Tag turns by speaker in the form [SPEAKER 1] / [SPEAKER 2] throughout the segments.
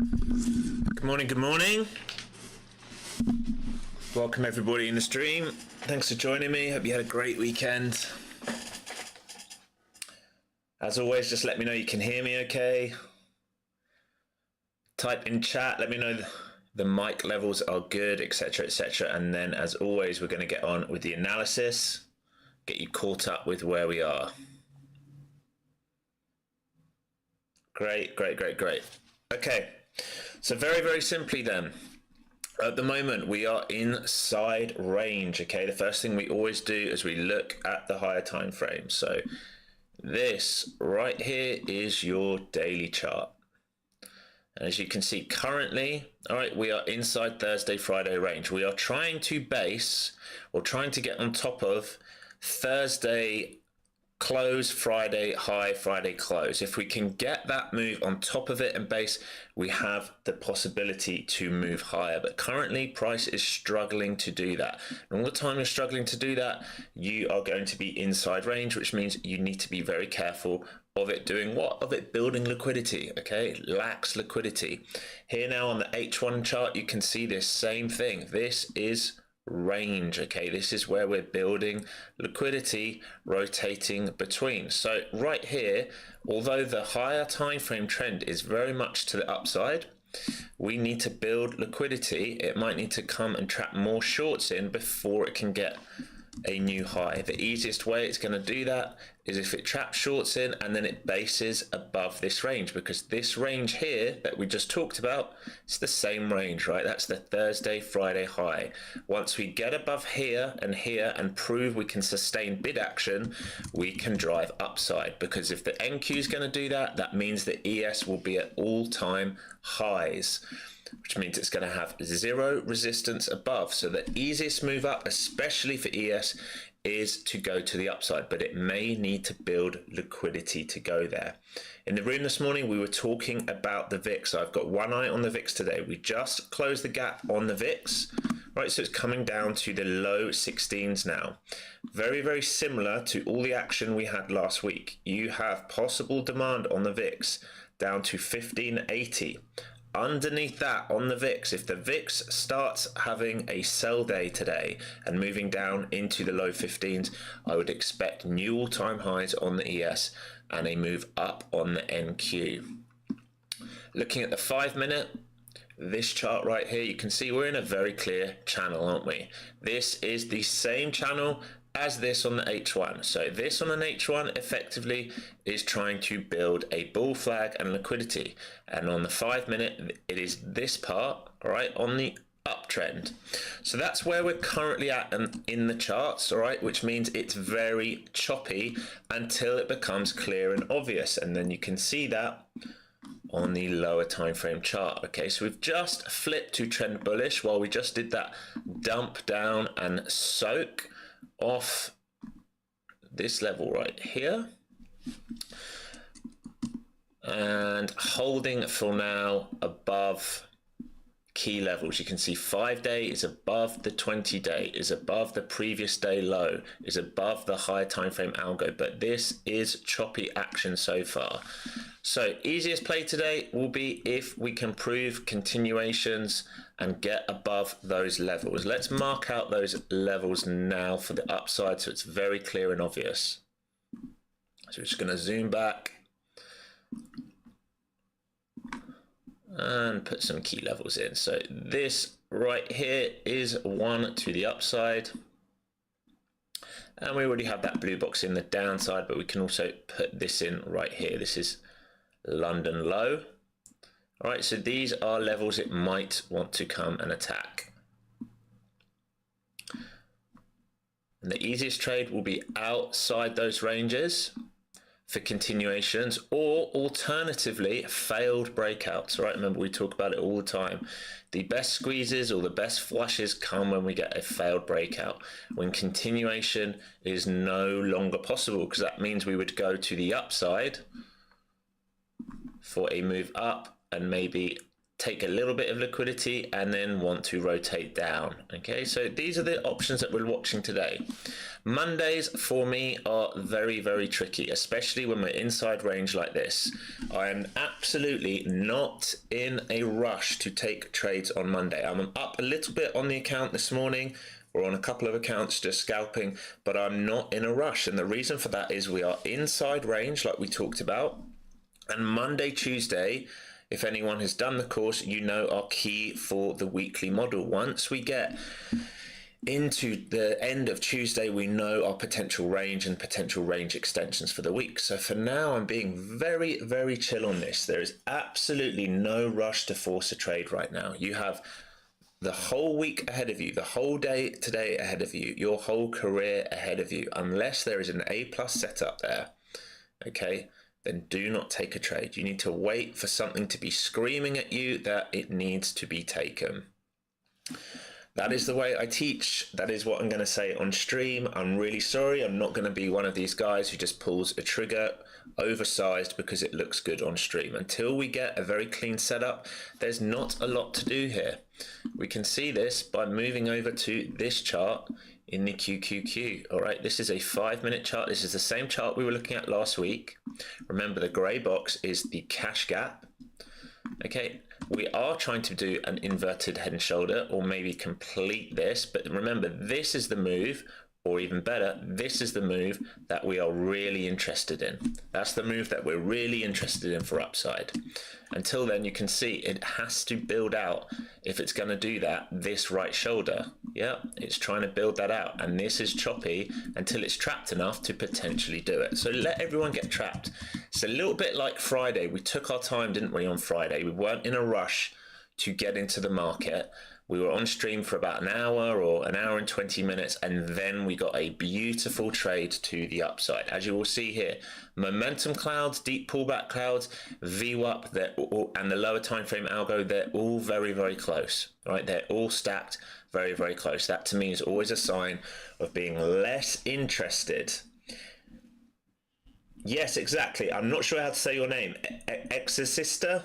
[SPEAKER 1] Good morning, good morning. Welcome everybody in the stream. Thanks for joining me. Hope you had a great weekend. As always, just let me know you can hear me okay. Type in chat, let me know the mic levels are good, etc, etc. And then as always, we're going to get on with the analysis, get you caught up with where we are. Great. Okay, so very simply then, at the moment we are inside range. Okay, the first thing we always do is we look at the higher time frame. So this right here is your daily chart. And as you can see currently, all right, we are inside Thursday, Friday range. We are trying to base or trying to get on top of Thursday close, Friday high, Friday close. If we can get that move on top of it and base, we have the possibility to move higher. But currently price is struggling to do that. And all the time you're struggling to do that, you are going to be inside range, which means you need to be very careful of it doing what? Of it building liquidity, okay? Lacks liquidity. Here now on the H1 chart, you can see this same thing. This is range, okay? This is where we're building liquidity, rotating between. So right here, although the higher time frame trend is very much to the upside, we need to build liquidity. It might need to come and trap more shorts in before it can get a new high. The easiest way it's going to do that is if it traps shorts in and then it bases above this range, because this range here that we just talked about, it's the same range, right? That's the Thursday, Friday high. Once we get above here and prove we can sustain bid action, we can drive upside, because if the NQ is going to do that, that means the ES will be at all-time highs, which means it's going to have zero resistance above. So the easiest move up, especially for ES, is to go to the upside, but it may need to build liquidity to go there. In the room this morning, we were talking about the VIX. I've got one eye on the VIX today. We just closed the gap on the VIX, right? So it's coming down to the low 16s now. Very similar to all the action we had last week. You have possible demand on the VIX down to 1580. Underneath that on the VIX, if the VIX starts having a sell day today and moving down into the low 15s, I would expect new all-time highs on the ES and a move up on the NQ. Looking at the 5-minute, this chart right here, you can see we're in a very clear channel, aren't we? This is the same channel as this on the H1. So this on an H1 effectively is trying to build a bull flag and liquidity. And on the 5-minute, it is this part, all right, on the uptrend. So that's where we're currently at in the charts, all right, which means it's very choppy until it becomes clear and obvious. And then you can see that on the lower time frame chart. Okay, so we've just flipped to trend bullish while we just did that dump down and soak off this level right here and holding for now above key levels. You can see 5-day is above the 20-day, is above the previous day low, is above the higher time frame algo, but this is choppy action so far. So easiest play today will be if we can prove continuations and get above those levels. Let's mark out those levels now for the upside so it's very clear and obvious. So we're just going to zoom back and put some key levels in. So this right here is one to the upside. And we already have that blue box in the downside, but we can also put this in right here. This is London low. All right, so these are levels it might want to come and attack. And the easiest trade will be outside those ranges for continuations, or alternatively failed breakouts. Right, remember we talk about it all the time. The best squeezes or the best flushes come when we get a failed breakout, when continuation is no longer possible, because that means we would go to the upside for a move up and maybe take a little bit of liquidity and then want to rotate down. Okay, so these are the options that we're watching today. Mondays for me are very, very tricky, especially when we're inside range like this. I am absolutely not in a rush to take trades on Monday. I'm up a little bit on the account this morning. We're on a couple of accounts just scalping, but I'm not in a rush. And the reason for that is we are inside range like we talked about. And Monday, Tuesday, if anyone has done the course, you know our key for the weekly model. Once we get into the end of Tuesday, we know our potential range and potential range extensions for the week. So for now, I'm being very, very chill on this. There is absolutely no rush to force a trade right now. You have the whole week ahead of you, the whole day today ahead of you, your whole career ahead of you, unless there is an A+ setup there, okay? Then do not take a trade. You need to wait for something to be screaming at you that it needs to be taken. That is the way I teach. That is what I'm going to say on stream. I'm really sorry. I'm not going to be one of these guys who just pulls a trigger oversized because it looks good on stream. Until we get a very clean setup, there's not a lot to do here. We can see this by moving over to this chart in the QQQ. All right, this is a 5-minute chart. This is the same chart we were looking at last week. Remember, the gray box is the cash gap. Okay, we are trying to do an inverted head and shoulder or maybe complete this, but remember, this is the move, or even better, this is the move that we are really interested in. That's the move that we're really interested in for upside. Until then, you can see it has to build out, if it's going to do that, this right shoulder. Yeah, it's trying to build that out, and this is choppy until it's trapped enough to potentially do it. So let everyone get trapped. It's a little bit like Friday. We took our time, didn't we, on Friday? We weren't in a rush to get into the market. We were on stream for about an hour or an hour and 20 minutes, and then we got a beautiful trade to the upside. As you will see here, momentum clouds, deep pullback clouds, VWAP, and the lower time frame algo, they're all very, very close, right? They're all stacked very, very close. That to me is always a sign of being less interested. Yes, exactly. I'm not sure how to say your name. Exorcista?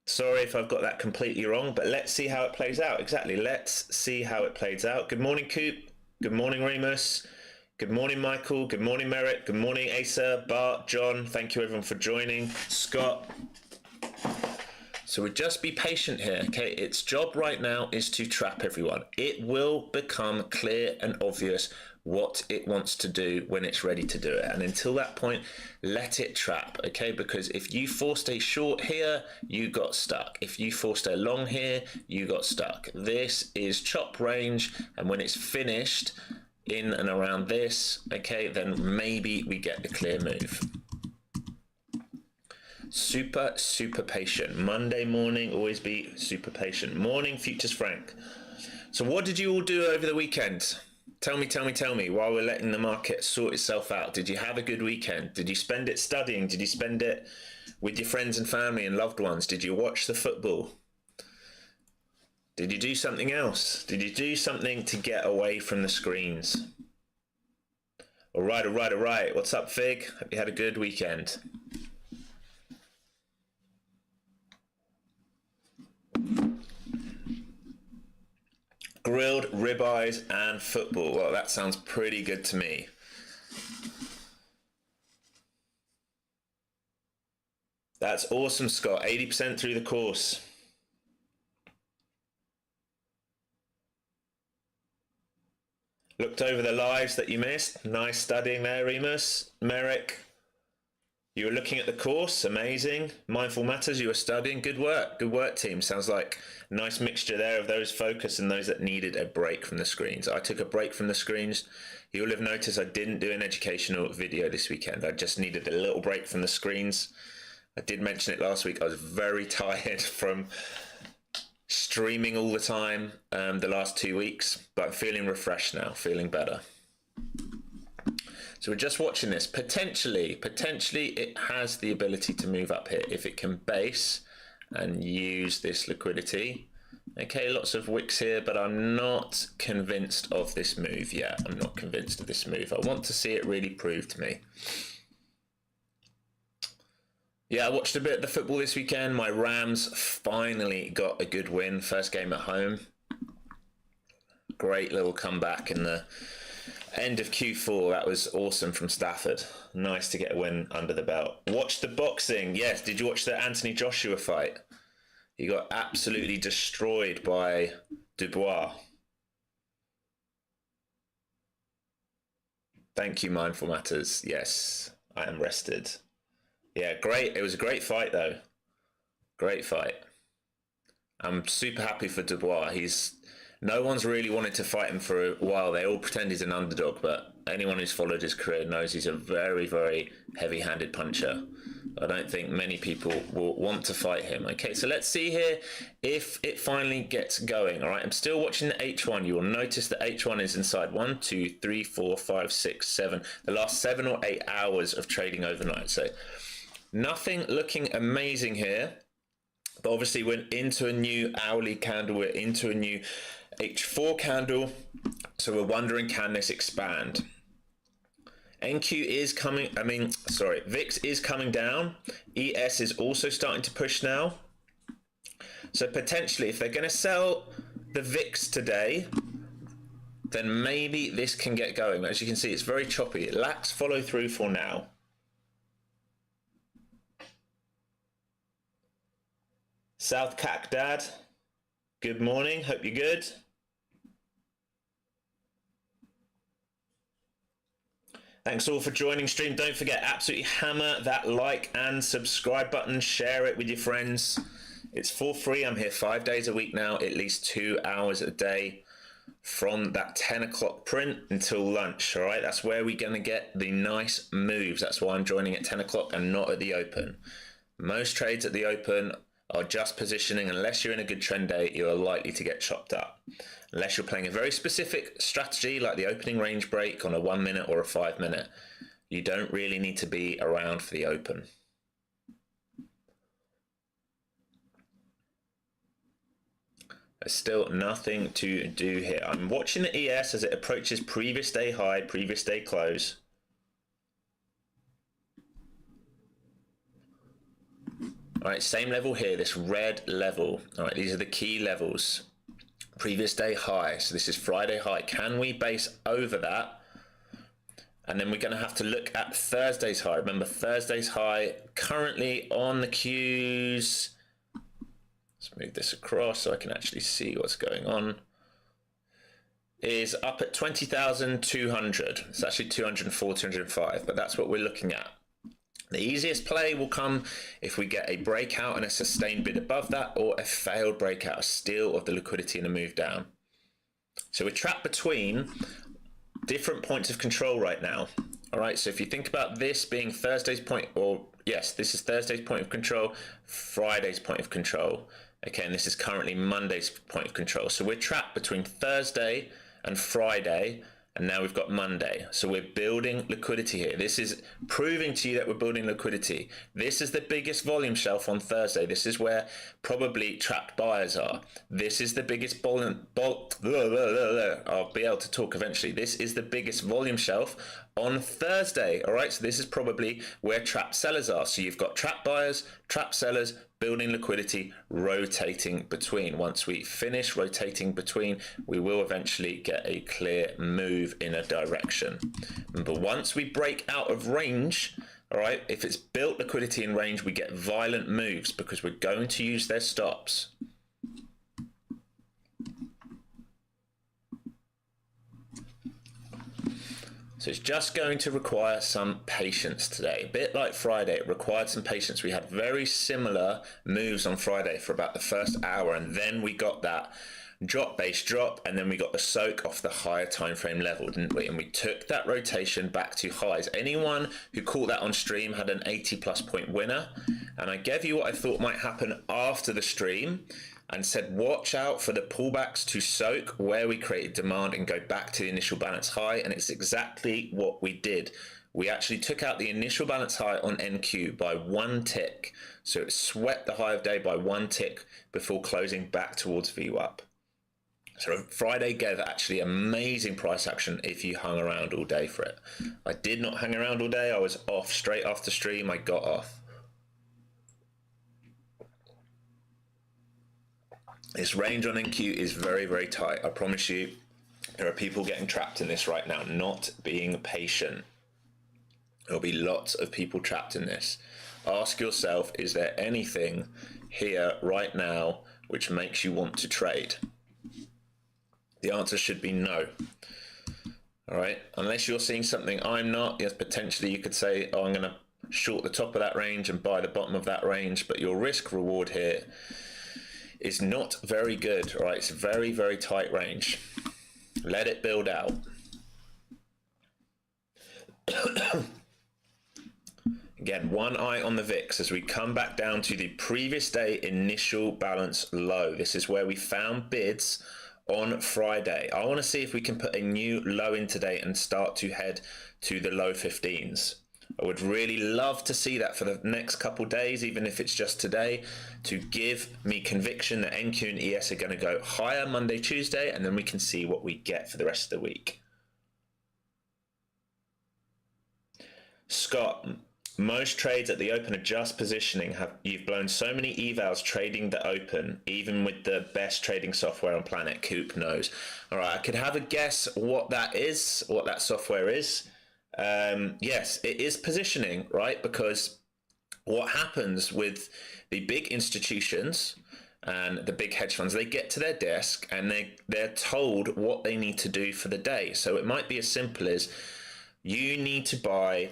[SPEAKER 1] Sorry if I've got that completely wrong, but let's see how it plays out. Exactly. Let's see how it plays out. Good morning, Coop. Good morning, Remus. Good morning, Michael. Good morning, Merritt. Good morning, Asa, Bart, John. Thank you, everyone, for joining. Scott. So we just be patient here, okay? Its job right now is to trap everyone. It will become clear and obvious what it wants to do when it's ready to do it. And until that point, let it trap, okay? Because if you forced a short here, you got stuck. If you forced a long here, you got stuck. This is chop range, and when it's finished in and around this, okay, then maybe we get the clear move. Super, super patient. Monday morning, always be super patient. Morning, Futures Frank. So what did you all do over the weekend? Tell me, while we're letting the market sort itself out. Did you have a good weekend? Did you spend it studying? Did you spend it with your friends and family and loved ones? Did you watch the football? Did you do something else? Did you do something to get away from the screens? All right. What's up, Fig? Hope you had a good weekend. Grilled ribeyes and football. Well, that sounds pretty good to me. That's awesome, Scott. 80% through the course. Looked over the lives that you missed. Nice studying there, Remus. Merrick, you were looking at the course. Amazing. Mindful Matters, you were studying. Good work, team. Sounds like a nice mixture there of those focused and those that needed a break from the screens. I took a break from the screens. You'll have noticed I didn't do an educational video this weekend. I just needed a little break from the screens. I did mention it last week. I was very tired from streaming all the time the last 2 weeks, but I'm feeling refreshed now, feeling better. So we're just watching this. Potentially it has the ability to move up here if it can base and use this liquidity. Okay, lots of wicks here, but I'm not convinced of this move yet. I'm not convinced of this move. I want to see it really prove to me. Yeah, I watched a bit of the football this weekend. My Rams finally got a good win. First game at home. Great little comeback in the end of Q4. That was awesome from Stafford. Nice to get a win under the belt. Watch the boxing. Yes, did you watch the Anthony Joshua fight? He got absolutely destroyed by Dubois. Thank you, Mindful Matters. Yes, I am rested. Yeah, great. It was a great fight, though. Great fight. I'm super happy for Dubois. No one's really wanted to fight him for a while. They all pretend he's an underdog, but anyone who's followed his career knows he's a very, very heavy-handed puncher. I don't think many people will want to fight him. Okay, so let's see here if it finally gets going. All right, I'm still watching the H1. You will notice that H1 is inside 1, 2, 3, 4, 5, 6, 7. The last 7 or 8 hours of trading overnight. So nothing looking amazing here. But obviously we're into a new hourly candle. We're into a new H4 candle. So we're wondering, can this expand? NQ is coming, VIX is coming down. ES is also starting to push now. So potentially, if they're going to sell the VIX today, then maybe this can get going. As you can see, it's very choppy. It lacks follow through for now. South Cac Dad, good morning. Hope you're good. Thanks all for joining stream. Don't forget, absolutely hammer that like and subscribe button. Share it with your friends. It's for free. I'm here 5 days a week now, at least 2 hours a day from that 10 o'clock print until lunch. All right, that's where we're going to get the nice moves. That's why I'm joining at 10 o'clock and not at the open. Most trades at the open are just positioning. Unless you're in a good trend day, you're likely to get chopped up. Unless you're playing a very specific strategy like the opening range break on a 1 minute or a 5 minute, you don't really need to be around for the open. There's still nothing to do here. I'm watching the ES as it approaches previous day high, previous day close. All right, same level here, this red level. All right, these are the key levels. Previous day high, so this is Friday high. Can we base over that? And then we're going to have to look at Thursday's high. Remember, Thursday's high currently on the Qs. Let's move this across so I can actually see what's going on. Is up at 20,200. It's actually 204, 205, but that's what we're looking at. The easiest play will come if we get a breakout and a sustained bid above that, or a failed breakout, a steal of the liquidity and a move down. So we're trapped between different points of control right now. All right, so if you think about this being Thursday's point, or yes, this is Thursday's point of control, Friday's point of control. Okay, and this is currently Monday's point of control. So we're trapped between Thursday and Friday, and now we've got Monday. So we're building liquidity here. This is proving to you that we're building liquidity. This is the biggest volume shelf on Thursday. This is where probably trapped buyers are. This is the biggest I'll be able to talk eventually. This is the biggest volume shelf on Thursday. All right, so this is probably where trapped sellers are. So you've got trapped buyers, trapped sellers, building liquidity, rotating between. Once we finish rotating between, we will eventually get a clear move in a direction. But once we break out of range, all right, if it's built liquidity in range, we get violent moves because we're going to use their stops. So it's just going to require some patience today. A bit like Friday, it required some patience. We had very similar moves on Friday for about the first hour, and then we got that drop, base drop, and then we got the soak off the higher time frame level, didn't we? And we took that rotation back to highs. Anyone who caught that on stream had an 80+ point winner. And I gave you what I thought might happen after the stream, and said watch out for the pullbacks to soak where we created demand and go back to the initial balance high, and it's exactly what we did. We actually took out the initial balance high on NQ by 1 tick, so it swept the high of day by 1 tick before closing back towards VWAP. So Friday gave actually amazing price action if you hung around all day for it. I did not hang around all day. I was off straight after stream. I got off. This range on NQ is very, very tight. I promise you, there are people getting trapped in this right now, not being patient. There'll be lots of people trapped in this. Ask yourself, is there anything here right now which makes you want to trade? The answer should be no. All right, unless you're seeing something I'm not, yes, potentially you could say, oh, I'm going to short the top of that range and buy the bottom of that range, but your risk reward here is not very good. All right, it's a very, very tight range. Let it build out. Again, one eye on the VIX as we come back down to the previous day initial balance low. This is where we found bids on Friday. I want to see if we can put a new low in today and start to head to the low 15s. I would really love to see that for the next couple days, even if it's just today, to give me conviction that NQ and ES are going to go higher Monday, Tuesday, and then we can see what we get for the rest of the week. Scott, most trades at the open are just positioning. You've blown so many evals trading the open, even with the best trading software on planet. Coop knows. All right, I could have a guess what that is, what that software is. Yes, it is positioning, right? Because what happens with the big institutions and the big hedge funds, they get to their desk and they're told what they need to do for the day. So it might be as simple as you need to buy,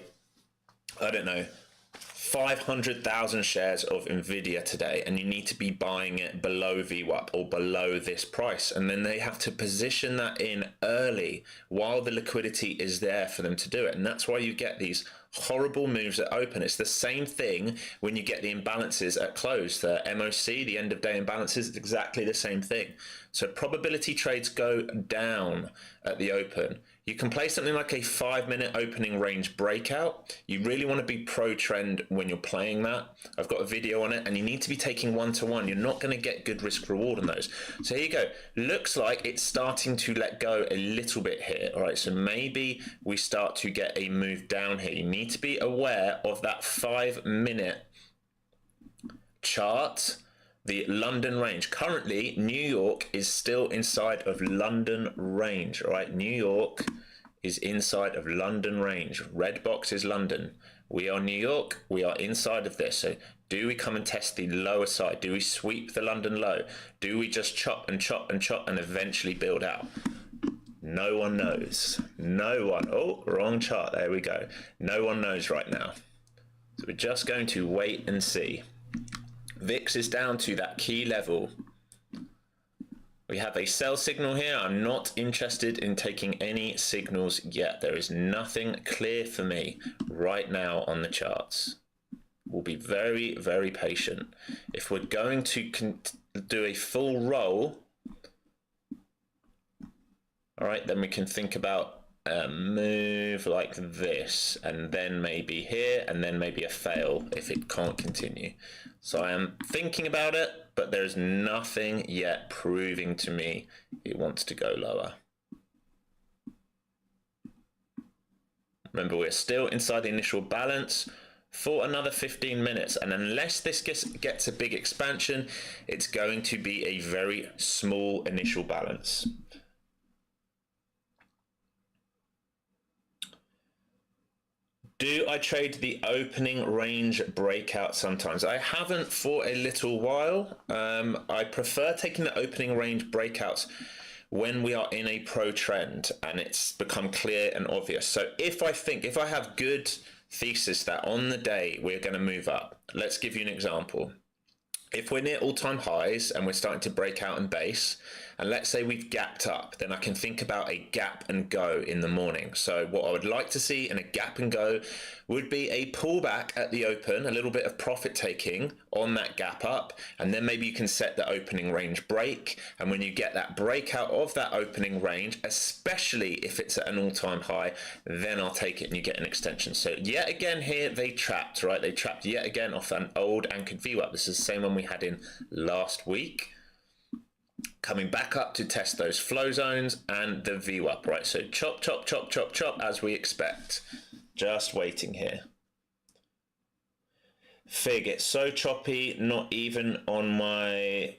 [SPEAKER 1] I don't know, 500,000 shares of Nvidia today, and you need to be buying it below VWAP or below this price, and then they have to position that in early while the liquidity is there for them to do it. And that's why you get these horrible moves at open. It's the same thing when you get the imbalances at close. The MOC, the end of day imbalances, it's exactly the same thing. So probability trades go down at the open. You can play something like a 5-minute opening range breakout. You really want to be pro trend when you're playing that. I've got a video on it, and you need to be taking 1-to-1. You're not going to get good risk reward on those. So here you go. Looks like it's starting to let go a little bit here. All right, so maybe we start to get a move down here. You need to be aware of that 5-minute chart. The London range. Currently, New York is still inside of London range. All right, New York is inside of London range. Red box is London. We are New York. We are inside of this. So do we come and test the lower side? Do we sweep the London low? Do we just chop and chop and chop and eventually build out? No one knows. No one. Oh, wrong chart. There we go. No one knows right now. So we're just going to wait and see. VIX is down to that key level. We have a sell signal here. I'm not interested in taking any signals yet. There is nothing clear for me right now on the charts. We'll be very, very patient. If we're going to do a full roll, all right, then we can think about a move like this, and then maybe here, and then maybe a fail if it can't continue. So I am thinking about it, but there's nothing yet proving to me it wants to go lower. Remember, we're still inside the initial balance for another 15 minutes, and unless this gets a big expansion, it's going to be a very small initial balance. Do I trade the opening range breakout sometimes? I haven't for a little while. I prefer taking the opening range breakouts when we are in a pro trend and it's become clear and obvious. So if I have good thesis that on the day we're going to move up, let's give you an example. If we're near all-time highs and we're starting to break out in base, and let's say we've gapped up, then I can think about a gap and go in the morning. So what I would like to see in a gap and go would be a pullback at the open, a little bit of profit taking on that gap up, and then maybe you can set the opening range break. And when you get that breakout of that opening range, especially if it's at an all-time high, then I'll take it and you get an extension. So yet again here, they trapped, right? They trapped yet again off an old anchored VWAP. This is the same one we had in last week. Coming back up to test those flow zones and the VWAP, right? So chop, chop, chop, chop, chop, as we expect. Just waiting here. Fig, it's so choppy, not even on my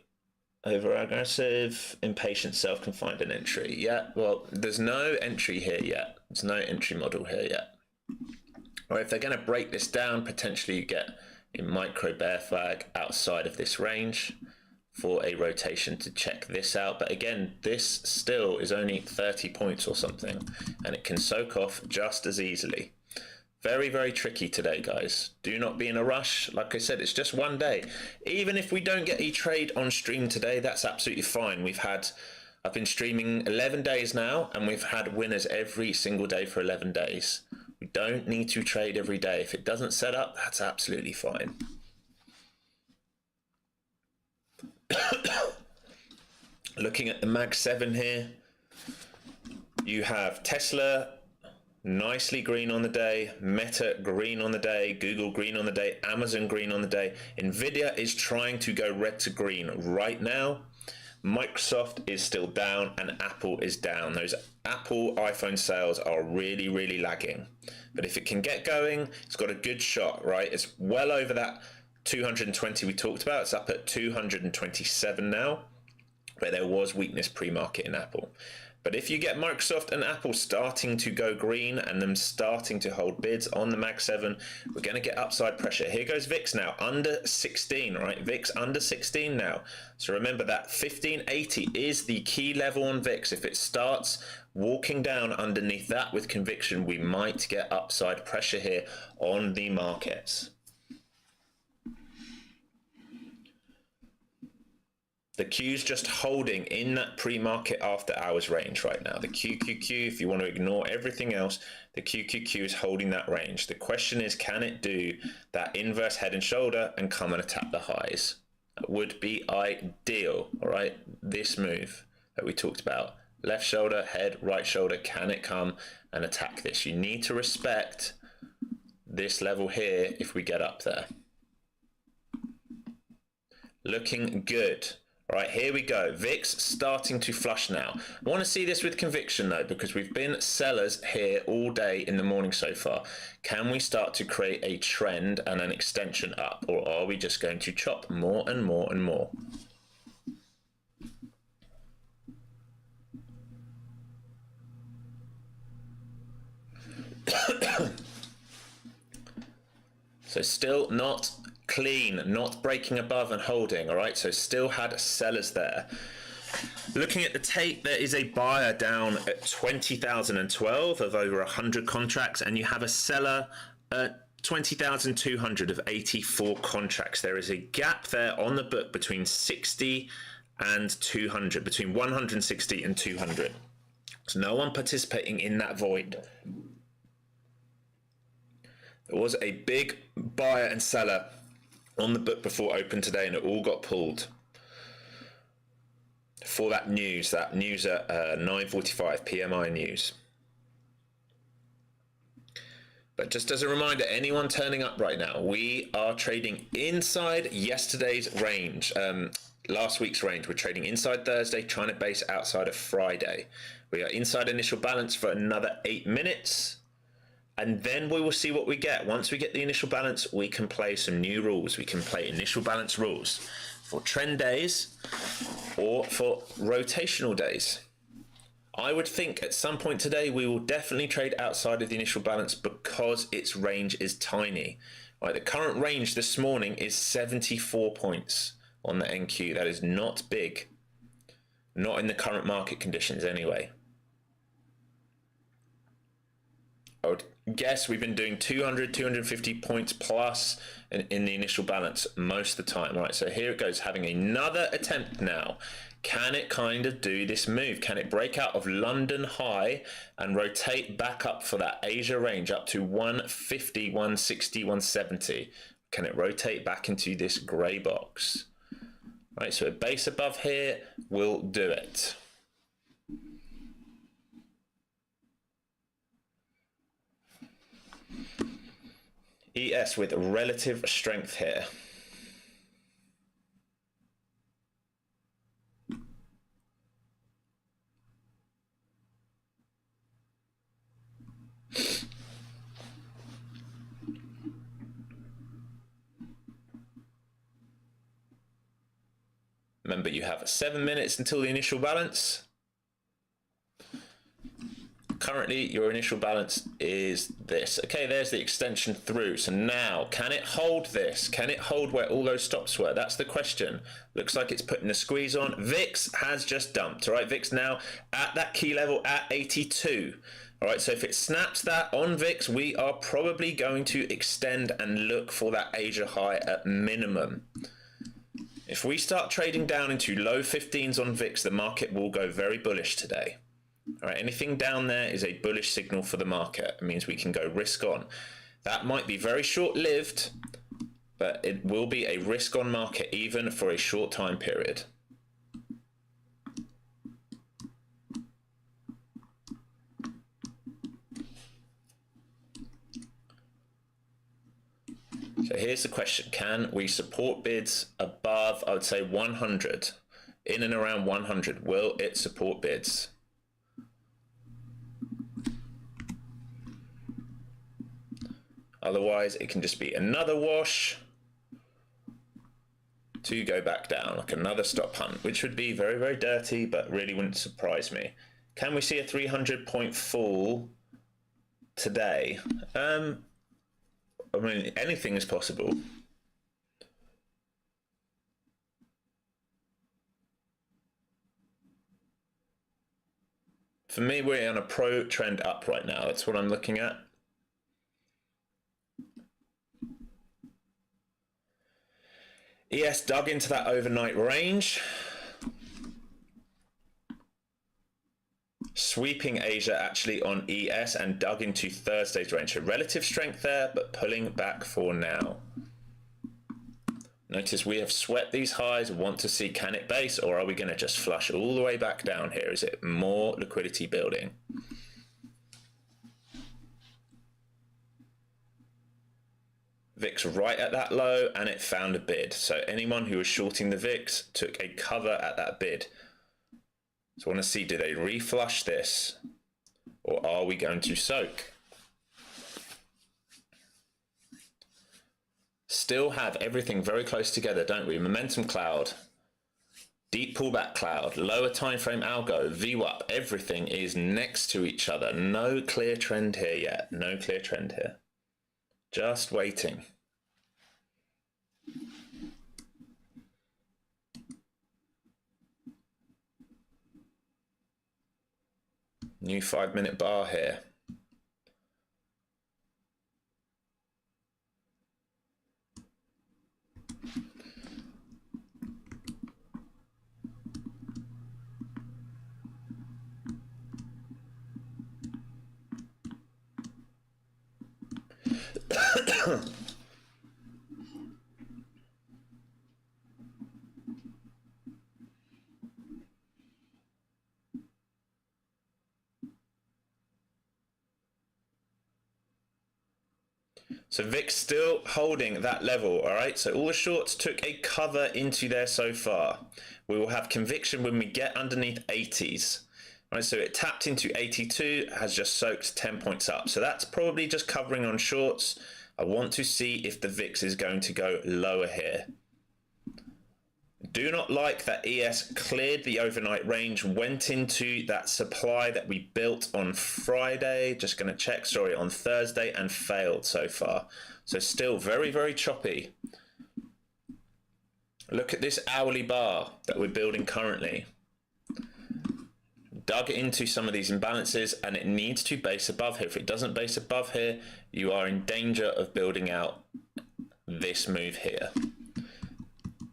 [SPEAKER 1] Over aggressive, impatient, self-confined, and entry. Yeah, well, there's no entry here yet. There's no entry model here yet. Or if they're going to break this down, potentially you get a micro bear flag outside of this range for a rotation to check this out. But again, this still is only 30 points or something, and it can soak off just as easily. Very, very tricky today, guys. Do not be in a rush. Like I said, it's just one day. Even if we don't get a trade on stream today, that's absolutely fine. I've been streaming 11 days now, and we've had winners every single day for 11 days. We don't need to trade every day. If it doesn't set up, that's absolutely fine. Looking at the Mag 7 here, you have Tesla nicely green on the day, Meta green on the day, Google green on the day, Amazon green on the day. Nvidia is trying to go red to green right now. Microsoft is still down and Apple is down. Those Apple iPhone sales are really, really lagging. But if it can get going, it's got a good shot, right? It's well over that 220 we talked about. It's up at 227 now, but there was weakness pre-market in Apple. But if you get Microsoft and Apple starting to go green and them starting to hold bids on the Mag 7, we're going to get upside pressure. Here goes VIX now, under 16, right? VIX under 16 now. So remember that 1580 is the key level on VIX. If it starts walking down underneath that with conviction, we might get upside pressure here on the markets. The Q's just holding in that pre-market after hours range right now. The QQQ, if you want to ignore everything else, the QQQ is holding that range. The question is, can it do that inverse head and shoulder and come and attack the highs? That would be ideal, all right? This move that we talked about, left shoulder, head, right shoulder, can it come and attack this? You need to respect this level here if we get up there. Looking good. All right, here we go. VIX starting to flush now. I want to see this with conviction though, because we've been sellers here all day in the morning so far. Can we start to create a trend and an extension up, or are we just going to chop more and more and more? So still not clean, not breaking above and holding, all right? So still had sellers there. Looking at the tape, there is a buyer down at 20,012 of over 100 contracts, and you have a seller at 20,200 of 84 contracts. There is a gap there on the book between 60 and 200, between 160 and 200. So no one participating in that void. There was a big buyer and seller on the book before open today, and it all got pulled for that news at 9:45 PMI news. But just as a reminder, anyone turning up right now, we are trading inside yesterday's range, last week's range. We're trading inside Thursday, trying to base outside of Friday. We are inside initial balance for another 8 minutes. And then we will see what we get. Once we get the initial balance, we can play some new rules. We can play initial balance rules for trend days or for rotational days. I would think at some point today, we will definitely trade outside of the initial balance because its range is tiny. Right, the current range this morning is 74 points on the NQ. That is not big. Not in the current market conditions anyway. I would guess we've been doing 200, 250 points plus in the initial balance most of the time. Right, so here it goes, having another attempt now. Can it kind of do this move? Can it break out of London high and rotate back up for that Asia range up to 150, 160, 170? Can it rotate back into this grey box? Right, so a base above here will do it. ES with relative strength here. Remember, you have 7 minutes until the initial balance. Currently, your initial balance is this. Okay, there's the extension through. So now, can it hold this? Can it hold where all those stops were? That's the question. Looks like it's putting a squeeze on. VIX has just dumped, all right? VIX now at that key level at 82. All right, so if it snaps that on VIX, we are probably going to extend and look for that Asia high at minimum. If we start trading down into low 15s on VIX, the market will go very bullish today. All right, anything down there is a bullish signal for the market. It means we can go risk on. That might be very short-lived, but it will be a risk on market even for a short time period. So here's the question. Can we support bids above, I would say 100, in and around 100? Will it support bids? Otherwise, it can just be another wash to go back down, like another stop hunt, which would be very, very dirty, but really wouldn't surprise me. Can we see a 300-point fall today? I mean, anything is possible. For me, we're on a pro trend up right now. That's what I'm looking at. ES dug into that overnight range, sweeping Asia actually on ES and dug into Thursday's range. So relative strength there, but pulling back for now. Notice we have swept these highs. Want to see, can it base, or are we going to just flush all the way back down here? Is it more liquidity building? VIX right at that low, and it found a bid. So anyone who was shorting the VIX took a cover at that bid. So I want to see, do they reflush this, or are we going to soak? Still have everything very close together, don't we? Momentum cloud, deep pullback cloud, lower time frame algo, VWAP, everything is next to each other. No clear trend here yet. No clear trend here. Just waiting. New 5-minute bar here. So VIX still holding that level, all right? So all the shorts took a cover into there so far. We will have conviction when we get underneath 80s. All right, so it tapped into 82, has just soaked 10 points up. So that's probably just covering on shorts. I want to see if the VIX is going to go lower here. Do not like that ES cleared the overnight range, went into that supply that we built on Friday, just going to check, sorry, on Thursday, and failed so far. So still very, very choppy. Look at this hourly bar that we're building currently. Dug into some of these imbalances, and it needs to base above here. If it doesn't base above here, you are in danger of building out this move here.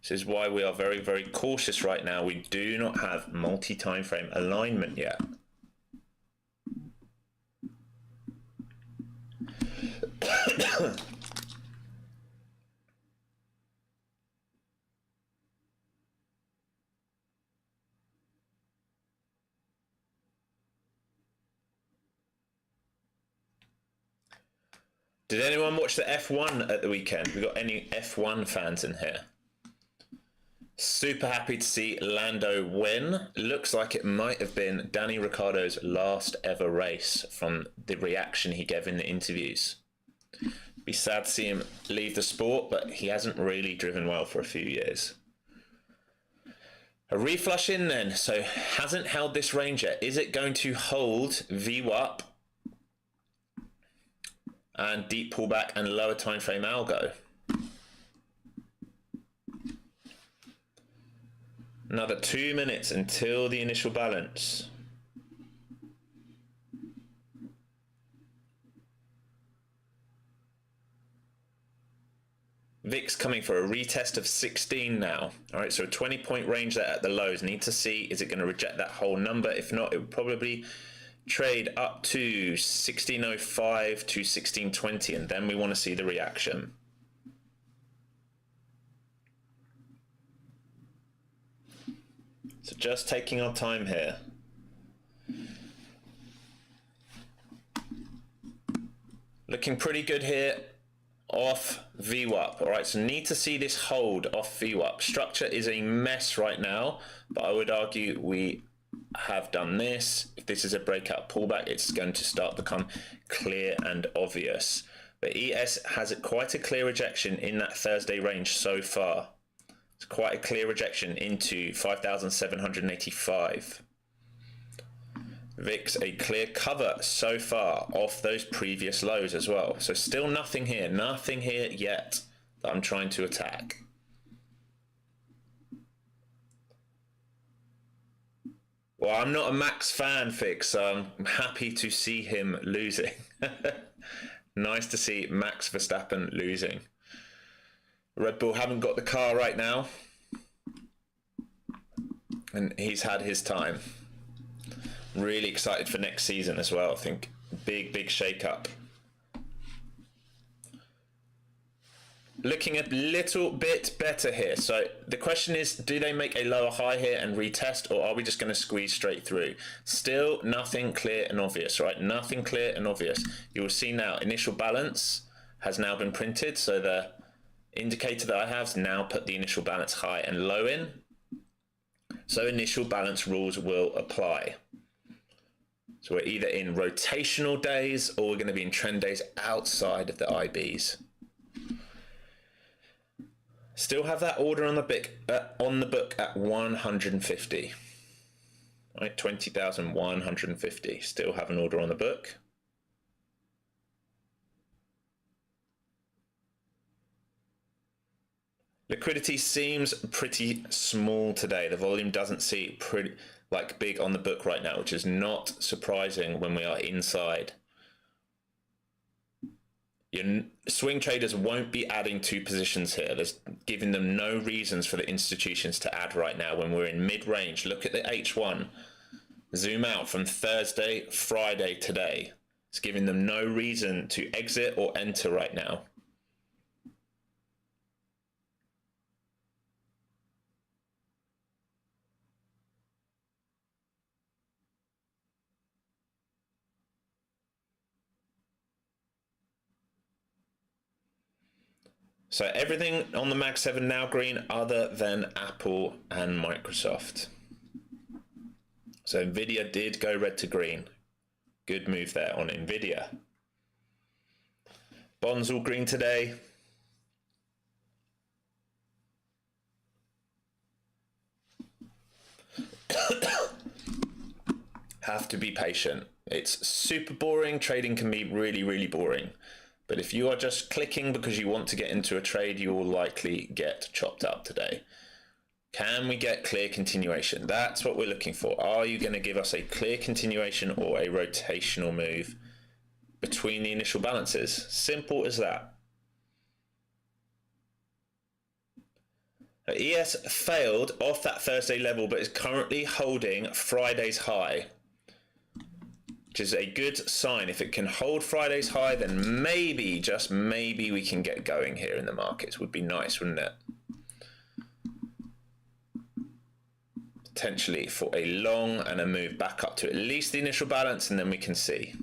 [SPEAKER 1] This is why we are very, very cautious right now. We do not have multi-time frame alignment yet. Did anyone watch the F1 at the weekend? We got any F1 fans in here? Super happy to see Lando win. Looks like it might have been Danny Ricciardo's last ever race from the reaction he gave in the interviews. Be sad to see him leave the sport, but he hasn't really driven well for a few years. A reflush in then, so hasn't held this range yet. Is it going to hold VWAP and deep pullback and lower time frame algo? Another 2 minutes until the initial balance. VIX coming for a retest of 16 now. All right, so a 20-point range there at the lows. Need to see, is it going to reject that whole number? If not, it would probably trade up to 1605 to 1620, and then we want to see the reaction. So just taking our time here. Looking pretty good here off VWAP. All right, so need to see this hold off VWAP. Structure is a mess right now, but I would argue we have done this. If this is a breakout pullback, it's going to start to become clear and obvious. But ES has quite a clear rejection in that Thursday range so far. It's quite a clear rejection into 5,785. VIX a clear cover so far off those previous lows as well. So still nothing here yet that I'm trying to attack. Well, I'm not a Max fan, Fix, so I'm happy to see him losing. Nice to see Max Verstappen losing. Red Bull haven't got the car right now, and he's had his time. Really excited for next season as well. I think big shake up. Looking a little bit better here. So the question is, do they make a lower high here and retest, or are we just going to squeeze straight through? Still nothing clear and obvious, right? Nothing clear and obvious. You will see now initial balance has now been printed. So the indicator that I have now put the initial balance high and low in. So initial balance rules will apply. So we're either in rotational days or we're going to be in trend days outside of the IBs. Still have that order on the book at 150. Right, 20,150. Still have an order on the book. Liquidity seems pretty small today. The volume doesn't seem pretty big on the book right now, which is not surprising when we are inside. Your swing traders won't be adding two positions here. There's giving them no reasons for the institutions to add right now when we're in mid-range. Look at the H1. Zoom out from Thursday, Friday, today. It's giving them no reason to exit or enter right now. So everything on the Mag 7 now green other than Apple and Microsoft. So Nvidia did go red to green. Good move there on Nvidia. Bonds all green today. Have to be patient. It's super boring. Trading can be really boring. But if you are just clicking because you want to get into a trade, you will likely get chopped up today. Can we get clear continuation? That's what we're looking for. Are you going to give us a clear continuation or a rotational move between the initial balances? Simple as that. ES failed off that Thursday level, but is currently holding Friday's high, which is a good sign. If it can hold Friday's high, then maybe, just maybe, we can get going here in the markets. Would be nice, wouldn't it? Potentially for a long and a move back up to at least the initial balance, and then we can see.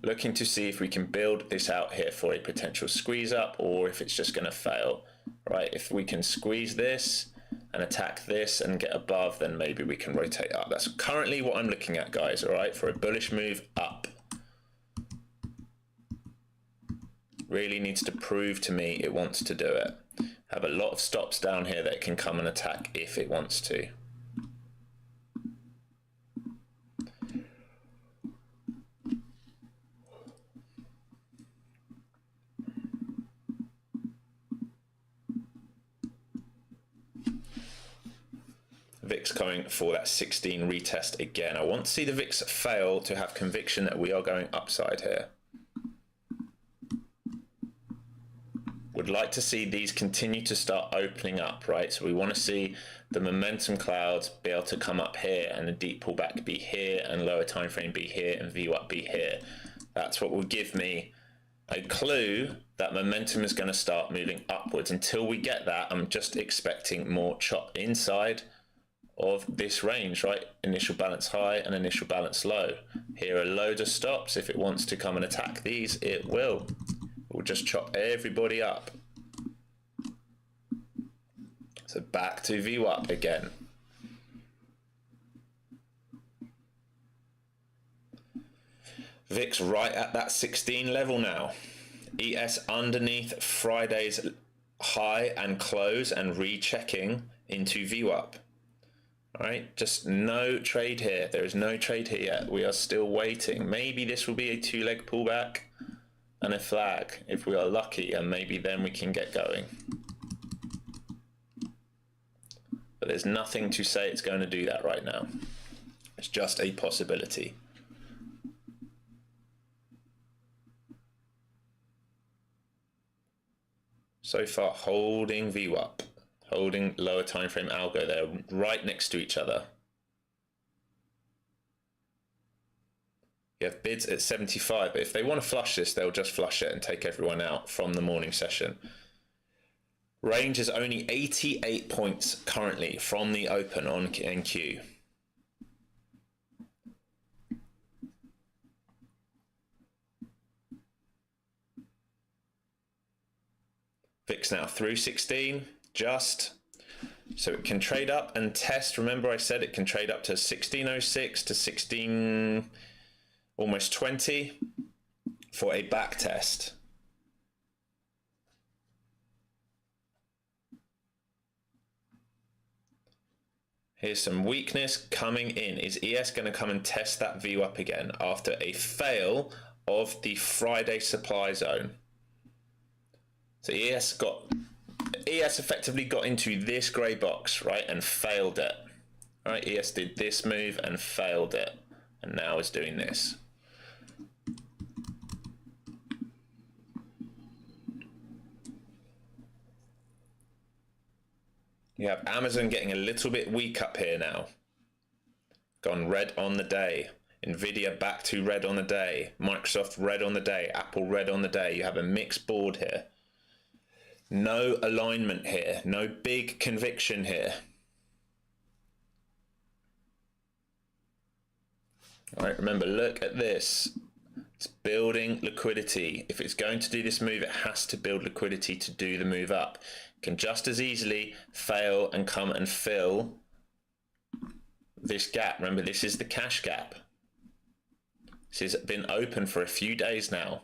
[SPEAKER 1] Looking to see if we can build this out here for a potential squeeze up, or if it's just going to fail, right? If we can squeeze this and attack this and get above, then maybe we can rotate up. That's currently what I'm looking at, guys, all right, for a bullish move up. Really needs to prove to me it wants to do it. Have a lot of stops down here that it can come and attack if it wants to. VIX going for that 16 retest again. I want to see the VIX fail to have conviction that we are going upside here. Would like to see these continue to start opening up, right? So we want to see the momentum clouds be able to come up here and the deep pullback be here and lower time frame be here and VWAP be here. That's what will give me a clue that momentum is going to start moving upwards. Until we get that, I'm just expecting more chop inside of this range, right? Initial balance high and initial balance low. Here are loads of stops. If it wants to come and attack these, it will. We'll just chop everybody up. So back to VWAP again. VIX right at that 16 level now. ES underneath Friday's high and close and rechecking into VWAP. All right, just no trade here. There is no trade here yet. We are still waiting. Maybe this will be a two-leg pullback and a flag if we are lucky, and maybe then we can get going. But there's nothing to say it's going to do that right now. It's just a possibility. So far, holding VWAP, holding lower time frame algo. They're right next to each other. You have bids at 75, but if they want to flush this, they'll just flush it and take everyone out from the morning session. Range is only 88 points currently from the open on NQ. VIX now through 16, just so it can trade up and test. Remember I said it can trade up to 1606 to 16, almost 20 for a back test. Here's some weakness coming in. Is ES going to come and test that VWAP again after a fail of the Friday supply zone? So ES effectively got into this grey box, right, and failed it. All right, ES did this move and failed it, and now is doing this. You have Amazon getting a little bit weak up here now. Gone red on the day. Nvidia back to red on the day. Microsoft red on the day. Apple red on the day. You have a mixed board here. No alignment here. No big conviction here. All right, remember, look at this. It's building liquidity. If it's going to do this move, it has to build liquidity to do the move up. It can just as easily fail and come and fill this gap. Remember, this is the cash gap. This has been open for a few days now.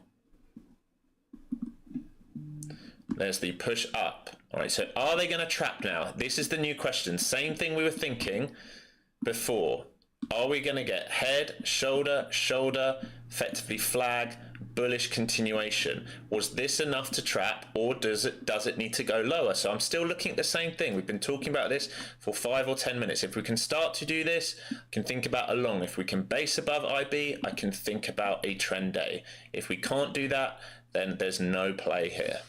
[SPEAKER 1] There's the push up. All right, so are they going to trap now? This is the new question. Same thing we were thinking before. Are we going to get head, shoulder, shoulder, effectively flag, bullish continuation? Was this enough to trap, or does it need to go lower? So I'm still looking at the same thing. We've been talking about this for 5 or 10 minutes. If we can start to do this, I can think about a long. If we can base above IB, I can think about a trend day. If we can't do that, then there's no play here.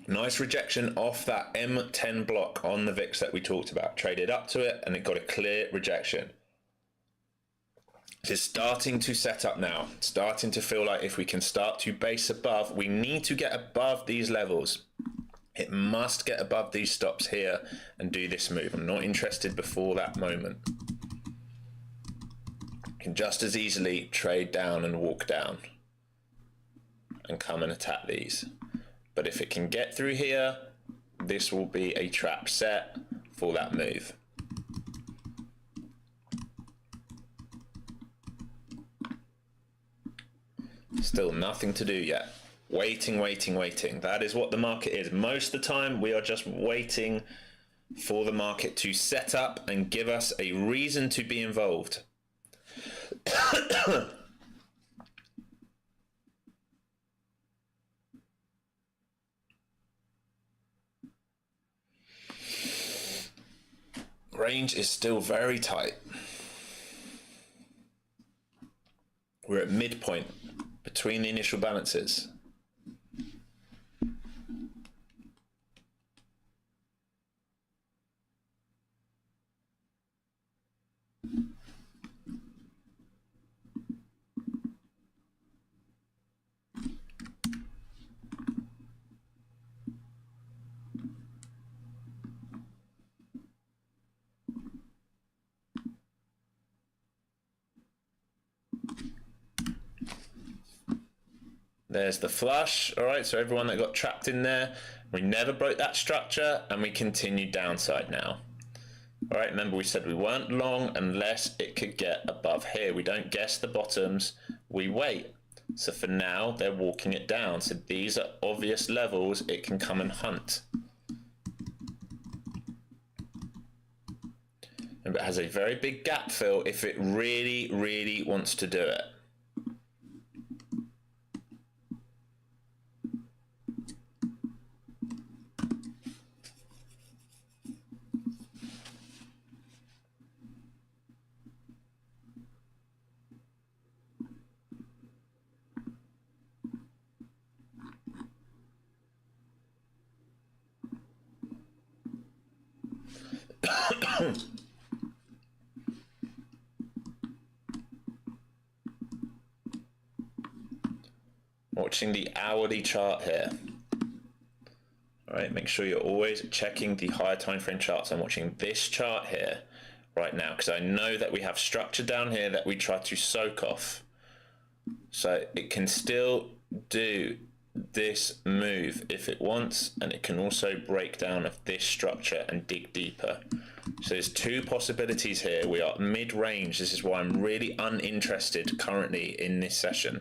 [SPEAKER 1] Nice rejection off that M10 block on the VIX that we talked about. Traded up to it and it got a clear rejection. It is starting to set up now. Starting to feel like if we can start to base above, we need to get above these levels. It must get above these stops here and do this move. I'm not interested before that moment. Can just as easily trade down and walk down. and come and attack these. But if it can get through here, this will be a trap set for that move. Still nothing to do yet. Waiting, waiting, waiting. That is what the market is. Most of the time, we are just waiting for the market to set up and give us a reason to be involved. Range is still very tight. We're at midpoint between the initial balances. There's the flush. All right, so everyone that got trapped in there, we never broke that structure and we continued downside now. All right, remember we said we weren't long unless it could get above here. We don't guess the bottoms, we wait. So for now, they're walking it down. So these are obvious levels it can come and hunt. And it has a very big gap fill if it really, really wants to do it. Watching the hourly chart here. All right, make sure you're always checking the higher time frame charts. I'm watching this chart here right now because I know that we have structure down here that we try to soak off. So it can still do this move if it wants, and it can also break down of this structure and dig deeper. So there's two possibilities here. We are mid-range. This is why I'm really uninterested currently in this session.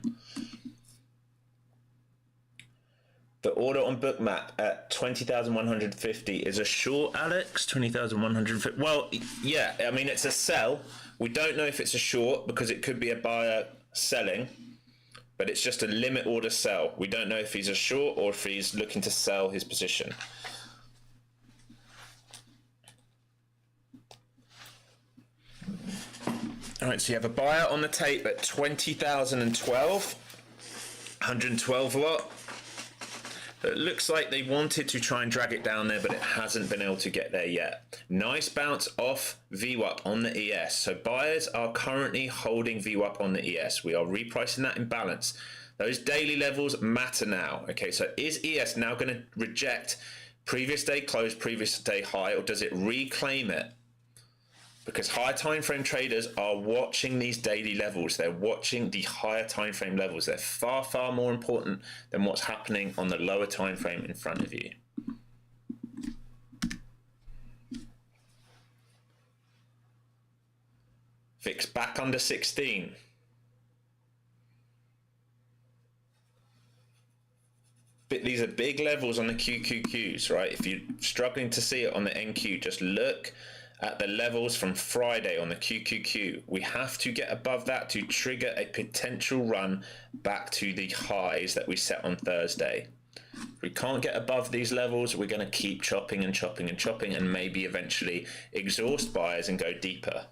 [SPEAKER 1] The order on Bookmap at 20,150 is a short, Alex. 20,150. Well, yeah, I mean, it's a sell. We don't know if it's a short because it could be a buyer selling, but it's just a limit order sell. We don't know if he's a short or if he's looking to sell his position. All right, so you have a buyer on the tape at 20,012, 112 lot. It looks like they wanted to try and drag it down there, but it hasn't been able to get there yet. Nice bounce off VWAP on the ES. So buyers are currently holding VWAP on the ES. We are repricing that in balance. Those daily levels matter now. Okay, so is ES now going to reject previous day close, previous day high, or does it reclaim it? Because higher time frame traders are watching these daily levels. They're watching the higher time frame levels. They're far, far more important than what's happening on the lower time frame in front of you. VIX back under 16. These are big levels on the QQQs, right? If you're struggling to see it on the NQ, just look at the levels from Friday on the QQQ. We have to get above that to trigger a potential run back to the highs that we set on Thursday. If we can't get above these levels, we're going to keep chopping and chopping and chopping and maybe eventually exhaust buyers and go deeper.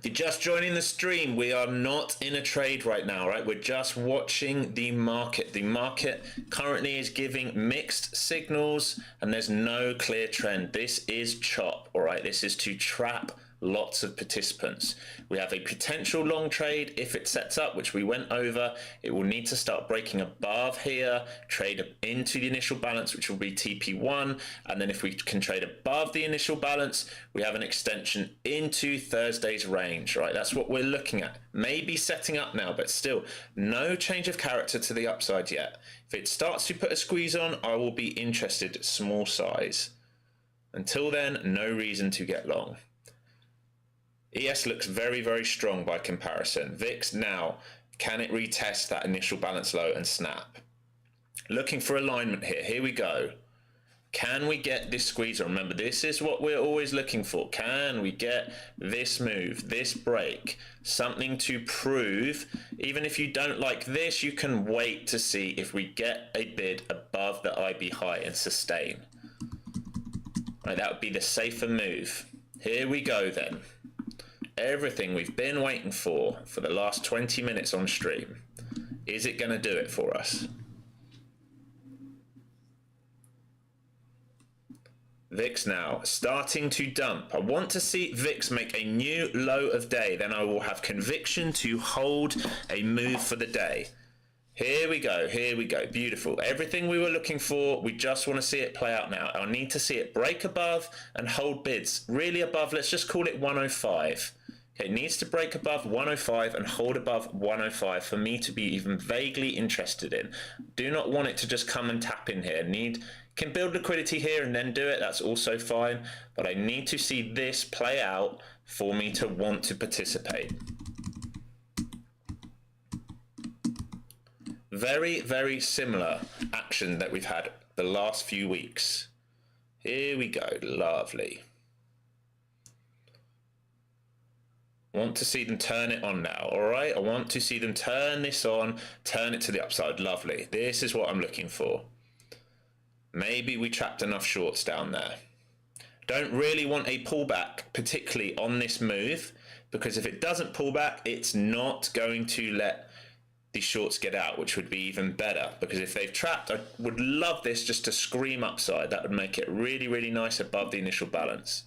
[SPEAKER 1] If you're just joining the stream, we are not in a trade right now, right? We're just watching the market. The market currently is giving mixed signals and there's no clear trend. This is chop, all right? This is to trap lots of participants. We have a potential long trade if it sets up, which we went over. It will need to start breaking above here, trade into the initial balance, which will be TP1, and then if we can trade above the initial balance, we have an extension into Thursday's range, right? That's what we're looking at. Maybe setting up now, but still no change of character to the upside yet. If it starts to put a squeeze on, I will be interested, small size. Until then, no reason to get long. ES looks very, very strong by comparison. VIX now, can it retest that initial balance low and snap? Looking for alignment here. Here we go. Can we get this squeeze? Remember, this is what we're always looking for. Can we get this move, this break, something to prove? Even if you don't like this, you can wait to see if we get a bid above the IB high and sustain. Right, that would be the safer move. Here we go then. Everything we've been waiting for the last 20 minutes on stream. Is it going to do it for us? VIX now starting to dump. I want to see VIX make a new low of day. Then I will have conviction to hold a move for the day. Here we go, here we go, beautiful. Everything we were looking for, we just want to see it play out now. I need to see it break above and hold bids. Really above, let's just call it 105. Okay, it needs to break above 105 and hold above 105 for me to be even vaguely interested in. Do not want it to just come and tap in here. Can build liquidity here and then do it, that's also fine. But I need to see this play out for me to want to participate. Very, very similar action that we've had the last few weeks. Here we go, lovely. Want to see them turn it on now, all right? I want to see them turn this on, turn it to the upside, lovely. This is what I'm looking for. Maybe we trapped enough shorts down there. Don't really want a pullback, particularly on this move, because if it doesn't pull back, it's not going to let these shorts get out, which would be even better, because if they've trapped, I would love this just to scream upside. That would make it really, really nice above the initial balance.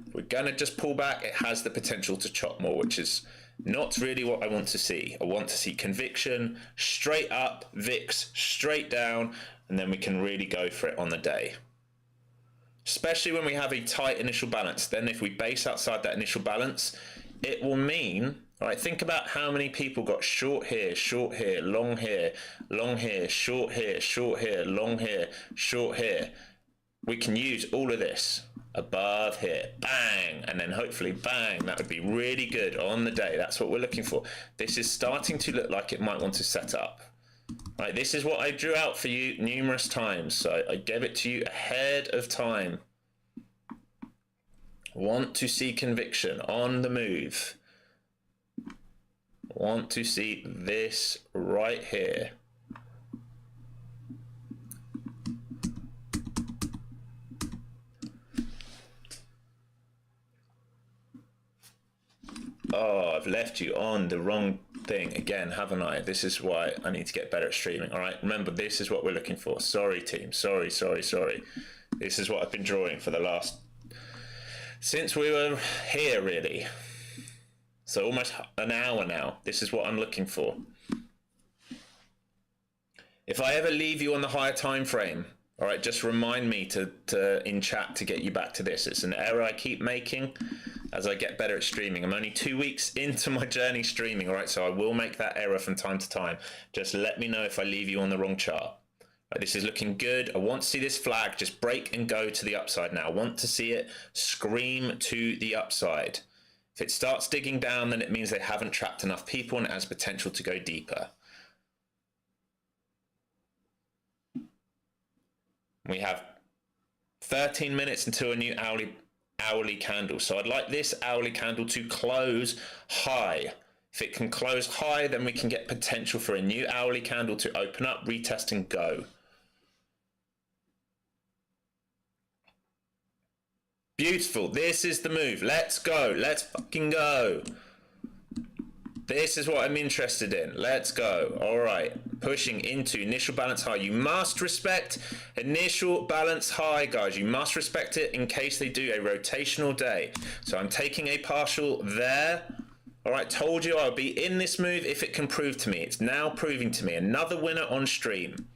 [SPEAKER 1] If we're gonna just pull back, it has the potential to chop more, which is not really what I want to see. I want to see conviction, straight up, VIX, straight down, and then we can really go for it on the day. Especially when we have a tight initial balance. Then if we base outside that initial balance, it will mean, all right, think about how many people got short here, long here, long here, short here, short here, long here, short here. We can use all of this above here, bang, and then hopefully bang. That would be really good on the day. That's what we're looking for. This is starting to look like it might want to set up. Right, this is what I drew out for you numerous times, so I gave it to you ahead of time. Want to see conviction on the move. Want to see this right here. Oh, I've left you on the wrong thing again, haven't I? This is why I need to get better at streaming. All right, remember, this is what we're looking for. Sorry, team. Sorry. This is what I've been drawing for the last, since we were here, really. So almost an hour now. This is what I'm looking for. If I ever leave you on the higher time frame, all right, just remind me to in chat to get you back to this. It's an error I keep making as I get better at streaming. I'm only 2 weeks into my journey streaming, all right, so I will make that error from time to time. Just let me know if I leave you on the wrong chart. Right, this is looking good. I want to see this flag just break and go to the upside now. I want to see it scream to the upside. If it starts digging down, then it means they haven't trapped enough people and it has potential to go deeper. We have 13 minutes until a new hourly candle. So I'd like this hourly candle to close high. If it can close high, then we can get potential for a new hourly candle to open up, retest, and go. Beautiful. This is the move. Let's go. Let's fucking go. This is what I'm interested in. Let's go. All right. pushing into initial balance high. You must respect initial balance high, guys. You must respect it in case they do a rotational day. So I'm taking a partial there. All right, told you I'll be in this move if it can prove to me. It's now proving to me. Another winner on stream.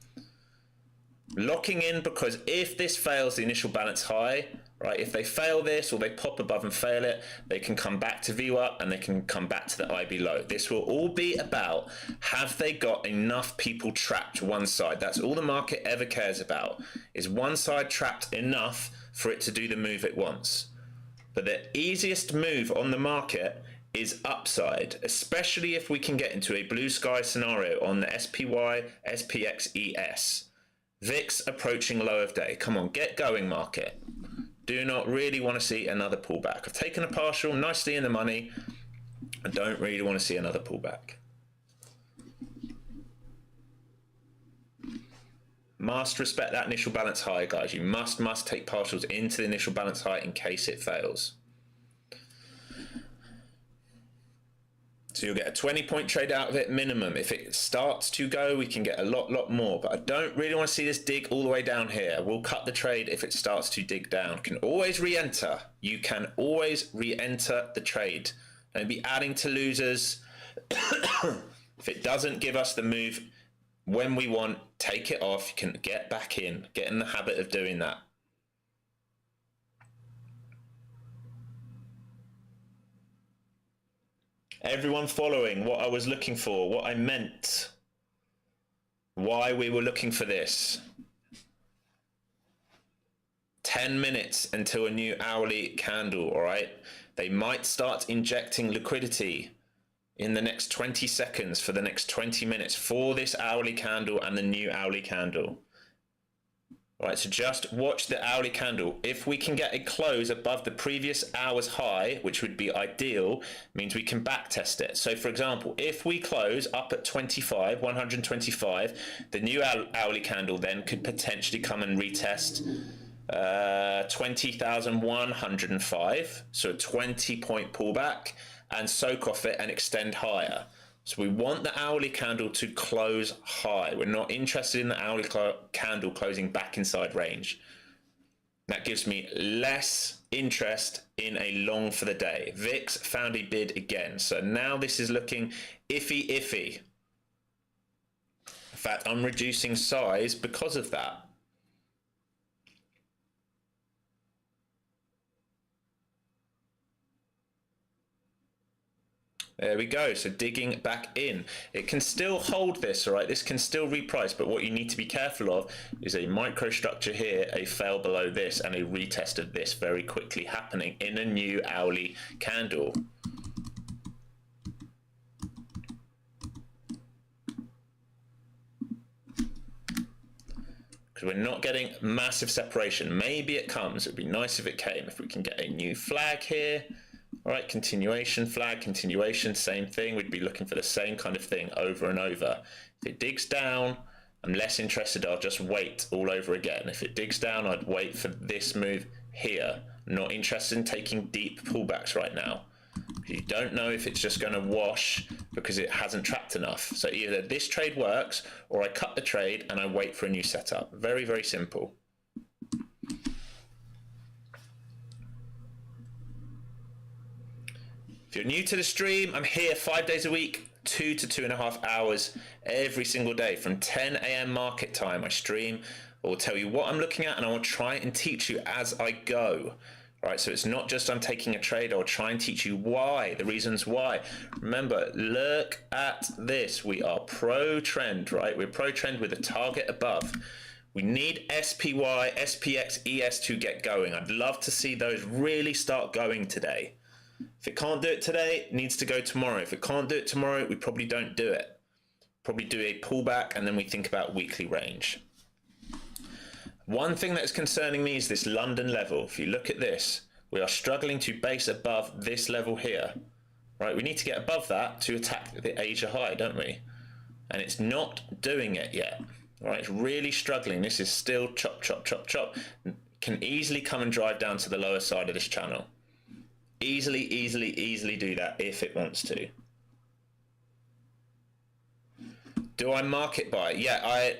[SPEAKER 1] Locking in, because if this fails the initial balance high, right, if they fail this or they pop above and fail it, they can come back to VWAP and they can come back to the IB low. This will all be about, have they got enough people trapped one side? That's all the market ever cares about, is one side trapped enough for it to do the move it wants. But the easiest move on the market is upside, especially if we can get into a blue sky scenario on the SPY, SPX, ES. VIX approaching low of day. Come on, get going, market. Do not really want to see another pullback. I've taken a partial, nicely in the money. I don't really want to see another pullback. Must respect that initial balance high, guys. You must take partials into the initial balance high in case it fails. So you'll get a 20-point trade out of it minimum. If it starts to go, we can get a lot more. But I don't really want to see this dig all the way down here. We'll cut the trade if it starts to dig down. Can always re-enter. You can always re-enter the trade. Don't be adding to losers. If it doesn't give us the move when we want, take it off. You can get back in. Get in the habit of doing that. Everyone following what I was looking for, what I meant, why we were looking for this. 10 minutes until a new hourly candle, all right? They might start injecting liquidity in the next 20 seconds for the next 20 minutes for this hourly candle and the new hourly candle. All right, so just watch the hourly candle. If we can get a close above the previous hour's high, which would be ideal, means we can back test it. So for example, if we close up at 125, the new hourly candle then could potentially come and retest 20,105, so a 20-point pullback, and soak off it and extend higher. So we want the hourly candle to close high. We're not interested in the hourly candle closing back inside range. That gives me less interest in a long for the day. VIX found a bid again. So now this is looking iffy. In fact, I'm reducing size because of that. There we go, so digging back in. It can still hold this, all right? This can still reprice, but what you need to be careful of is a microstructure here, a fail below this, and a retest of this very quickly happening in a new hourly candle. Because we're not getting massive separation. Maybe it comes, it'd be nice if it came. If we can get a new flag here. All right, continuation, flag, continuation, same thing. We'd be looking for the same kind of thing over and over. If it digs down, I'm less interested. I'll just wait all over again. If it digs down, I'd wait for this move here. I'm not interested in taking deep pullbacks right now. You don't know if it's just going to wash because it hasn't trapped enough. So either this trade works or I cut the trade and I wait for a new setup. Very, very simple. If you're new to the stream, I'm here 5 days a week, 2 to 2.5 hours every single day from 10 a.m. market time. I stream, I will tell you what I'm looking at and I will try and teach you as I go. All right, so it's not just I'm taking a trade, I'll try and teach you why, the reasons why. Remember, look at this. We are pro-trend, right? We're pro-trend with a target above. We need SPY, SPX, ES to get going. I'd love to see those really start going today. If it can't do it today, it needs to go tomorrow. If it can't do it tomorrow, we probably don't do it. Probably do a pullback and then we think about weekly range. One thing that's concerning me is this London level. If you look at this, we are struggling to base above this level here. Right, we need to get above that to attack the Asia high, don't we? And it's not doing it yet. Right, it's really struggling. This is still chop, chop, chop, chop. Can easily come and drive down to the lower side of this channel. Easily do that if it wants to. Do I market buy? Yeah,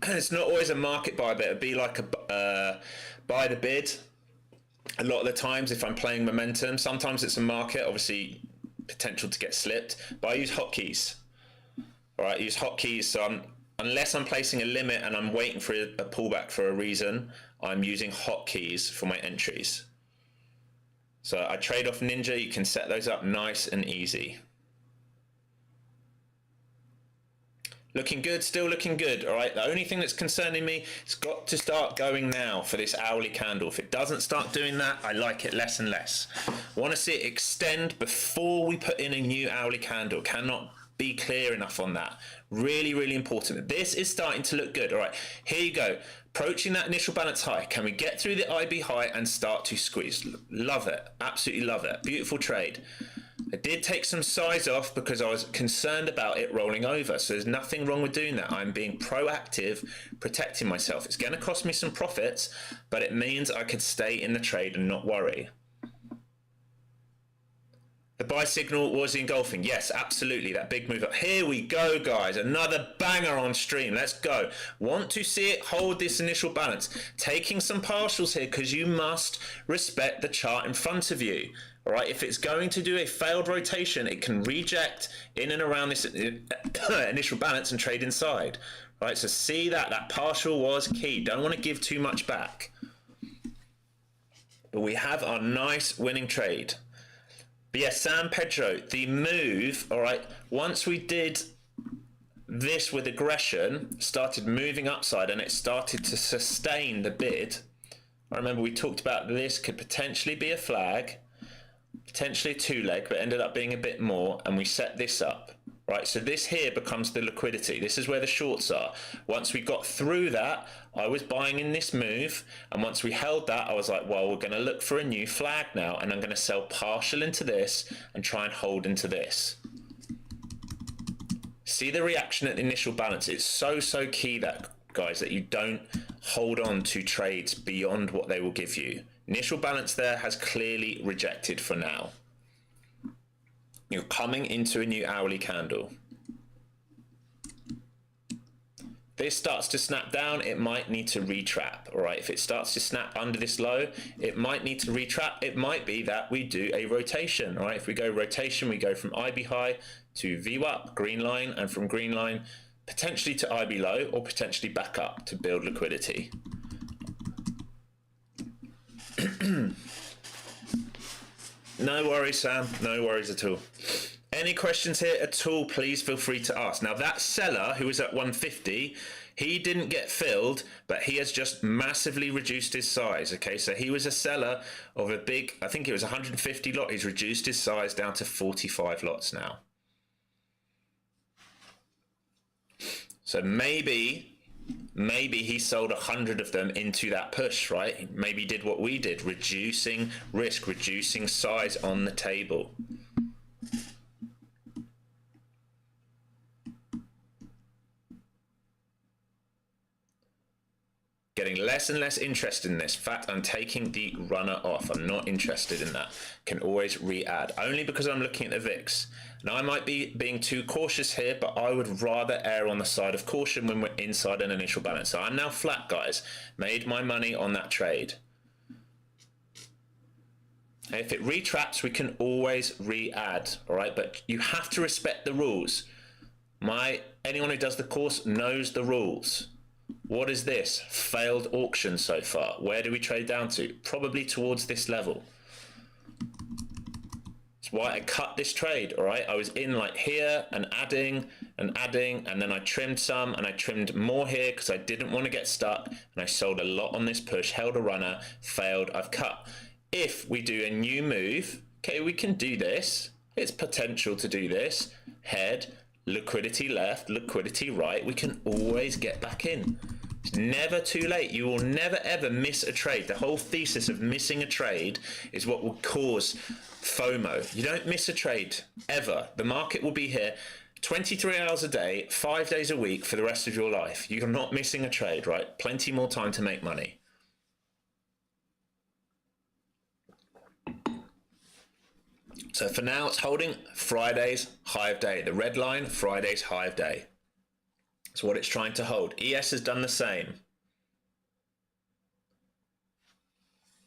[SPEAKER 1] it's not always a market buy, but it'd be like a buy the bid. A lot of the times, if I'm playing momentum, sometimes it's a market, obviously potential to get slipped, but I use hotkeys. All right, I use hotkeys, so unless I'm placing a limit and I'm waiting for a pullback for a reason, I'm using hotkeys for my entries. So I trade off Ninja, you can set those up nice and easy. Looking good, still looking good, all right? The only thing that's concerning me, it's got to start going now for this hourly candle. If it doesn't start doing that, I like it less and less. I want to see it extend before we put in a new hourly candle. Cannot be clear enough on that. Really, really important. This is starting to look good. All right, here you go. Approaching that initial balance high. Can we get through the IB high and start to squeeze? Love it. Absolutely love it. Beautiful trade. I did take some size off because I was concerned about it rolling over. So there's nothing wrong with doing that. I'm being proactive, protecting myself. It's going to cost me some profits, but it means I could stay in the trade and not worry. The buy signal was engulfing. Yes, absolutely. That big move up. Here we go, guys. Another banger on stream. Let's go. Want to see it hold this initial balance. Taking some partials here because you must respect the chart in front of you. All right, if it's going to do a failed rotation, it can reject in and around this initial balance and trade inside. All right, so see that partial was key. Don't want to give too much back. But we have our nice winning trade. But yeah, San Pedro, the move, all right, once we did this with aggression, started moving upside and it started to sustain the bid. I remember we talked about this could potentially be a flag, potentially a two leg, but ended up being a bit more, and we set this up. Right, so this here becomes the liquidity. This is where the shorts are. Once we got through that, I was buying in this move, and once we held that, I was like, well, we're going to look for a new flag now, and I'm going to sell partial into this and try and hold into this. See the reaction at the initial balance. It's so key that, guys, that you don't hold on to trades beyond what they will give you. Initial balance there has clearly rejected for now. You're coming into a new hourly candle. This starts to snap down, it might need to retrap. All right, if it starts to snap under this low, it might need to retrap. It might be that we do a rotation. All right, if we go rotation, we go from IB high to VWAP, green line, and from green line potentially to IB low, or potentially back up to build liquidity. No worries, Sam. No worries at all. Any questions here at all, please feel free to ask. Now, that seller who was at 150, he didn't get filled, but he has just massively reduced his size. Okay, so he was a seller of a big, I think it was 150 lot. He's reduced his size down to 45 lots now. So maybe he sold 100 of them into that push, right? Maybe he did what we did, reducing risk, reducing size on the table. Getting less and less interested in this. In fact, I'm taking the runner off. I'm not interested in that. Can always re-add, only because I'm looking at the VIX. Now, I might be being too cautious here, but I would rather err on the side of caution when we're inside an initial balance. So I'm now flat, guys. Made my money on that trade. If it retraps, we can always re-add, all right? But you have to respect the rules. Anyone who does the course knows the rules. What is this? Failed auction so far. Where do we trade down to? Probably towards this level. That's why I cut this trade, all right? I was in like here and adding, and then I trimmed some, and I trimmed more here because I didn't want to get stuck, and I sold a lot on this push, held a runner, failed, I've cut. If we do a new move, okay, we can do this. It's potential to do this. Head, liquidity left, liquidity right. We can always get back in. It's never too late. You will never ever miss a trade. The whole thesis of missing a trade is what will cause FOMO. You don't miss a trade ever. The market will be here 23 hours a day, 5 days a week for the rest of your life. You're not missing a trade, right? Plenty more time to make money. So for now, it's holding Friday's high of day. The red line, Friday's high of day. It's what it's trying to hold. ES has done the same.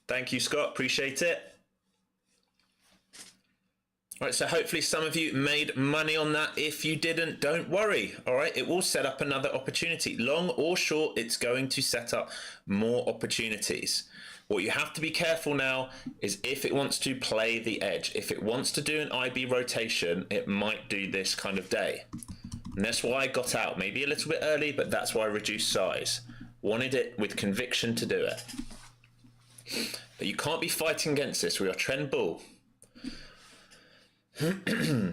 [SPEAKER 1] Thank you, Scott. Appreciate it. All right, so hopefully some of you made money on that. If you didn't, don't worry. All right, it will set up another opportunity. Long or short, it's going to set up more opportunities. What you have to be careful now is if it wants to play the edge. If it wants to do an IB rotation, it might do this kind of day. And that's why I got out. Maybe a little bit early, but that's why I reduced size. Wanted it with conviction to do it. But you can't be fighting against this. We are trend bull. Okay,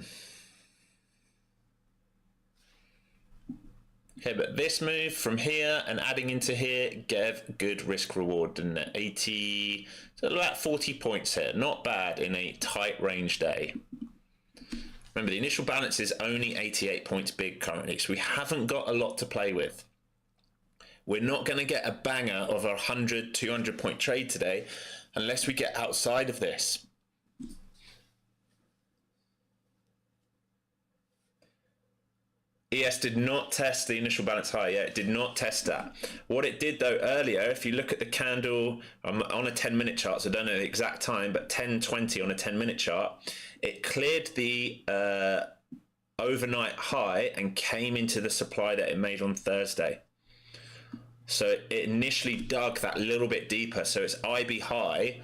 [SPEAKER 1] but this move from here and adding into here gave good risk reward, didn't it? 80, so about 40 points here. Not bad in a tight range day. Remember, the initial balance is only 88 points big currently, so we haven't got a lot to play with. We're not going to get a banger of a 100, 200 point trade today unless we get outside of this. ES did not test the initial balance high. Yeah, it did not test that. What it did though earlier, if you look at the candle on a 10-minute chart, so I don't know the exact time, but 10:20 on a 10-minute chart, it cleared the overnight high and came into the supply that it made on Thursday. So it initially dug that little bit deeper. So it's IB high.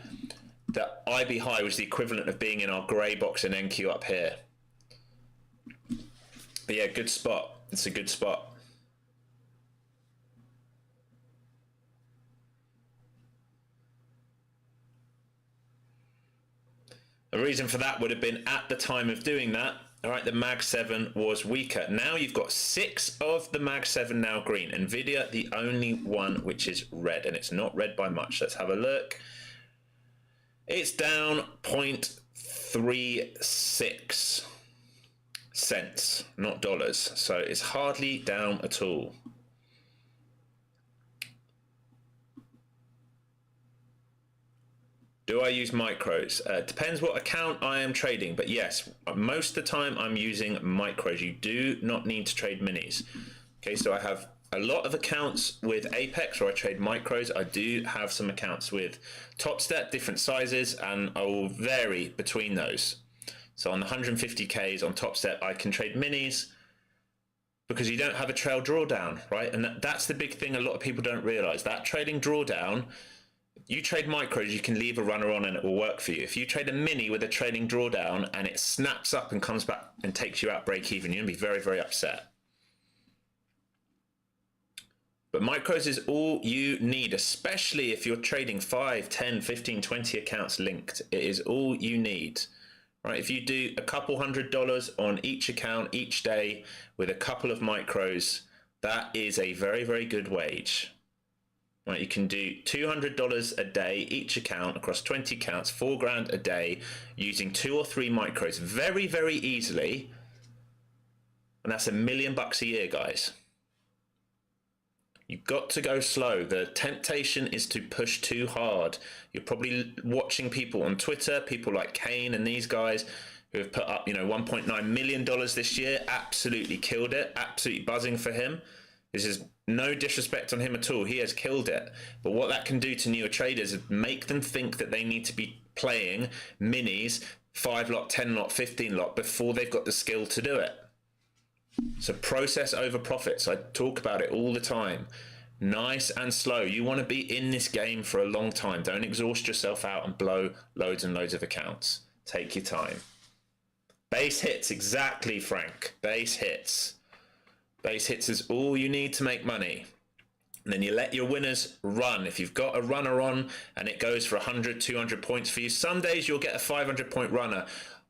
[SPEAKER 1] That IB high was the equivalent of being in our grey box in NQ up here. But yeah, good spot. It's a good spot. The reason for that would have been at the time of doing that, all right, the Mag 7 was weaker. Now you've got 6 of the Mag 7 now green. NVIDIA, the only one which is red, and it's not red by much. Let's have a look. It's down 0.36 cents, not dollars. So it's hardly down at all. Do I use micros? Depends what account I am trading, but yes, most of the time I'm using micros. You do not need to trade minis. Okay, so I have a lot of accounts with Apex where I trade micros. I do have some accounts with Top Step, different sizes, and I will vary between those. So on the 150Ks on Top Step, I can trade minis because you don't have a trail drawdown, right? And that's the big thing a lot of people don't realize. That trading drawdown, you trade micros, you can leave a runner on and it will work for you. If you trade a mini with a trading drawdown and it snaps up and comes back and takes you out break even, you're gonna be very, very upset. But micros is all you need, especially if you're trading 5, 10, 15, 20 accounts linked. It is all you need. Right, if you do a couple $100 on each account each day with a couple of micros, that is a very, very good wage. Right, you can do $200 a day each account across 20 accounts, $4 grand a day using 2 or 3 micros very, very easily. And that's $1 million a year, guys. You've got to go slow. The temptation is to push too hard. You're probably watching people on Twitter, people like Kane and these guys who have put up, $1.9 million this year, absolutely killed it, absolutely buzzing for him. This is no disrespect on him at all. He has killed it. But what that can do to newer traders is make them think that they need to be playing minis, 5 lot, 10 lot, 15 lot before they've got the skill to do it. So process over profits. I talk about it all the time. Nice and slow. You want to be in this game for a long time. Don't exhaust yourself out and blow loads and loads of accounts. Take your time. Base hits, exactly, Frank. Base hits. Base hits is all you need to make money. And then you let your winners run. If you've got a runner on and it goes for 100, 200 points for you, some days you'll get a 500-point runner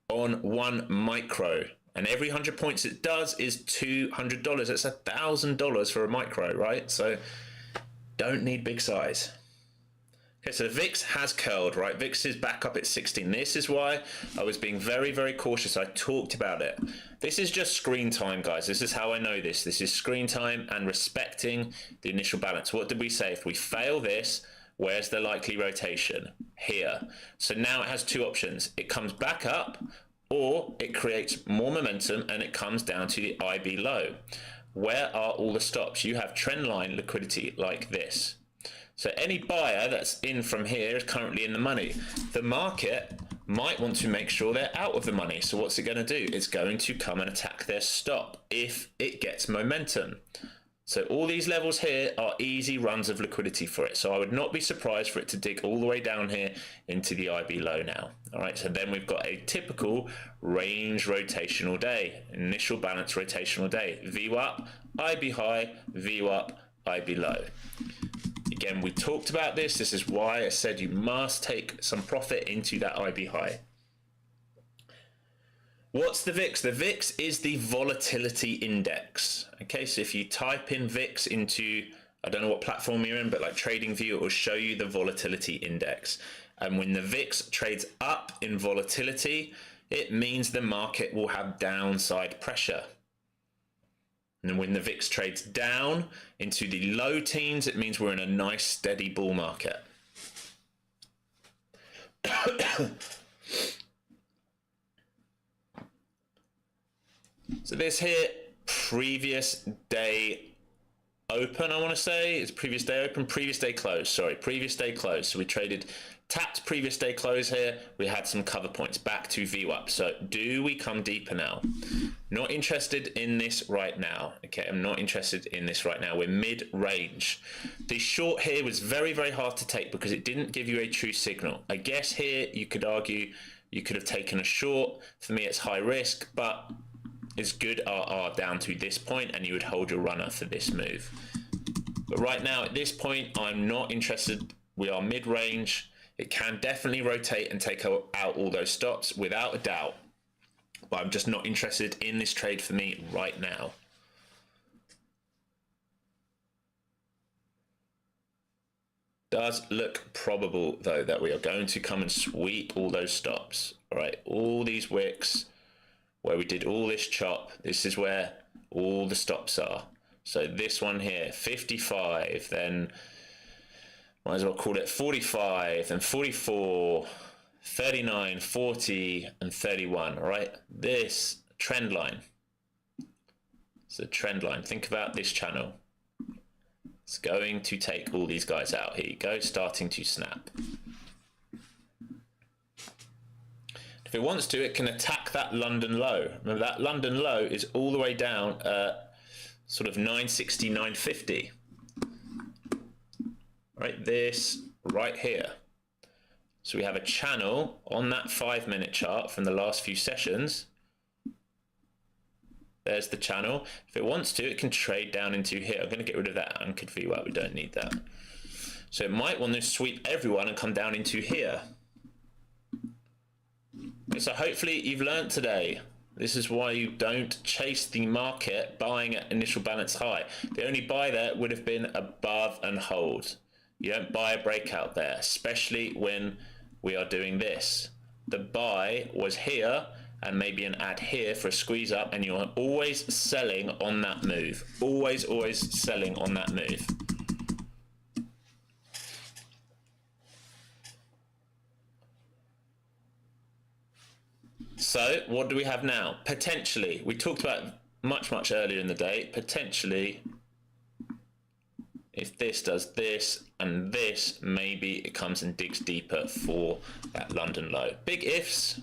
[SPEAKER 1] on one micro. And every 100 points it does is $200. That's $1,000 for a micro, right? So don't need big size. Okay, so the VIX has curled, right? VIX is back up at 16. This is why I was being very, very cautious. I talked about it. This is just screen time, guys. This is how I know this. This is screen time and respecting the initial balance. What did we say? If we fail this, where's the likely rotation? Here. So now it has 2 options. It comes back up, or it creates more momentum and it comes down to the IB low. where are all the stops? You have trend line liquidity like this. So any buyer that's in from here is currently in the money. The market might want to make sure they're out of the money. So what's it going to do? It's going to come and attack their stop if it gets momentum. So all these levels here are easy runs of liquidity for it. So I would not be surprised for it to dig all the way down here into the IB low now. All right, so then we've got a typical range rotational day, initial balance rotational day. VWAP, IB high, VWAP, IB low. Again, we talked about this. This is why I said you must take some profit into that IB high. What's the VIX? The VIX is the volatility index. Okay, so if you type in VIX into, I don't know what platform you're in, but like TradingView, it will show you the volatility index. And when the VIX trades up in volatility, it means the market will have downside pressure. And when the VIX trades down into the low teens, it means we're in a nice steady bull market. So this here, previous day open, I want to say. It's previous day open, previous day close, sorry, previous day close. So we traded, tapped previous day close here. We had some cover points back to VWAP. So do we come deeper now? Not interested in this right now. Okay, I'm not interested in this right now. We're mid-range. The short here was very, very hard to take because it didn't give you a true signal. I guess here you could argue you could have taken a short. For me, it's high risk, but it's good RR down to this point and you would hold your runner for this move. But right now at this point, I'm not interested. We are mid-range. It can definitely rotate and take out all those stops without a doubt. But I'm just not interested in this trade for me right now. Does look probable though that we are going to come and sweep all those stops. All right, all these wicks where we did all this chop, this is where all the stops are. So this one here, 55, then might as well call it 45, then 44, 39, 40, and 31, all right? This trend line, it's a trend line. Think about this channel. It's going to take all these guys out. Here you go, starting to snap. If it wants to, it can attack that London low. Remember, that London low is all the way down sort of 960, 950. Right, this right here. So we have a channel on that 5-minute chart from the last few sessions. There's the channel. If it wants to, it can trade down into here. I'm going to get rid of that anchored VWAP. We don't need that. So it might want to sweep everyone and come down into here. So hopefully you've learned today. This is why you don't chase the market buying at initial balance high. The only buy there would have been above and hold. You don't buy a breakout there, especially when we are doing this. The buy was here and maybe an add here for a squeeze up, and you're always selling on that move. Always, always selling on that move. So what do we have now? Potentially, we talked about much earlier in the day, potentially, if this does this and this, maybe it comes and digs deeper for that London low. Big ifs,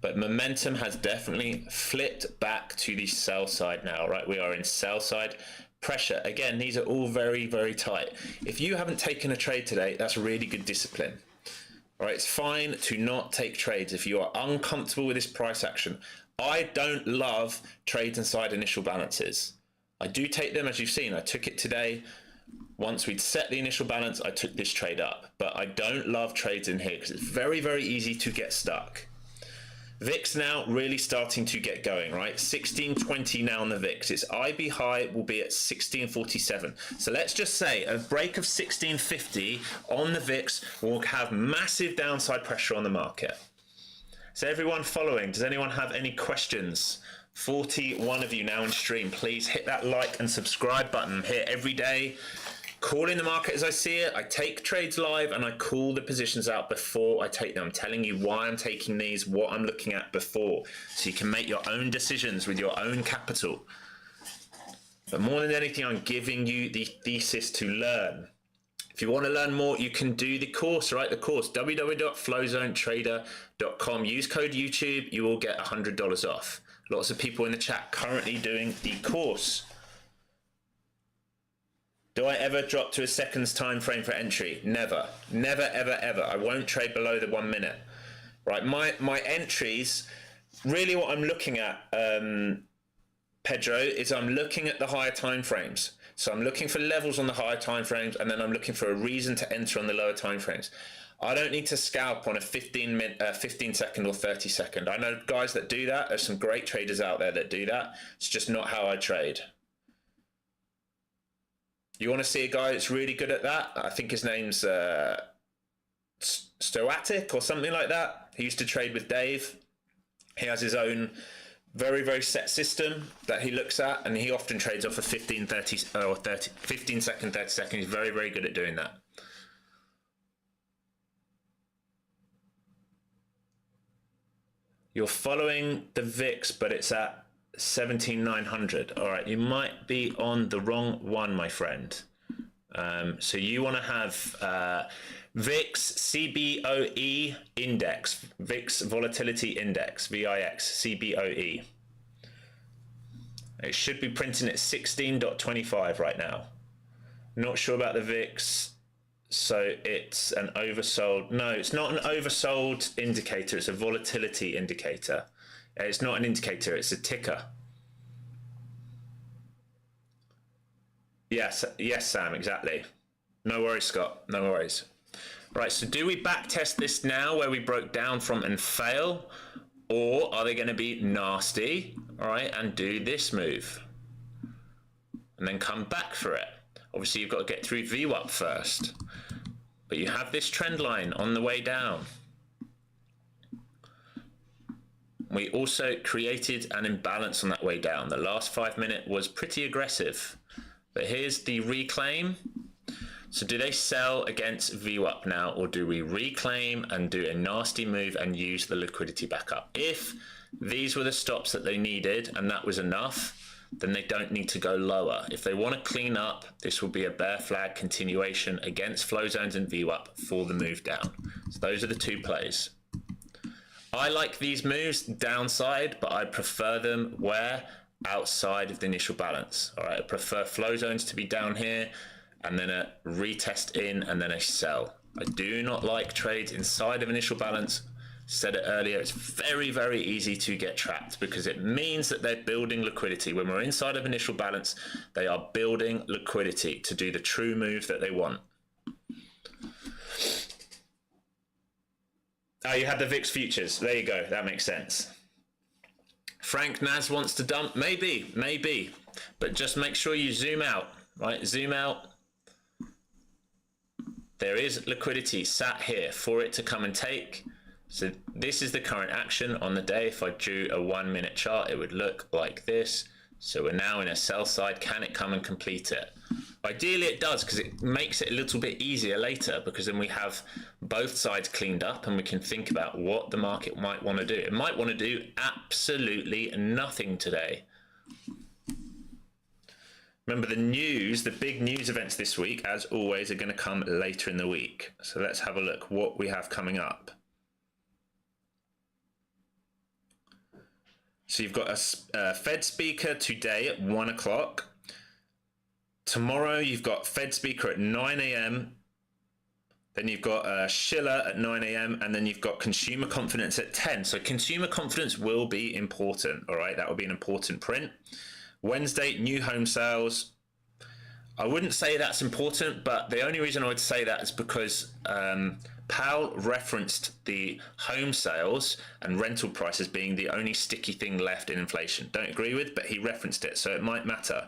[SPEAKER 1] but momentum has definitely flipped back to the sell side now, right? We are in sell side pressure. Again, these are all very, very tight. If you haven't taken a trade today, that's really good discipline. All right, it's fine to not take trades if you are uncomfortable with this price action. I don't love trades inside initial balances. I do take them, as you've seen. I took it today. Once we'd set the initial balance, I took this trade up. But I don't love trades in here because it's very, very easy to get stuck. VIX now really starting to get going, right? 1620 now on the VIX. Its IB high will be at 1647. So let's just say a break of 1650 on the VIX will have massive downside pressure on the market. So everyone following, does anyone have any questions? 41 of you now in stream. Please hit that like and subscribe button. I'm here every day, calling the market as I see it. I take trades live and I call the positions out before I take them. I'm telling you why I'm taking these, what I'm looking at before, so you can make your own decisions with your own capital. But more than anything, I'm giving you the thesis to learn. If you want to learn more, you can do the course, right? The course, www.flowzonetrader.com. Use code YouTube, you will get $100 off. Lots of people in the chat currently doing the course. Do I ever drop to a seconds time frame for entry? Never, never, ever, ever. I won't trade below the 1 minute. Right, my entries, really what I'm looking at, Pedro, is I'm looking at the higher time frames. So I'm looking for levels on the higher time frames, and then I'm looking for a reason to enter on the lower time frames. I don't need to scalp on a 15 second or 30 second. I know guys that do that. There's some great traders out there that do that. It's just not how I trade. You want to see a guy that's really good at that? I think his name's Stoatic or something like that. He used to trade with Dave. He has his own very, very set system that he looks at, and he often trades off of 15 second, 30 second. He's very, very good at doing that. You're following the VIX, but it's at 17,900. All right, you might be on the wrong one, my friend. So you want to have VIX CBOE index, VIX volatility index, VIX CBOE. It should be printing at 16.25 right now. Not sure about the VIX, so it's an oversold. No, it's not an oversold indicator. It's a volatility indicator. It's not an indicator. It's a ticker. Yes, yes, Sam, exactly. No worries, Scott. No worries. Right, so do we back test this now where we broke down from and fail, or are they going to be nasty, all right, and do this move and then come back for it? Obviously, you've got to get through VWAP first, but you have this trend line on the way down. We also created an imbalance on that way down. The last 5 minute was pretty aggressive, but here's the reclaim. So do they sell against VWAP now, or do we reclaim and do a nasty move and use the liquidity back up? If these were the stops that they needed and that was enough, then they don't need to go lower. If they want to clean up, this will be a bear flag continuation against flow zones and VWAP for the move down. So those are the two plays. I like these moves downside, but I prefer them where outside of the initial balance. All right, I prefer flow zones to be down here, and then a retest in, and then a sell. I do not like trades inside of initial balance. Said it earlier, it's very, very easy to get trapped because it means that they're building liquidity. When we're inside of initial balance, they are building liquidity to do the true move that they want. Oh, you had the VIX futures. There you go. That makes sense. Frank Naz wants to dump. Maybe, maybe. But just make sure you zoom out, right? Zoom out. There is liquidity sat here for it to come and take. So this is the current action on the day. If I drew a 1 minute chart, it would look like this. So we're now in a sell side. Can it come and complete it? Ideally it does, because it makes it a little bit easier later, because then we have both sides cleaned up and we can think about what the market might want to do. It might want to do absolutely nothing today. Remember, the news, the big news events this week, as always, are going to come later in the week. So let's have a look what we have coming up. So you've got a Fed speaker today at 1 o'clock. Tomorrow you've got Fed speaker at 9 a.m. Then you've got Schiller at 9 a.m. and then you've got consumer confidence at 10. So consumer confidence will be important. All right, that will be an important print. Wednesday, new home sales. I wouldn't say that's important, but the only reason I would say that is because Powell referenced the home sales and rental prices being the only sticky thing left in inflation. Don't agree with, but he referenced it, so it might matter.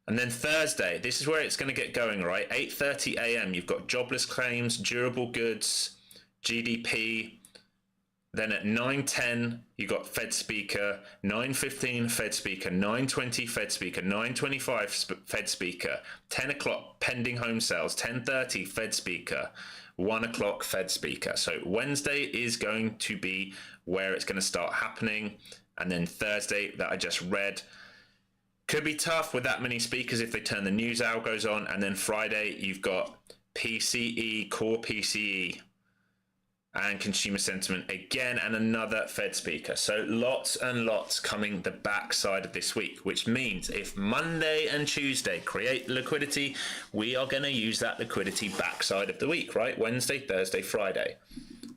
[SPEAKER 1] And then Thursday, this is where it's going to get going, right? 8:30 a.m. You've got jobless claims, durable goods, GDP. Then at 9:10, you got Fed speaker, 9:15 Fed speaker, 9:20 Fed speaker, 9:25 Fed speaker, 10 o'clock pending home sales, 10:30 Fed speaker, 1 o'clock Fed speaker. So Wednesday is going to be where it's going to start happening. And then Thursday, that I just read, Could be tough with that many speakers if they turn the news algos on, and then Friday you've got PCE, core PCE, and consumer sentiment again, and another Fed speaker. So lots and lots coming the backside of this week, which means if Monday and Tuesday create liquidity, we are going to use that liquidity backside of the week, right? Wednesday, Thursday, Friday.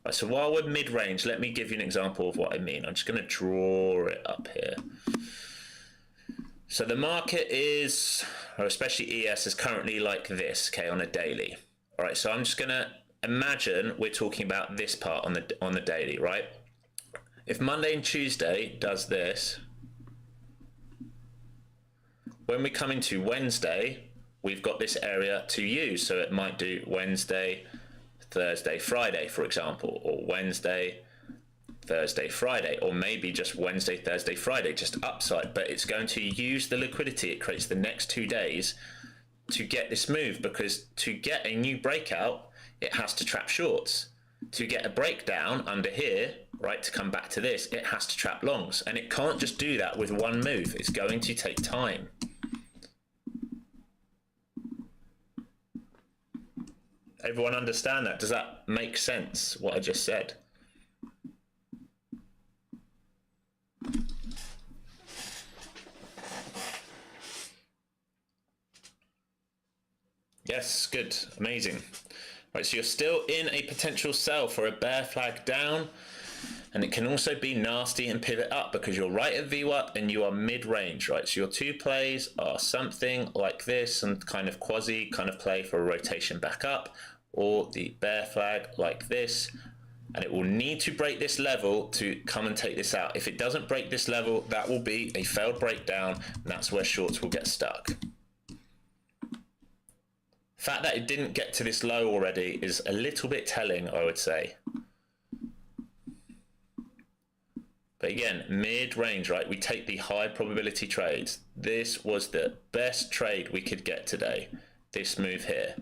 [SPEAKER 1] Right, so while we're mid-range, let me give you an example of what I mean. I'm just going to draw it up here. So the market is, or especially ES, is currently like this, okay, on a daily. All right, so I'm just going to imagine we're talking about this part on the daily, right? If Monday and Tuesday does this, when we come into Wednesday, we've got this area to use. So it might do Wednesday, Thursday, Friday, for example, or Wednesday, Thursday, Friday, or maybe just Wednesday, Thursday, Friday, just upside. But it's going to use the liquidity it creates the next 2 days to get this move, because to get a new breakout, it has to trap shorts. To get a breakdown under here, right, to come back to this, it has to trap longs. And it can't just do that with one move. It's going to take time. Everyone understand that? Does that make sense, what I just said? Yes, good, amazing. Right, so you're still in a potential sell for a bear flag down, and it can also be nasty and pivot up because you're right at VWAP and you are mid-range, right? So your two plays are something like this and kind of quasi kind of play for a rotation back up, or the bear flag like this, and it will need to break this level to come and take this out. If it doesn't break this level, that will be a failed breakdown, and that's where shorts will get stuck. The fact that it didn't get to this low already is a little bit telling, I would say. But again, mid-range, right? We take the high probability trades. This was the best trade we could get today, this move here.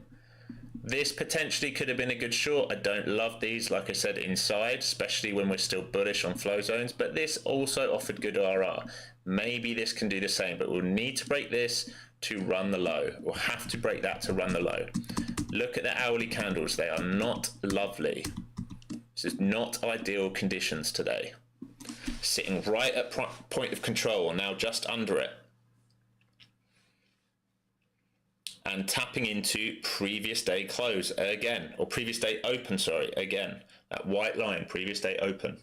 [SPEAKER 1] This potentially could have been a good short. I don't love these, like I said, inside, especially when we're still bullish on flow zones, but this also offered good RR. Maybe this can do the same, but we'll need to break this to run the low. We'll have to break that to run the low. Look at the hourly candles. They are not lovely. This is not ideal conditions today. Sitting right at point of control, now just under it. And tapping into previous day close again, or previous day open, sorry, again. That white line, previous day open.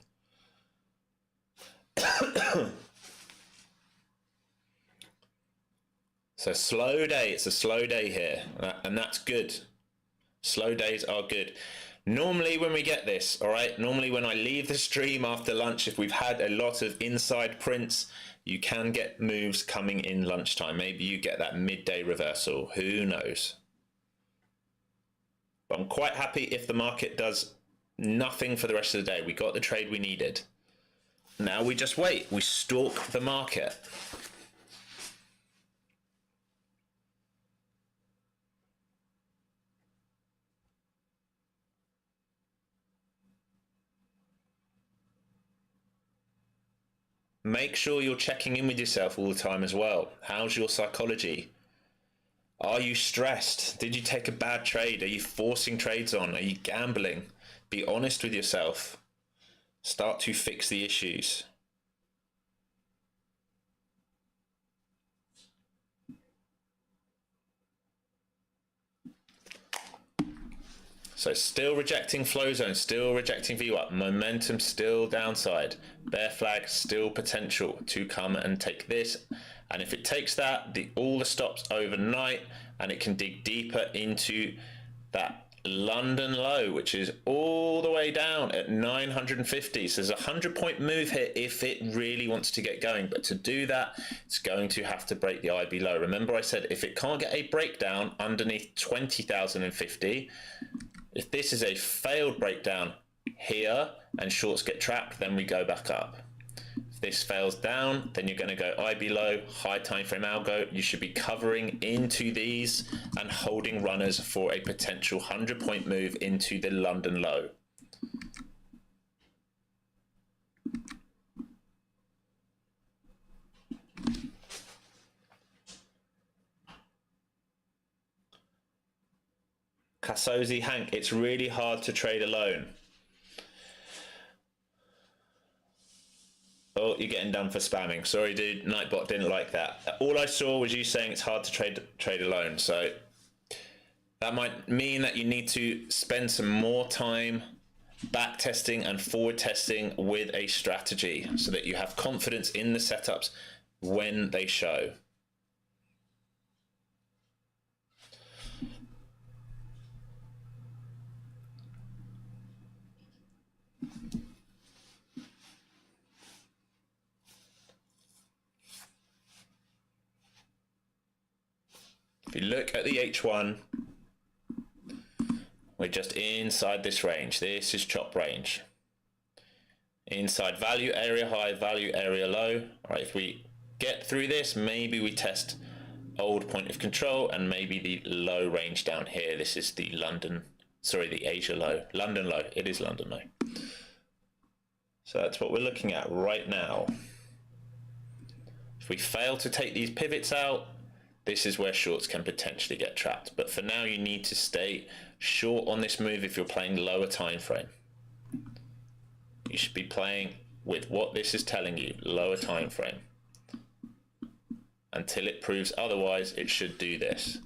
[SPEAKER 1] So slow day, it's a slow day here, and that's good. Slow days are good. Normally when we get this, all right, normally when I leave the stream after lunch, if we've had a lot of inside prints, you can get moves coming in lunchtime. Maybe you get that midday reversal, who knows? But I'm quite happy if the market does nothing for the rest of the day. We got the trade we needed. Now we just wait, we stalk the market. Make sure you're checking in with yourself all the time as well. How's your psychology? Are you stressed? Did you take a bad trade? Are you forcing trades on? Are you gambling? Be honest with yourself. Start to fix the issues. So still rejecting flow zone, still rejecting VWAP, momentum still downside, bear flag still potential to come and take this. And if it takes that, all the stops overnight, and it can dig deeper into that London low, which is all the way down at 950. So there's a 100-point move here if it really wants to get going. But to do that, it's going to have to break the IB low. Remember I said if it can't get a breakdown underneath 20,050, if this is a failed breakdown here and shorts get trapped, then we go back up. If this fails down, then you're going to go IB low, high time frame algo. You should be covering into these and holding runners for a potential 100-point move into the London low. Kasozi Hank, it's really hard to trade alone. Oh, you're getting done for spamming. Sorry, dude. Nightbot didn't like that. All I saw was you saying it's hard to trade alone. So that might mean that you need to spend some more time back testing and forward testing with a strategy so that you have confidence in the setups when they show. If you look at the H1, we're just inside this range. This is chop range. Inside value area high, value area low. All right, if we get through this, maybe we test old point of control and maybe the low range down here. This is the the Asia low. London low. It is London low. So that's what we're looking at right now. If we fail to take these pivots out, this is where shorts can potentially get trapped. But for now, you need to stay short on this move if you're playing lower time frame. You should be playing with what this is telling you, lower time frame. Until it proves otherwise, it should do this.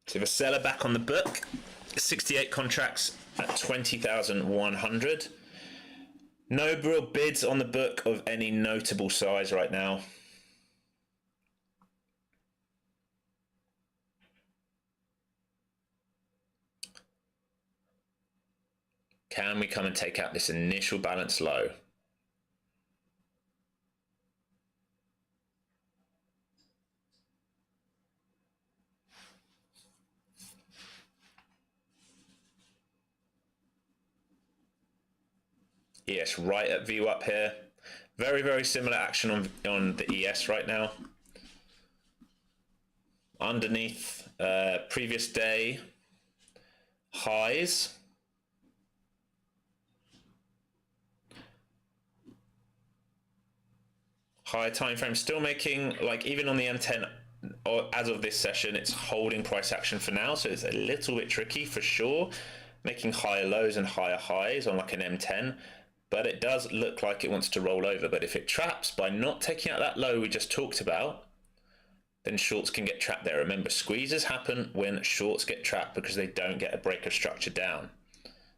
[SPEAKER 1] So the seller back on the book, 68 contracts at 20,100. No real bids on the book of any notable size right now. Can we come and take out this initial balance low? ES right at view up here. Very, very similar action on the ES right now. Underneath previous day highs. Higher time frame, still making, like even on the M10, or as of this session, it's holding price action for now, so it's a little bit tricky for sure, making higher lows and higher highs on like an M10. But it does look like it wants to roll over. But if it traps by not taking out that low we just talked about, then shorts can get trapped there. Remember, squeezes happen when shorts get trapped because they don't get a break of structure down.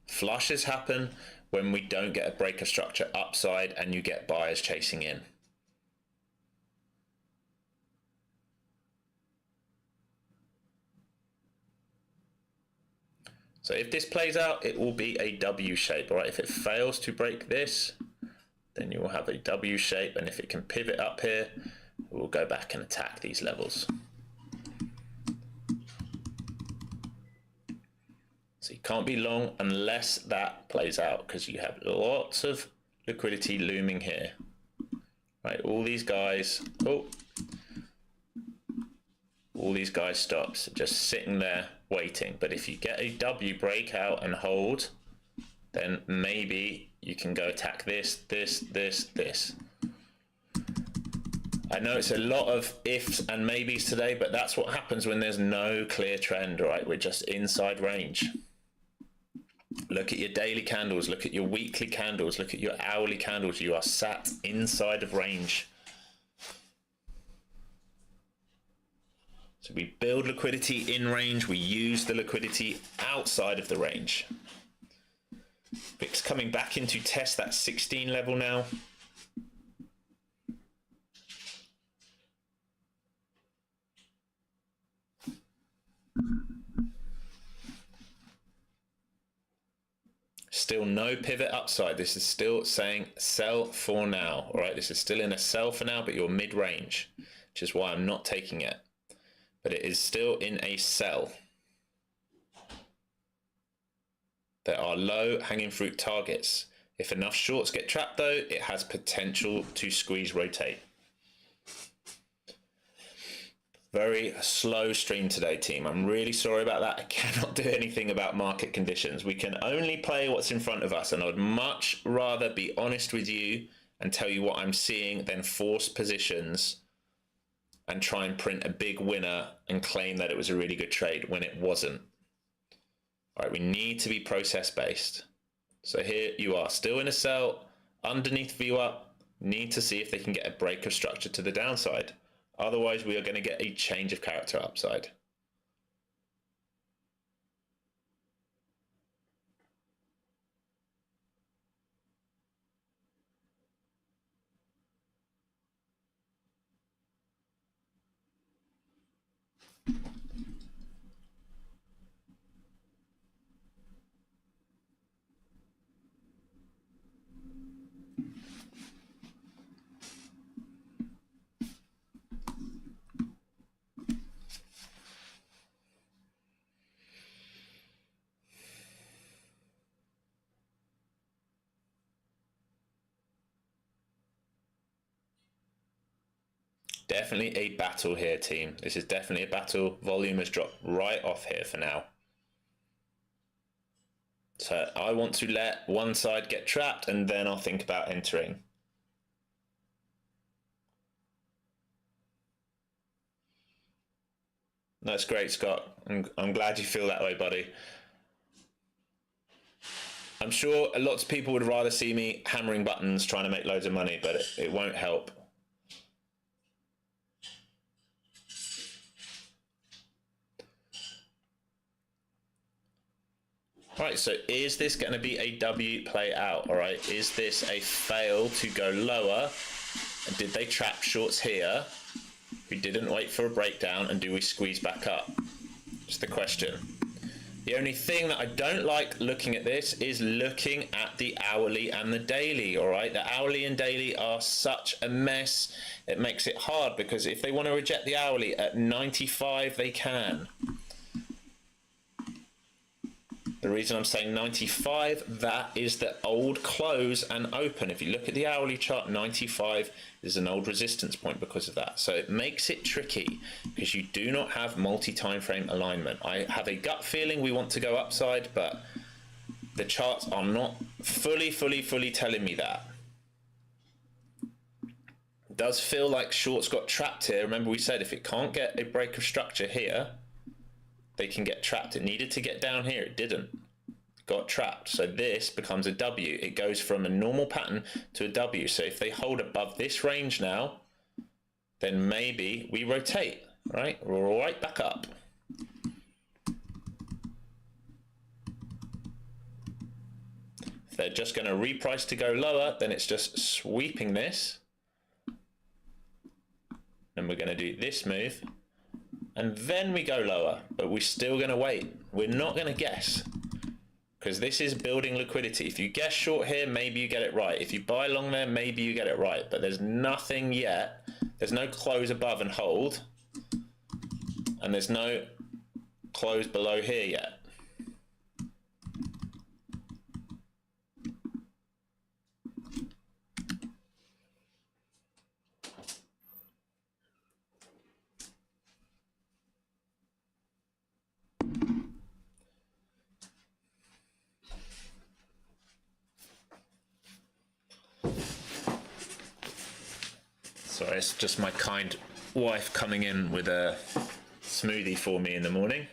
[SPEAKER 1] Flushes happen when we don't get a break of structure upside and you get buyers chasing in. So if this plays out, it will be a W shape, all right? If it fails to break this, then you will have a W shape, and if it can pivot up here, we'll go back and attack these levels. So you can't be long unless that plays out, because you have lots of liquidity looming here, right? All these guys, all these guys stops, just sitting there waiting. But if you get a W breakout and hold, then maybe you can go attack this. I know it's a lot of ifs and maybes today, but that's what happens when there's no clear trend, right? We're just inside range. Look at your daily candles, look at your weekly candles, look at your hourly candles. You are sat inside of range. So we build liquidity in range, we use the liquidity outside of the range. VIX coming back in to test that 16 level now. Still no pivot upside. This is still saying sell for now. All right, this is still in a sell for now, but you're mid-range, which is why I'm not taking it. But it is still in a sell. There are low hanging fruit targets. If enough shorts get trapped though, it has potential to squeeze rotate. Very slow stream today, team. I'm really sorry about that. I cannot do anything about market conditions. We can only play what's in front of us, and I'd much rather be honest with you and tell you what I'm seeing than force positions and try and print a big winner and claim that it was a really good trade when it wasn't. All right, we need to be process based. So here you are, still in a sell, underneath view up, need to see if they can get a break of structure to the downside. Otherwise, we are going to get a change of character upside. Definitely a battle here, team. This is definitely a battle. Volume has dropped right off here for now. So I want to let one side get trapped and then I'll think about entering. That's great, Scott. I'm glad you feel that way, buddy. I'm sure lots of people would rather see me hammering buttons trying to make loads of money, but it won't help. All right, so is this going to be a W play out? All right, is this a fail to go lower? And did they trap shorts here? We didn't wait for a breakdown, and do we squeeze back up? That's the question. The only thing that I don't like looking at this is looking at the hourly and the daily, all right? The hourly and daily are such a mess. It makes it hard because if they want to reject the hourly at 95, they can. The reason I'm saying 95, that is the old close and open. If you look at the hourly chart, 95 is an old resistance point because of that. So it makes it tricky because you do not have multi-time frame alignment. I have a gut feeling we want to go upside, but the charts are not fully telling me that. It does feel like shorts got trapped here. Remember we said if it can't get a break of structure here, they can get trapped. It needed to get down here, it didn't. It got trapped. So this becomes a W. It goes from a normal pattern to a W. So if they hold above this range now, then maybe we rotate, right? We're right back up. If they're just going to reprice to go lower, then it's just sweeping this. And we're going to do this move. And then we go lower, but we're still going to wait. We're not going to guess because this is building liquidity. If you guess short here, maybe you get it right. If you buy long there, maybe you get it right, but there's nothing yet. There's no close above and hold, and there's no close below here yet. Sorry, it's just my kind wife coming in with a smoothie for me in the morning.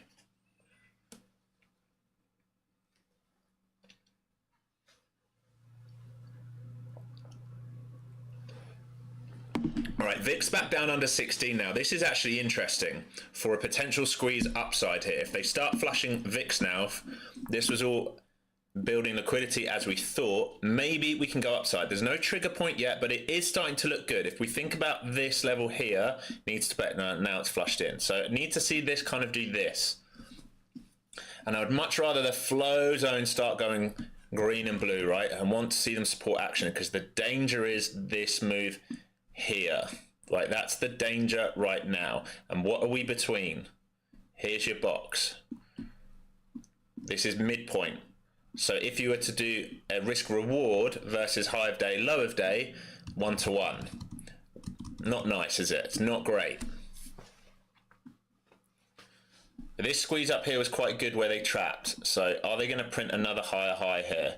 [SPEAKER 1] All right, VIX back down under 16 now. This is actually interesting for a potential squeeze upside here. If they start flushing VIX now, this was all building liquidity as we thought, maybe we can go upside. There's no trigger point yet, but it is starting to look good. If we think about this level here, needs to bet now it's flushed in. So it needs to see this kind of do this. And I would much rather the flow zone start going green and blue, right? I want to see them support action because the danger is this move here. Like that's the danger right now. And what are we between? Here's your box. This is midpoint. So if you were to do a risk reward versus high of day, low of day, 1-to-1. Not nice, is it? It's not great. This squeeze up here was quite good where they trapped. So are they going to print another higher high here?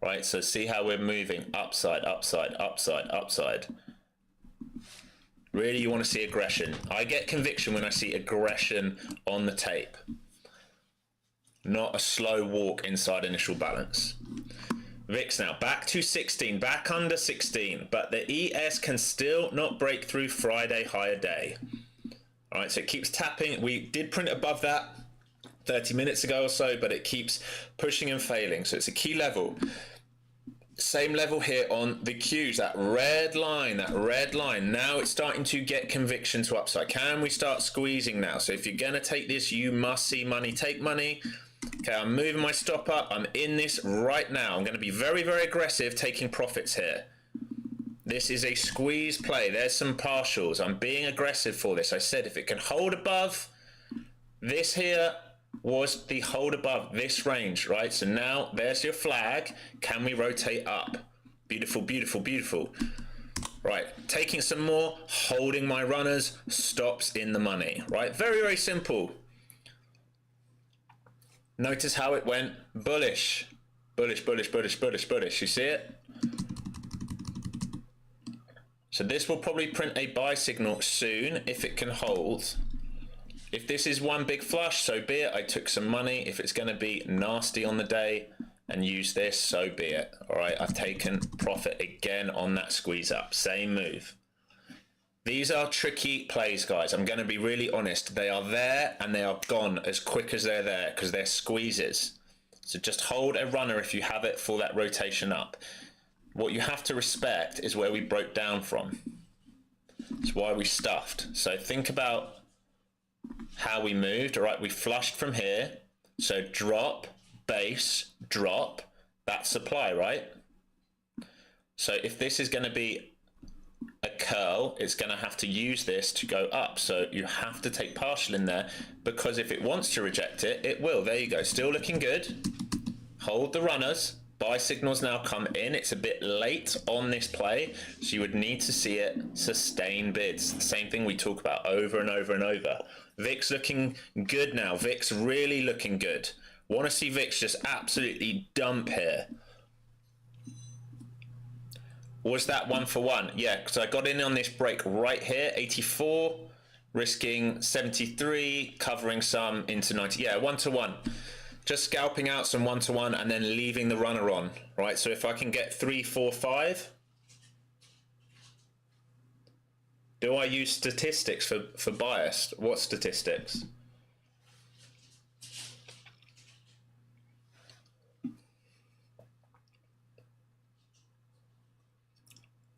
[SPEAKER 1] Right, so see how we're moving upside, upside, upside, upside. Really, you want to see aggression. I get conviction when I see aggression on the tape. Not a slow walk inside initial balance. VIX now back to 16, back under 16, but the ES can still not break through Friday higher day. All right, so it keeps tapping. We did print above that 30 minutes ago or so, but it keeps pushing and failing. So it's a key level. Same level here on the Qs, that red line, that red line. Now it's starting to get conviction to upside. Can we start squeezing now? So if you're going to take this, you must see money. Take money. Okay, I'm moving my stop up. I'm in this right now. I'm going to be very, very aggressive taking profits here. This is a squeeze play. There's some partials. I'm being aggressive for this. I said if it can hold above this here, was the hold above this range, right? So now there's your flag. Can we rotate up? Beautiful, beautiful, beautiful. Right, taking some more, holding my runners, stops in the money, right? Very, very simple. Notice how it went bullish. Bullish, bullish, bullish, bullish, bullish. You see it? So this will probably print a buy signal soon if it can hold. If this is one big flush, so be it. I took some money. If it's going to be nasty on the day and use this, so be it. All right, I've taken profit again on that squeeze up. Same move. These are tricky plays, guys. I'm going to be really honest. They are there and they are gone as quick as they're there because they're squeezes. So just hold a runner if you have it for that rotation up. What you have to respect is where we broke down from. It's why we stuffed. So think about how we moved. All right, we flushed from here. So drop, base, drop. That's supply, right? So if this is going to be a curl, it's going to have to use this to go up. So you have to take partial in there because if it wants to reject it, it will. There you go. Still looking good. Hold the runners. Buy signals now come in. It's a bit late on this play, so you would need to see it sustain bids. The same thing we talk about over and over and over. VIX looking good now. VIX really looking good. Want to see VIX just absolutely dump here. Was that 1 for 1? Yeah, because I got in on this break right here, 84, risking 73, covering some into 90. Yeah, 1 to 1. Just scalping out some 1 to 1 and then leaving the runner on, right? So if I can get 3, 4, 5. Do I use statistics for bias? What statistics?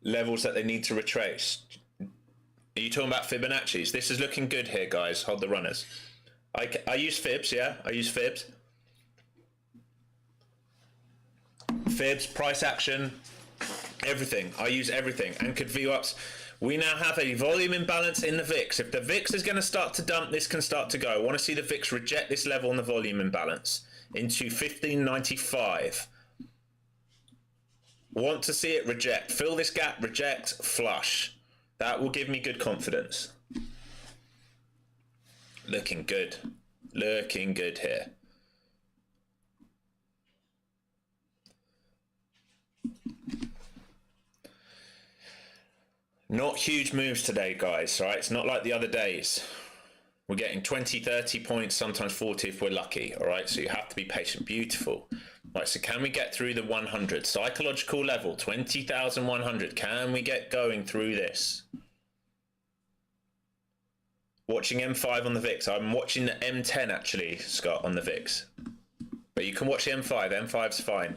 [SPEAKER 1] Levels that they need to retrace. Are you talking about Fibonacci's? This is looking good here, guys. Hold the runners. I use fibs, yeah? I use fibs. Fibs, price action, everything. I use everything. Anchored VWAPs. We now have a volume imbalance in the VIX. If the VIX is going to start to dump, this can start to go. I want to see the VIX reject this level on the volume imbalance into 1595. Want to see it reject. Fill this gap, reject, flush. That will give me good confidence. Looking good. Looking good here. Not huge moves today, guys, right? It's not like the other days. We're getting 20, 30 points, sometimes 40 if we're lucky, all right? So you have to be patient. Beautiful. Right, so can we get through the 100? Psychological level, 20,100. Can we get going through this? Watching M5 on the VIX. I'm watching the M10, actually, Scott, on the VIX. But you can watch the M5. M5's fine.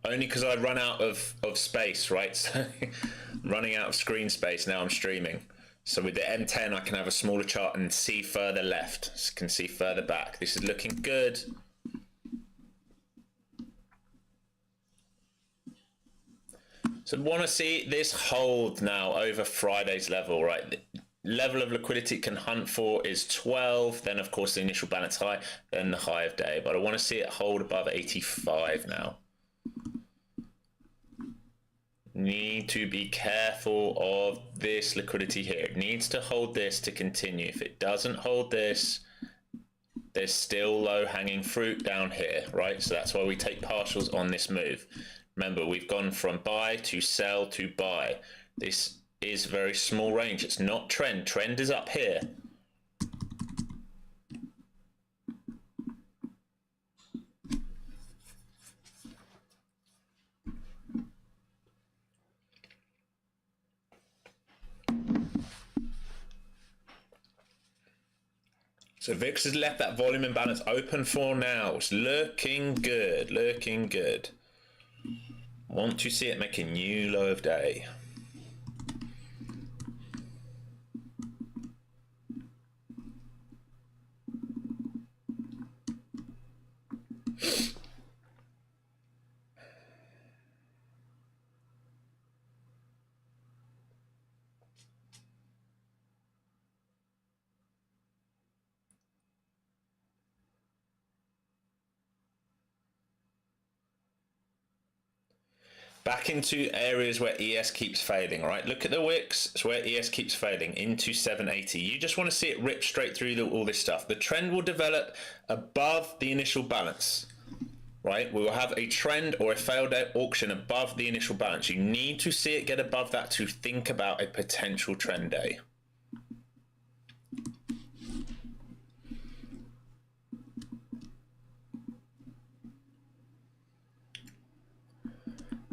[SPEAKER 1] Only because I run out of space, right? So running out of screen space, now I'm streaming. So with the M10, I can have a smaller chart and see further left. Can see further back. This is looking good. So want to see this hold now over Friday's level, right? The level of liquidity it can hunt for is 12. Then, of course, the initial balance high, then the high of day. But I want to see it hold above 85 now. Need to be careful of this liquidity here. It needs to hold this to continue. If it doesn't hold this, there's still low hanging fruit down here, right? So that's why we take partials on this move. Remember, we've gone from buy to sell to buy. This is very small range. It's not trend. Trend is up here. So VIX has left that volume imbalance open for now. It's looking good, looking good. Want to see it make a new low of day. Back into areas where ES keeps failing, right? Look at the wicks. It's where ES keeps failing, into 780. You just want to see it rip straight through all this stuff. The trend will develop above the initial balance, right? We will have a trend or a failed auction above the initial balance. You need to see it get above that to think about a potential trend day.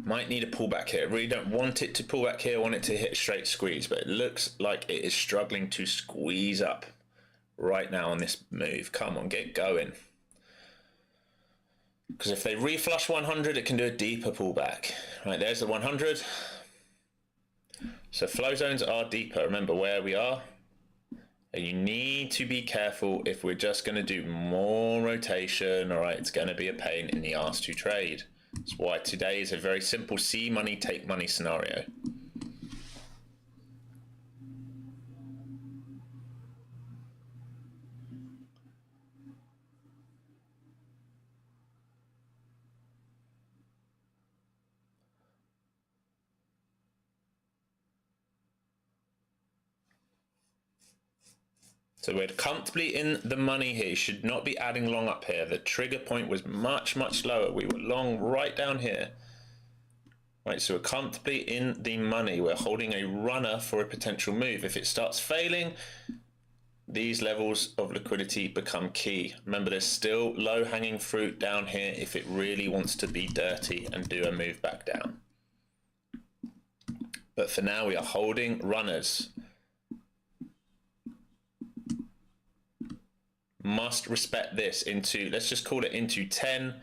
[SPEAKER 1] Might need a pullback here. Really don't want it to pull back here. I want it to hit a straight squeeze, but it looks like it is struggling to squeeze up right now on this move. Come on, get going. Because if they reflush 100, it can do a deeper pullback. Right, there's the 100. So flow zones are deeper. Remember where we are. And you need to be careful if we're just going to do more rotation. All right, it's going to be a pain in the arse to trade. That's why today is a very simple see money, take money scenario. So we're comfortably in the money here. You should not be adding long up here. The trigger point was much, much lower. We were long right down here. Right, so we're comfortably in the money. We're holding a runner for a potential move. If it starts failing, these levels of liquidity become key. Remember, there's still low hanging fruit down here if it really wants to be dirty and do a move back down. But for now, we are holding runners. Must respect this into, let's just call it into 10,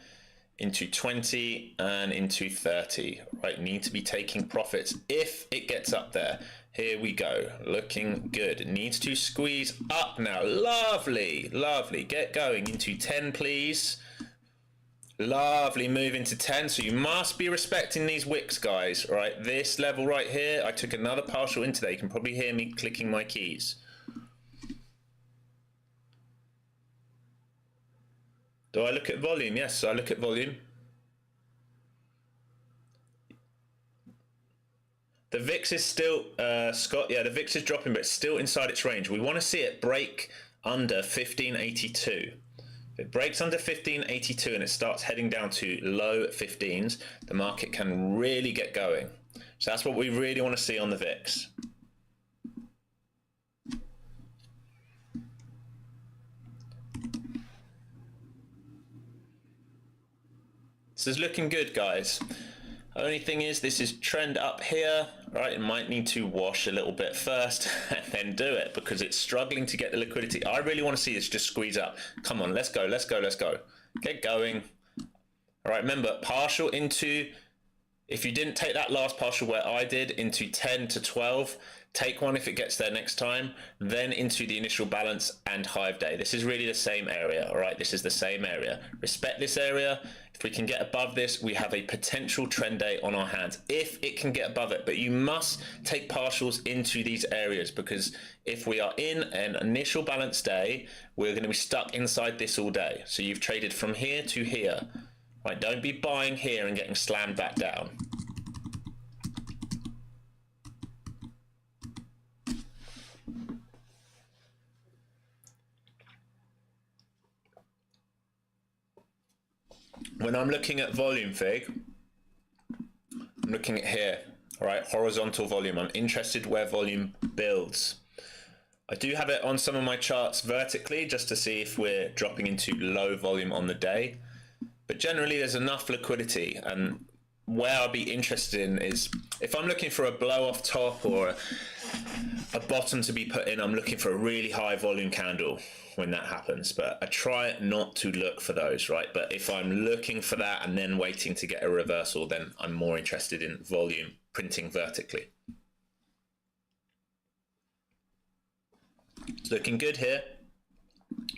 [SPEAKER 1] into 20, and into 30, right? Need to be taking profits if it gets up there. Here we go, looking good. It needs to squeeze up now. Lovely, lovely. Get going into 10, please. Lovely move into 10. So you must be respecting these wicks, guys, right? This level right here, I took another partial into there. You can probably hear me clicking my keys. Do I look at volume? Yes, I look at volume. The VIX is still, Scott, yeah, the VIX is dropping, but it's still inside its range. We want to see it break under 1582. If it breaks under 1582 and it starts heading down to low 15s, the market can really get going. So that's what we really want to see on the VIX. This is looking good, guys. Only thing is, this is trend up here, right? It might need to wash a little bit first and then do it because it's struggling to get the liquidity. I really want to see this just squeeze up. Come on, let's go, let's go, let's go. Get going. All right, remember, partial into, if you didn't take that last partial where I did, into 10 to 12, take one if it gets there next time, then into the initial balance and hive day. This is really the same area, all right? This is the same area. Respect this area. If we can get above this, we have a potential trend day on our hands, if it can get above it. But you must take partials into these areas because if we are in an initial balance day, we're going to be stuck inside this all day. So you've traded from here to here, right? Don't be buying here and getting slammed back down. when I'm looking at volume fig, I'm looking at here, all right, horizontal volume. I'm interested where volume builds. I do have it on some of my charts vertically just to see if we're dropping into low volume on the day. But generally there's enough liquidity, and where I'll be interested in is if I'm looking for a blow off top or a bottom to be put in, I'm looking for a really high volume candle when that happens. But I try not to look for those, right? But if I'm looking for that and then waiting to get a reversal, then I'm more interested in volume printing vertically. It's looking good here,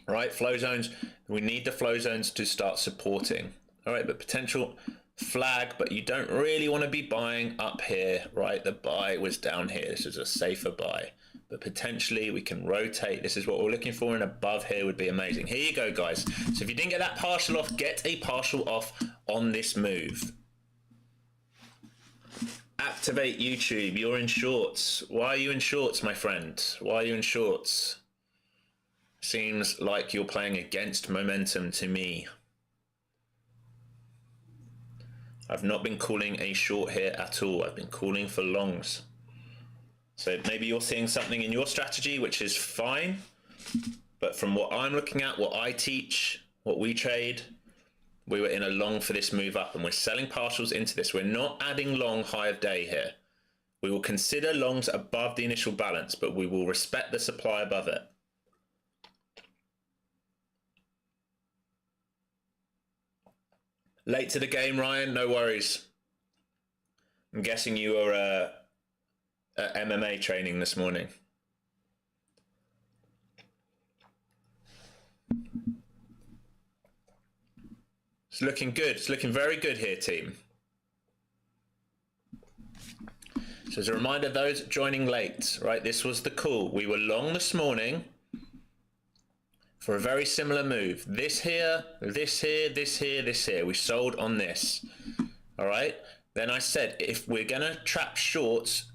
[SPEAKER 1] right? Flow zones, we need the flow zones to start supporting. All right, but potential flag, but you don't really want to be buying up here, right? The buy was down here. This is a safer buy, but potentially we can rotate. This is what we're looking for, and above here would be amazing. Here you go, guys. So if you didn't get that partial off, get a partial off on this move. Activate YouTube. You're in shorts. Why are you in shorts, my friend? Why are you in shorts? Seems like you're playing against momentum to me. I've not been calling a short here at all. I've been calling for longs. So maybe you're seeing something in your strategy, which is fine. But from what I'm looking at, what I teach, what we trade, we were in a long for this move up, and we're selling partials into this. We're not adding long high of day here. We will consider longs above the initial balance, but we will respect the supply above it. Late to the game, Ryan, no worries. I'm guessing you were at MMA training this morning. It's looking good. It's looking very good here, team. So as a reminder, those joining late, right? This was the call. We were long this morning for a very similar move. This here, this here, this here, this here. We sold on this. All right. Then I said, if we're going to trap shorts,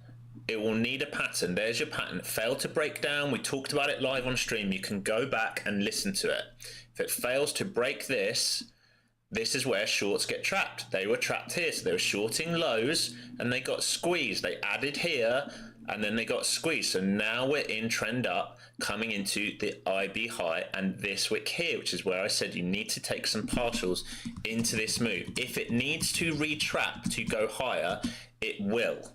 [SPEAKER 1] it will need a pattern. There's your pattern. It failed to break down. We talked about it live on stream. You can go back and listen to it. If it fails to break this, this is where shorts get trapped. They were trapped here. So they were shorting lows and they got squeezed. They added here and then they got squeezed. So now we're in trend up, coming into the IB high and this wick here, which is where I said you need to take some partials into this move. If it needs to retrap to go higher, it will,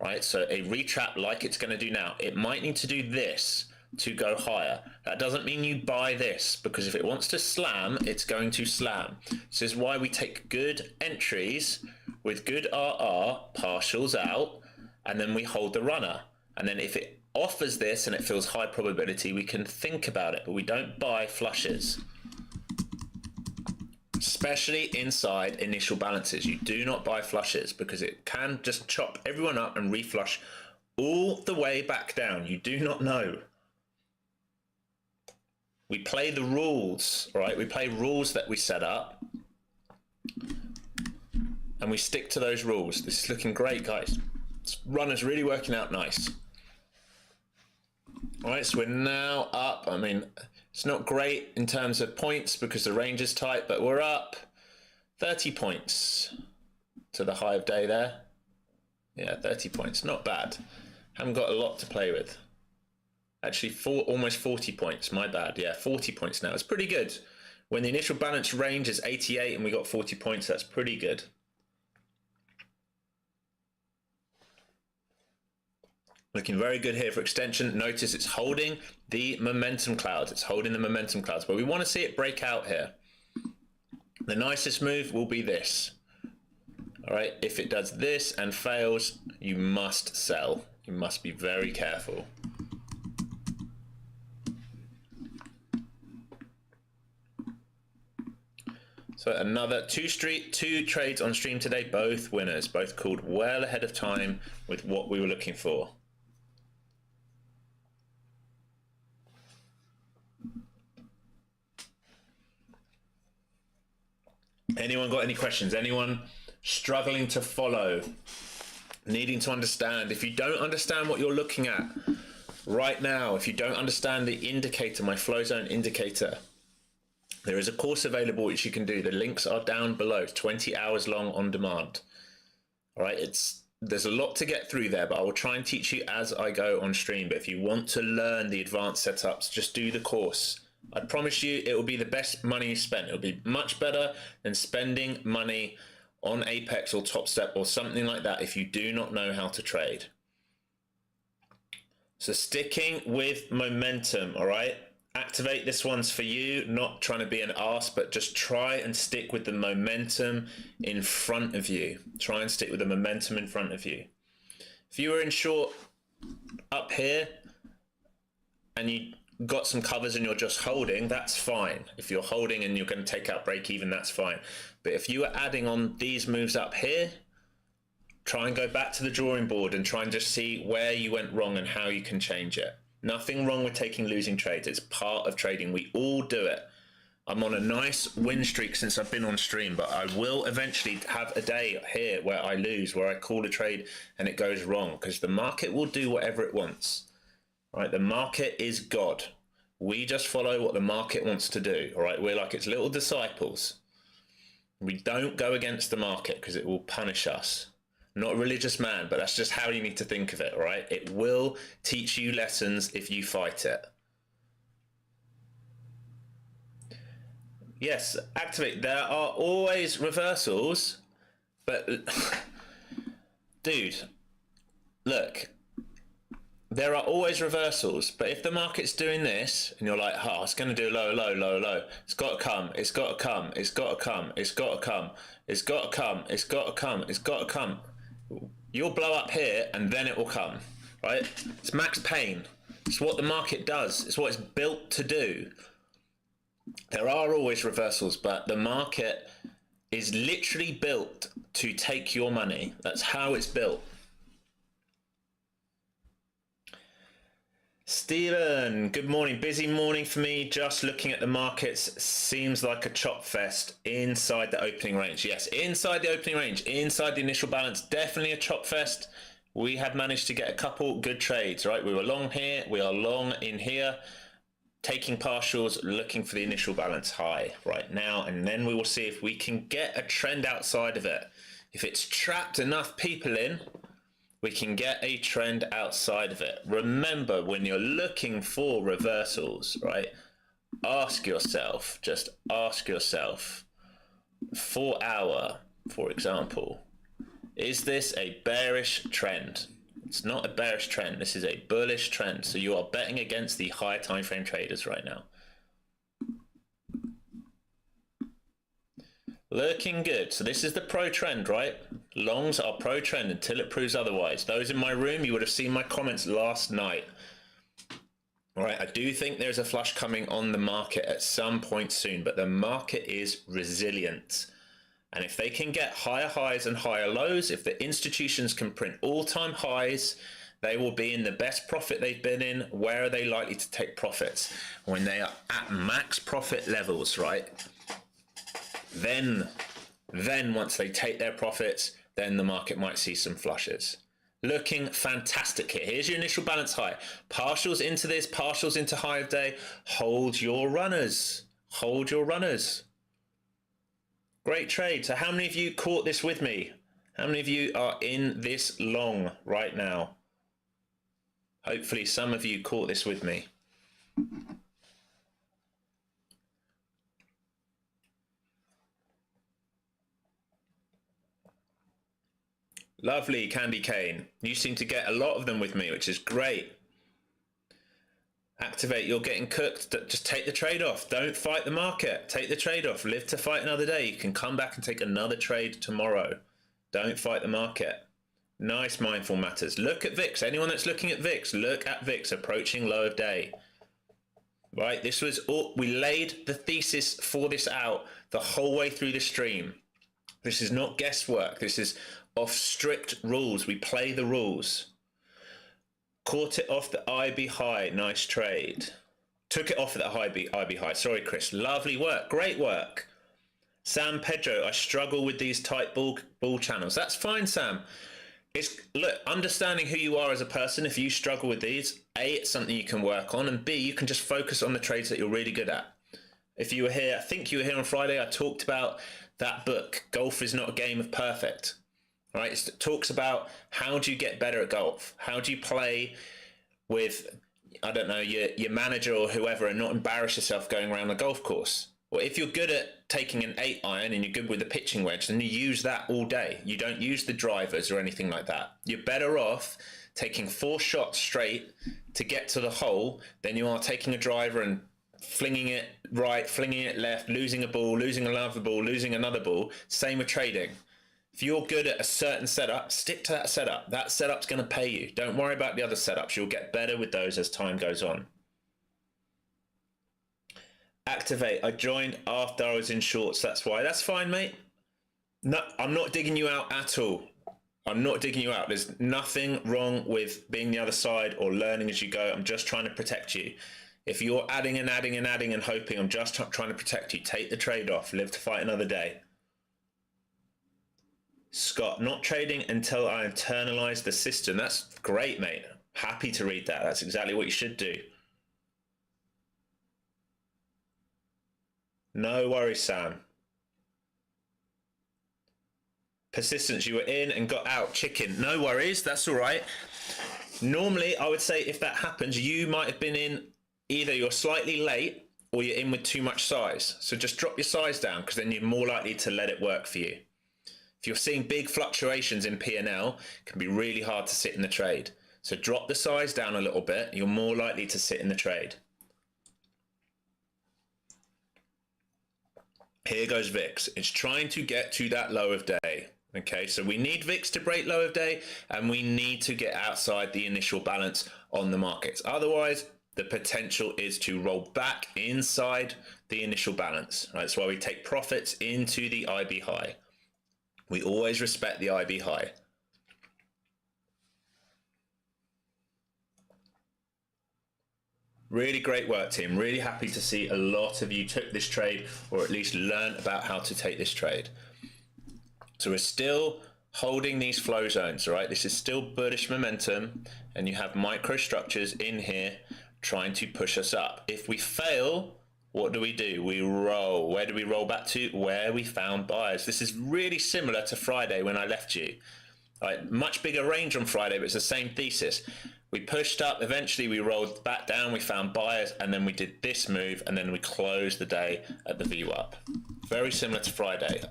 [SPEAKER 1] right? So a retrap like it's going to do now, it might need to do this to go higher. That doesn't mean you buy this, because if it wants to slam, it's going to slam. This is why we take good entries with good RR, partials out, and then we hold the runner. And then if it offers this and it feels high probability, we can think about it, but we don't buy flushes. Especially inside initial balances. You do not buy flushes because it can just chop everyone up and reflush all the way back down. You do not know. We play the rules, right? We play rules that we set up and we stick to those rules. This is looking great, guys. This runner's really working out nice. All right, so we're now up. I mean, it's not great in terms of points because the range is tight, but we're up 30 points to the high of day there. Yeah, 30 points, not bad. Haven't got a lot to play with. Actually, almost 40 points, my bad. Yeah, 40 points now. It's pretty good. When the initial balance range is 88 and we got 40 points, that's pretty good. Looking very good here for extension. Notice it's holding the momentum clouds. It's holding the momentum clouds, but we want to see it break out here. The nicest move will be this. All right, if it does this and fails, you must sell. You must be very careful. So another two trades on stream today, both winners, both called well ahead of time with what we were looking for. Anyone got any questions? Anyone struggling to follow, needing to understand? If you don't understand what you're looking at right now, if you don't understand the indicator, my flow zone indicator, There is a course available which you can do. The links are down below. 20 hours long on demand. All right, there's a lot to get through there, but I will try and teach you as I go on stream. But if you want to learn the advanced setups, just do the course. I promise you it will be the best money you spent. It'll be much better than spending money on Apex or Top Step or something like that if you do not know how to trade. So sticking with momentum, all right? Activate, this one's for you, not trying to be an arse, but just try and stick with the momentum in front of you. Try and stick with the momentum in front of you. If you were in short up here and you got some covers and you're just holding, that's fine. If you're holding and you're going to take out break even, that's fine. But if you are adding on these moves up here, try and go back to the drawing board and try and just see where you went wrong and how you can change it. Nothing wrong with taking losing trades. It's part of trading. We all do it. I'm on a nice win streak since I've been on stream, but I will eventually have a day here where I lose, where I call a trade and it goes wrong, because the market will do whatever it wants. Right? The market is God. We just follow what the market wants to do. All right? We're like its little disciples. We don't go against the market because it will punish us. Not a religious man, but that's just how you need to think of it, all right? It will teach you lessons if you fight it. Yes, activate. There are always reversals, but dude, look, there are always reversals, but if the market's doing this and you're like, oh, it's going to do low, low, low, low, it's got to come, it's got to come, it's got to come, it's got to come, it's got to come, it's got to come, it's got to come. You'll blow up here and then it will come, right? It's max pain. It's what the market does. It's what it's built to do. There are always reversals, but the market is literally built to take your money. That's how it's built. Stephen, good morning. Busy morning for me. Just looking at the markets. Seems like a chop fest inside the opening range. Yes, inside the opening range, inside the initial balance. Definitely a chop fest. We have managed to get a couple good trades, right? We were long here. We are long in here. Taking partials, looking for the initial balance high right now. And then we will see if we can get a trend outside of it. If it's trapped enough people in, we can get a trend outside of it. Remember, when you're looking for reversals, right, ask yourself, just ask yourself, 4 hour, for example, is this a bearish trend? It's not a bearish trend. This is a bullish trend. So you are betting against the higher time frame traders right now. Looking good. So this is the pro trend, right? Longs are pro trend until it proves otherwise. Those in my room, you would have seen my comments last night. All right, I do think there's a flush coming on the market at some point soon, but the market is resilient. And if they can get higher highs and higher lows, if the institutions can print all-time highs, they will be in the best profit they've been in. Where are they likely to take profits? When they are at max profit levels, right? Then once they take their profits, then the market might see some flushes. Looking fantastic here. Here's your initial balance high. Partials into this, partials into high of day. Hold your runners. Hold your runners. Great trade. So how many of you caught this with me? How many of you are in this long right now? Hopefully some of you caught this with me. Lovely, Candy Cane. You seem to get a lot of them with me, which is great. Activate, you're getting cooked. Just take the trade off. Don't fight the market. Take the trade off. Live to fight another day. You can come back and take another trade tomorrow. Don't fight the market. Nice mindful matters. Look at VIX. Anyone that's looking at VIX, look at VIX approaching low of day. Right, this was all, we laid the thesis for this out the whole way through the stream. This is not guesswork. This is off strict rules. We play the rules. Caught it off the IB high. Nice trade. Took it off at the IB high. Sorry, Chris. Lovely work. Great work. Sam Pedro, I struggle with these tight bull channels. That's fine, Sam. Look, understanding who you are as a person, if you struggle with these, A, it's something you can work on, and B, you can just focus on the trades that you're really good at. If you were here, I think you were here on Friday, I talked about that book, Golf is Not a Game of Perfect. Right? It talks about how do you get better at golf? How do you play with, I don't know, your manager or whoever and not embarrass yourself going around the golf course? Well, if you're good at taking an 8-iron and you're good with the pitching wedge, then you use that all day. You don't use the drivers or anything like that. You're better off taking 4 shots straight to get to the hole than you are taking a driver and flinging it right, flinging it left, losing a ball, losing another ball, losing another ball. Same with trading. If you're good at a certain setup, stick to that setup. That setup's going to pay you. Don't worry about the other setups. You'll get better with those as time goes on. Activate. I joined after I was in shorts. That's why. That's fine, mate. No, I'm not digging you out at all. I'm not digging you out. There's nothing wrong with being the other side or learning as you go. I'm just trying to protect you. If you're adding and adding and adding and hoping, I'm just trying to protect you. Take the trade off. Live to fight another day. Scott, not trading until I internalize the system. That's great, mate. Happy to read that. That's exactly what you should do. No worries, Sam. Persistence, you were in and got out. Chicken, no worries. That's all right. Normally, I would say if that happens, you might have been in, either you're slightly late or you're in with too much size. So just drop your size down because then you're more likely to let it work for you. If you're seeing big fluctuations in P&L, it can be really hard to sit in the trade. So drop the size down a little bit. You're more likely to sit in the trade. Here goes VIX. It's trying to get to that low of day. Okay, so we need VIX to break low of day and we need to get outside the initial balance on the markets. Otherwise, the potential is to roll back inside the initial balance. Right? That's why we take profits into the IB high. We always respect the IB high. Really great work, team. Really happy to see a lot of you took this trade or at least learned about how to take this trade. So we're still holding these flow zones, right? This is still bullish momentum and you have microstructures in here trying to push us up. If we fail, what do? We roll. Where do we roll back to? Where we found buyers. This is really similar to Friday when I left you. Right, much bigger range on Friday, but it's the same thesis. We pushed up, eventually we rolled back down, we found buyers, and then we did this move, and then we closed the day at the VWAP. Very similar to Friday.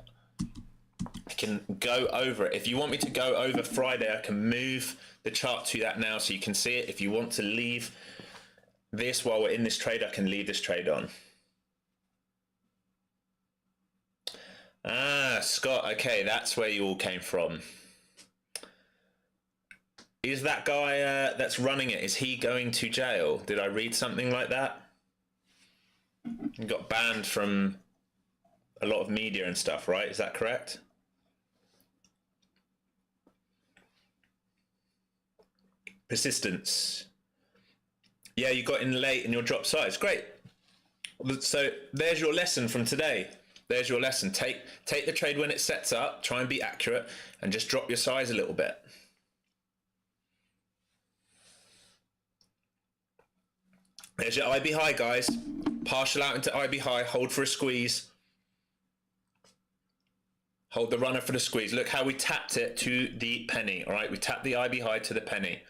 [SPEAKER 1] I can go over it. If you want me to go over Friday, I can move the chart to that now so you can see it. If you want to leave this while we're in this trade, I can leave this trade on. Ah, Scott, okay, that's where you all came from. Is that guy that's running it, is he going to jail? Did I read something like that? He got banned from a lot of media and stuff, right? Is that correct? Persistence. Yeah, you got in late and your drop size. Great. So there's your lesson from today. There's your lesson. Take the trade when it sets up, try and be accurate, and just drop your size a little bit. There's your IB high, guys. Partial out into IB high. Hold for a squeeze. Hold the runner for the squeeze. Look how we tapped it to the penny. All right, we tapped the IB high to the penny.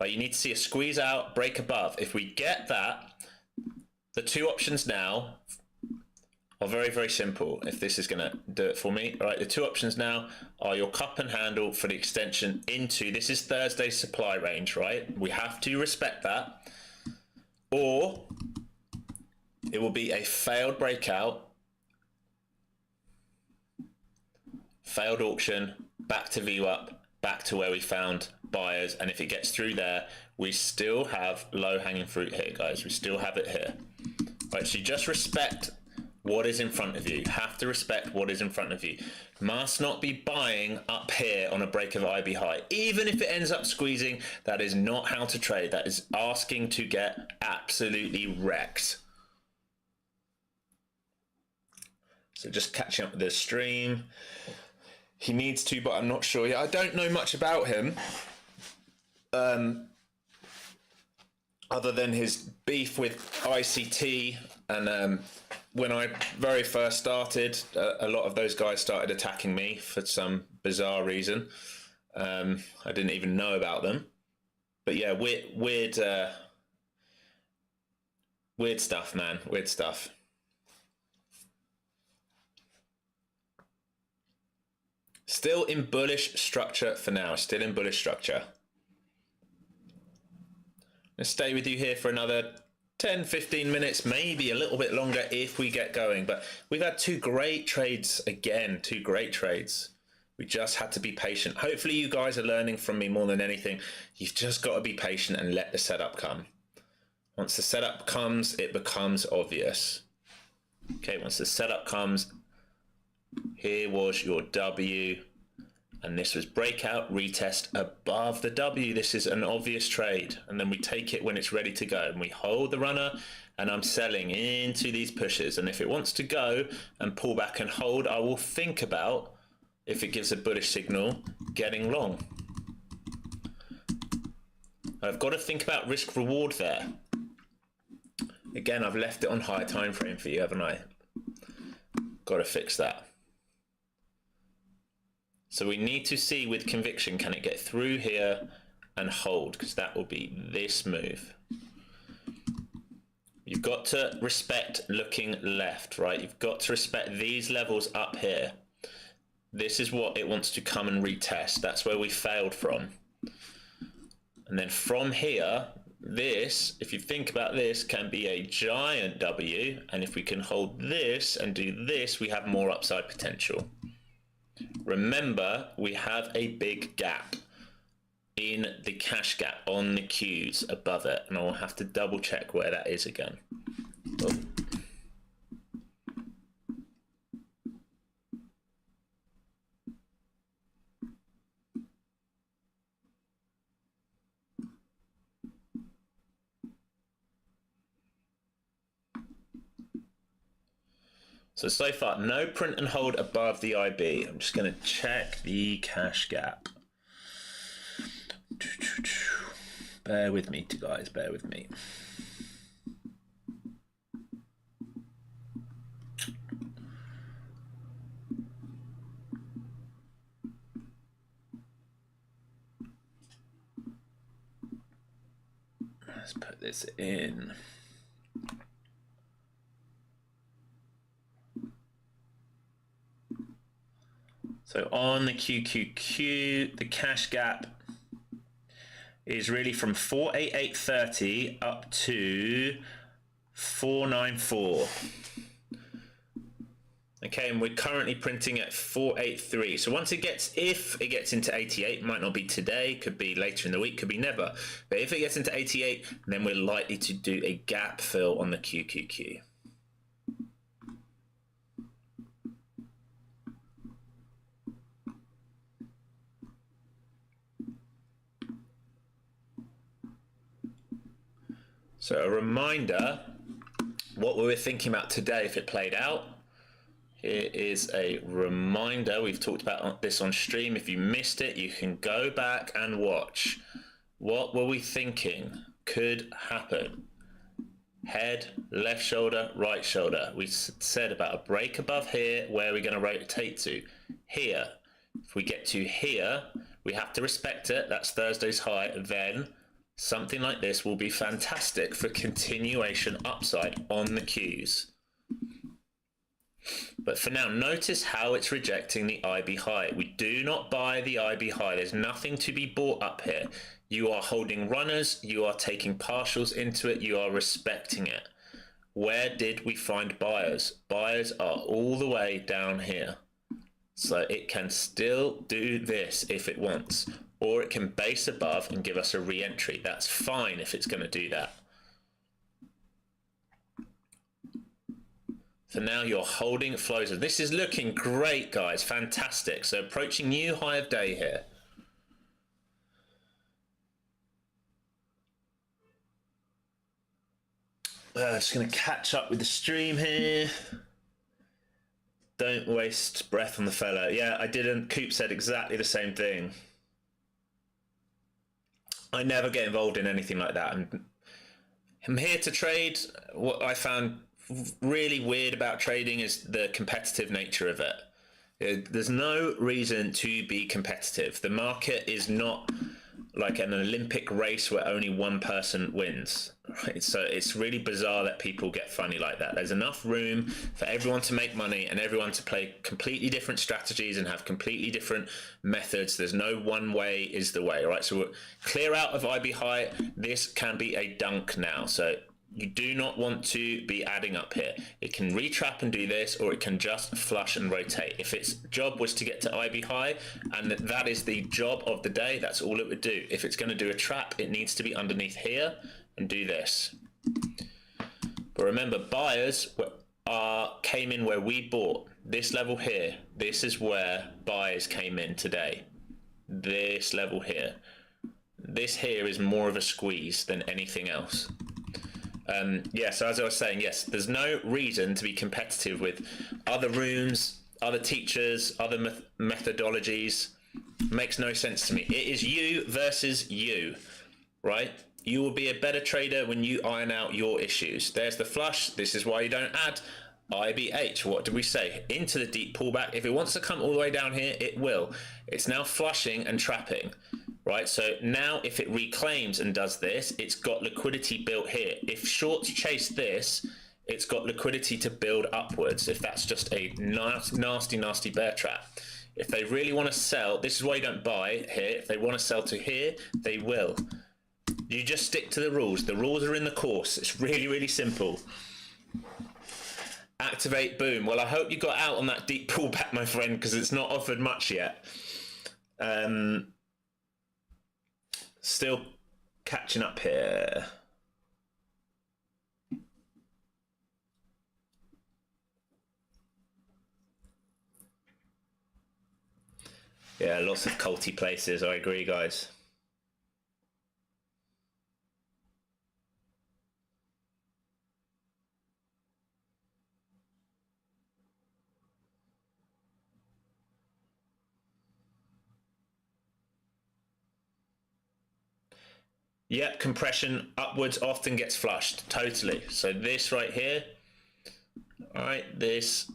[SPEAKER 1] Right, you need to see a squeeze out, break above. If we get that, the two options now are very, very simple. If this is going to do it for me. All right, the two options now are your cup and handle for the extension into, this is Thursday's supply range, right? We have to respect that. Or it will be a failed breakout, failed auction, back to VWAP, back to where we found buyers. And if it gets through there, we still have low hanging fruit here, guys. We still have it here. Right, so you just respect what is in front of you. You have to respect what is in front of you. Must not be buying up here on a break of IB high. Even if it ends up squeezing, that is not how to trade. That is asking to get absolutely wrecked. So just catching up with the stream. He needs to, but I'm not sure yet. I don't know much about him. Other than his beef with ICT and when I very first started, a lot of those guys started attacking me for some bizarre reason. I didn't even know about them. But yeah, weird stuff, man. Weird stuff. Still in bullish structure for now. Still in bullish structure. Let's stay with you here for another 10, 15 minutes, maybe a little bit longer if we get going. But we've had two great trades again, two great trades. We just had to be patient. Hopefully you guys are learning from me more than anything. You've just got to be patient and let the setup come. Once the setup comes, it becomes obvious. Okay, once the setup comes, here was your W, and this was breakout, retest above the W. This is an obvious trade, and then we take it when it's ready to go, and we hold the runner, and I'm selling into these pushes. And if it wants to go and pull back and hold, I will think about, if it gives a bullish signal, getting long. I've got to think about risk reward there. Again, I've left it on higher time frame for you, haven't I? Got to fix that. So we need to see with conviction, can it get through here and hold? Because that will be this move. You've got to respect looking left, right? You've got to respect these levels up here. This is what it wants to come and retest. That's where we failed from. And then from here, this, if you think about this, can be a giant W. And if we can hold this and do this, we have more upside potential. Remember, we have a big gap in the cash gap on the Qs above it. And I'll have to double check where that is again. Oh. So far, no print and hold above the IB. I'm just going to check the cash gap. Bear with me, guys, bear with me. Let's put this in. So on the QQQ, the cash gap is really from 488.30 up to 494. Okay, and we're currently printing at 483. So once it gets, if it gets into 88, might not be today, could be later in the week, could be never. But if it gets into 88, then we're likely to do a gap fill on the QQQ. So a reminder, what we were thinking about today if it played out. Here is a reminder. We've talked about this on stream. If you missed it, you can go back and watch. What were we thinking could happen? Head, left shoulder, right shoulder. We said about a break above here. Where are we going to rotate to? Here. If we get to here, we have to respect it. That's Thursday's high. Then something like this will be fantastic for continuation upside on the Qs. But for now, notice how it's rejecting the IB high. We do not buy the IB high. There's nothing to be bought up here. You are holding runners. You are taking partials into it. You are respecting it. Where did we find buyers? Buyers are all the way down here. So it can still do this if it wants. Or it can base above and give us a re-entry. That's fine if it's going to do that. So now you're holding flows. This is looking great, guys. Fantastic. So approaching new high of day here. Just going to catch up with the stream here. Don't waste breath on the fellow. Yeah, I didn't. Coop said exactly the same thing. I never get involved in anything like that. I'm here to trade. What I found really weird about trading is the competitive nature of it. There's no reason to be competitive. The market is not like an Olympic race where only one person wins, right? So it's really bizarre that people get funny like that. There's enough room for everyone to make money and everyone to play completely different strategies and have completely different methods. There's no one way is the way, right? So we're clear out of IB high. This can be a dunk now. So you do not want to be adding up here. It can retrap and do this, or it can just flush and rotate. If its job was to get to IB high, and that is the job of the day, that's all it would do. If it's going to do a trap, it needs to be underneath here and do this. But remember, buyers came in where we bought. This level here, this is where buyers came in today. This level here. This here is more of a squeeze than anything else. Yeah, so as I was saying, yes, there's no reason to be competitive with other rooms, other teachers, other methodologies. Makes no sense to me. It is you versus you, right? You will be a better trader when you iron out your issues. There's the flush. This is why you don't add IBH. What did we say? Into the deep pullback. If it wants to come all the way down here, it will. It's now flushing and trapping. Right, so now if it reclaims and does this, it's got liquidity built here. If shorts chase this, it's got liquidity to build upwards. If that's just a nasty bear trap. If they really want to sell, this is why you don't buy here. If they want to sell to here, they will. You just stick to the rules. The rules are in the course. It's really, really simple. Activate, boom. Well, I hope you got out on that deep pullback, my friend, because it's not offered much yet. Still catching up here. Yeah, lots of culty places. I agree, guys. Yep, compression upwards often gets flushed, totally. So this right here, all right, this,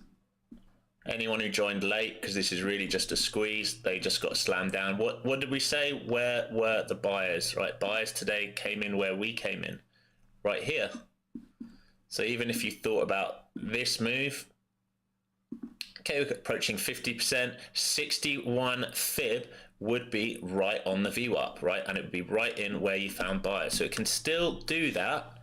[SPEAKER 1] anyone who joined late, because this is really just a squeeze, they just got slammed down. What did we say? Where were the buyers, right? Buyers today came in where we came in, right here. So even if you thought about this move, okay, we're approaching 50%, 61 fib would be right on the VWAP, right? And it would be right in where you found buyers. So it can still do that.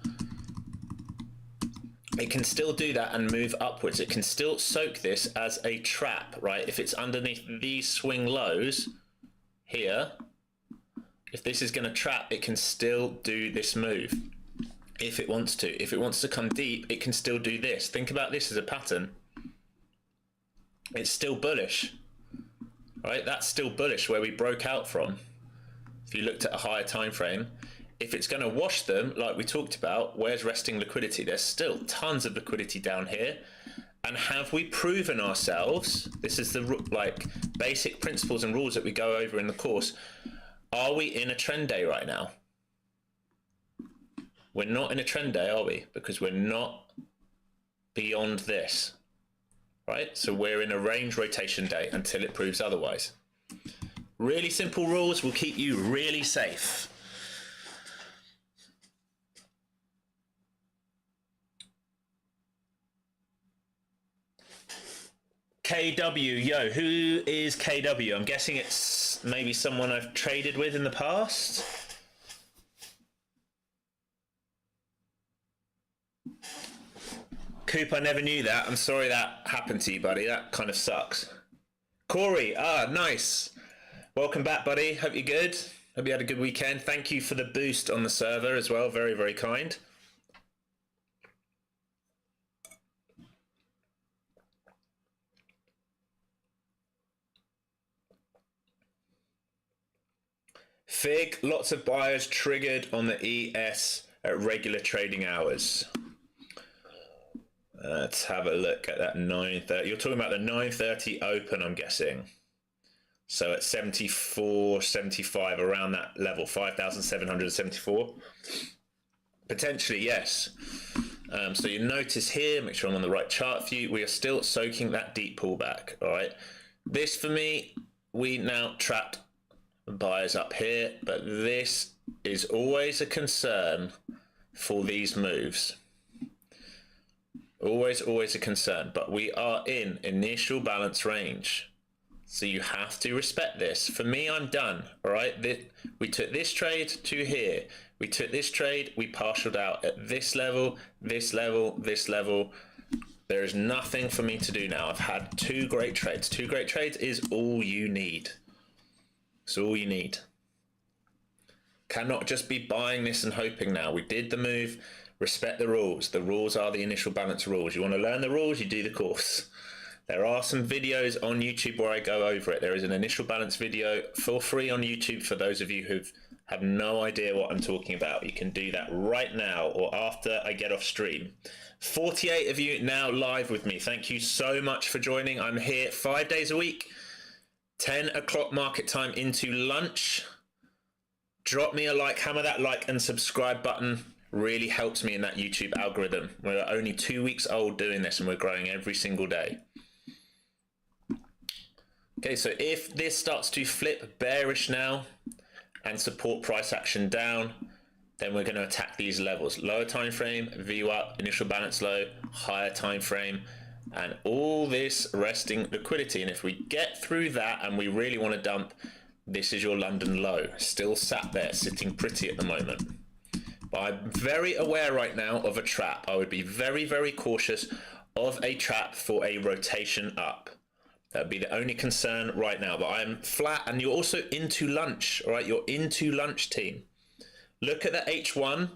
[SPEAKER 1] It can still do that and move upwards. It can still soak this as a trap, right? If it's underneath these swing lows here, if this is going to trap, it can still do this move if it wants to. If it wants to come deep, it can still do this. Think about this as a pattern. It's still bullish. Right, that's still bullish where we broke out from. If you looked at a higher time frame, if it's going to wash them like we talked about, where's resting liquidity? There's still tons of liquidity down here. And have we proven ourselves? This is the like basic principles and rules that we go over in the course. Are we in a trend day right now? We're not in a trend day, are we? Because we're not beyond this. Right, so we're in a range rotation day until it proves otherwise. Really simple rules will keep you really safe. KW, yo, who is KW? I'm guessing it's maybe someone I've traded with in the past. Coop, I never knew that. I'm sorry that happened to you, buddy. That kind of sucks. Corey, nice. Welcome back, buddy. Hope you're good. Hope you had a good weekend. Thank you for the boost on the server as well. Very, very kind. Fig, lots of buyers triggered on the ES at regular trading hours. Let's have a look at that 9:30. You're talking about the 9:30 open, I'm guessing. So at 74, 75, around that level, 5,774. Potentially, yes. So you notice here, make sure I'm on the right chart view, we are still soaking that deep pullback, all right? This for me, we now trapped buyers up here, but this is always a concern for these moves. Always a concern, but we are in initial balance range. So you have to respect this. For me, I'm done, all right? We took this trade to here. We took this trade, we partialed out at this level, this level, this level. There is nothing for me to do now. I've had two great trades. Two great trades is all you need. It's all you need. Cannot just be buying this and hoping now. We did the move. Respect the rules. The rules are the initial balance rules. You want to learn the rules, you do the course. There are some videos on YouTube where I go over it. There is an initial balance video for free on YouTube for those of you who have no idea what I'm talking about. You can do that right now or after I get off stream. 48 of you now live with me. Thank you so much for joining. I'm here 5 days a week, 10 o'clock market time into lunch. Drop me a like, hammer that like and subscribe button. Really helps me in that YouTube algorithm. We're only 2 weeks old doing this and we're growing every single day. Okay, so if this starts to flip bearish now and support price action down, then we're going to attack these levels. Lower time frame, VWAP, initial balance low, higher time frame, and all this resting liquidity. And if we get through that and we really want to dump, this is your London low. Still sat there, sitting pretty at the moment. But I'm very aware right now of a trap. I would be very, very cautious of a trap for a rotation up. That would be the only concern right now. But I'm flat, and you're also into lunch, all right? You're into lunch, team. Look at the H1.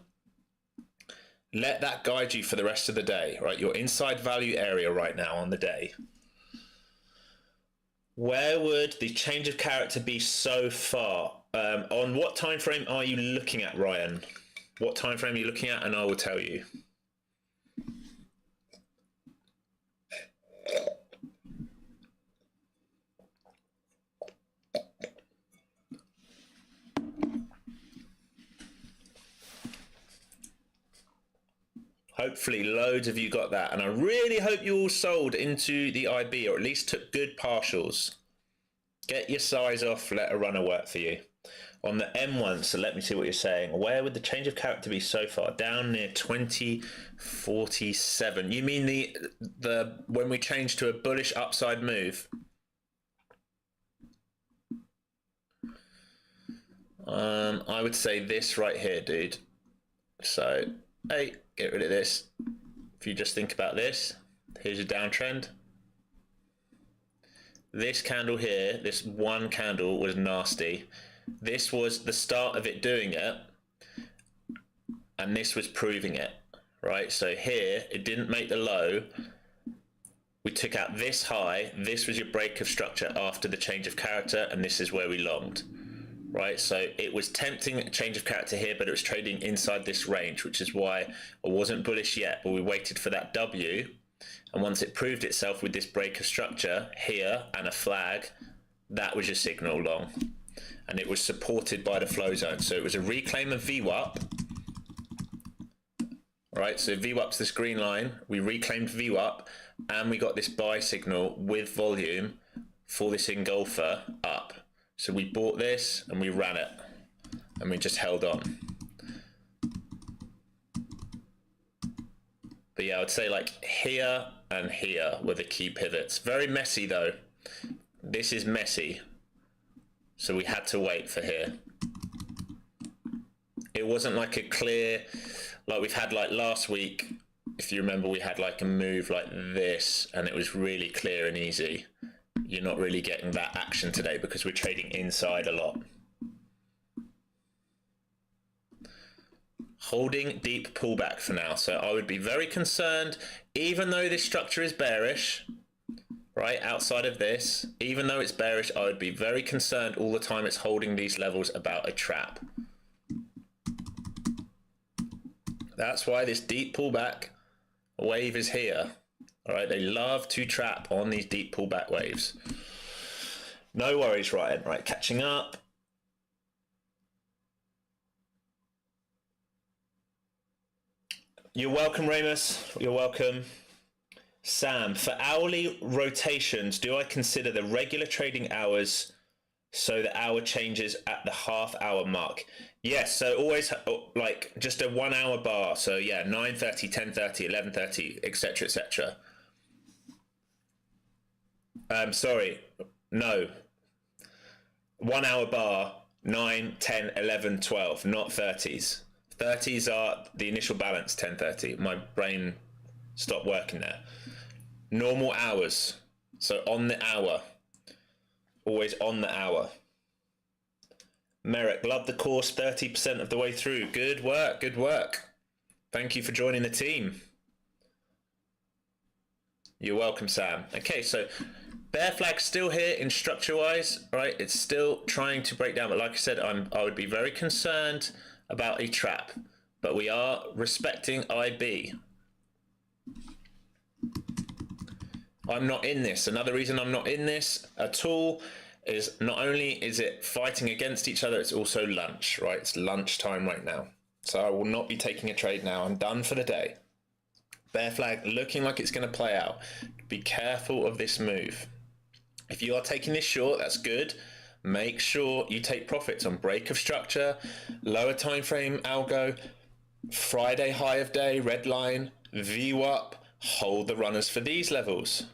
[SPEAKER 1] Let that guide you for the rest of the day, right? You're inside value area right now on the day. Where would the change of character be so far? On what time frame are you looking at, Ryan? What time frame are you looking at? And I will tell you. Hopefully loads of you got that, and I really hope you all sold into the IB, or at least took good partials. Get your size off, let a runner work for you. On the M1, so let me see what you're saying. Where would the change of character be so far? Down near 2047. You mean the when we change to a bullish upside move? I would say this right here, dude. So, hey, get rid of this. If you just think about this, here's your downtrend. This candle here, this one candle was nasty. This was the start of it doing it, and this was proving it, right? So here, it didn't make the low. We took out this high. This was your break of structure after the change of character, and this is where we longed, right? So it was tempting a change of character here, but it was trading inside this range, which is why I wasn't bullish yet, but we waited for that W. And once it proved itself with this break of structure here and a flag, that was your signal long. And it was supported by the flow zone. So it was a reclaim of VWAP. Right, so VWAP's this green line. We reclaimed VWAP and we got this buy signal with volume for this engulfer up. So we bought this and we ran it and we just held on. But yeah, I would say like here and here were the key pivots. Very messy though. This is messy. So we had to wait for here. It wasn't like a clear, like we've had like last week, if you remember, we had like a move like this and it was really clear and easy. You're not really getting that action today because we're trading inside a lot. Holding deep pullback for now. So I would be very concerned, even though this structure is bearish, right, outside of this, even though it's bearish, I would be very concerned all the time it's holding these levels about a trap. That's why this deep pullback wave is here. All right, they love to trap on these deep pullback waves. No worries, Ryan. Right, catching up. You're welcome, Ramus. You're welcome. Sam, for hourly rotations, do I consider the regular trading hours so the hour changes at the half hour mark? Yes, so always like just a 1 hour bar. So yeah, 9:30, 10:30, 11:30, etc., etc. Sorry, no. 1 hour bar, 9, 10, 11, 12, not 30s. 30s are the initial balance, 10:30. My brain stopped working there. Normal hours, so on the hour, always on the hour. Merrick, love the course, 30% of the way through. Good work, good work. Thank you for joining the team. You're welcome, Sam. Okay, so bear flag still here in structure wise, right? It's still trying to break down, but like I said, I would be very concerned about a trap, but we are respecting IB. I'm not in this. Another reason I'm not in this at all is not only is it fighting against each other, it's also lunch, right? It's lunchtime right now. So I will not be taking a trade now. I'm done for the day. Bear flag looking like it's going to play out. Be careful of this move. If you are taking this short, that's good. Make sure you take profits on break of structure, lower time frame algo, Friday high of day, red line, VWAP, hold the runners for these levels.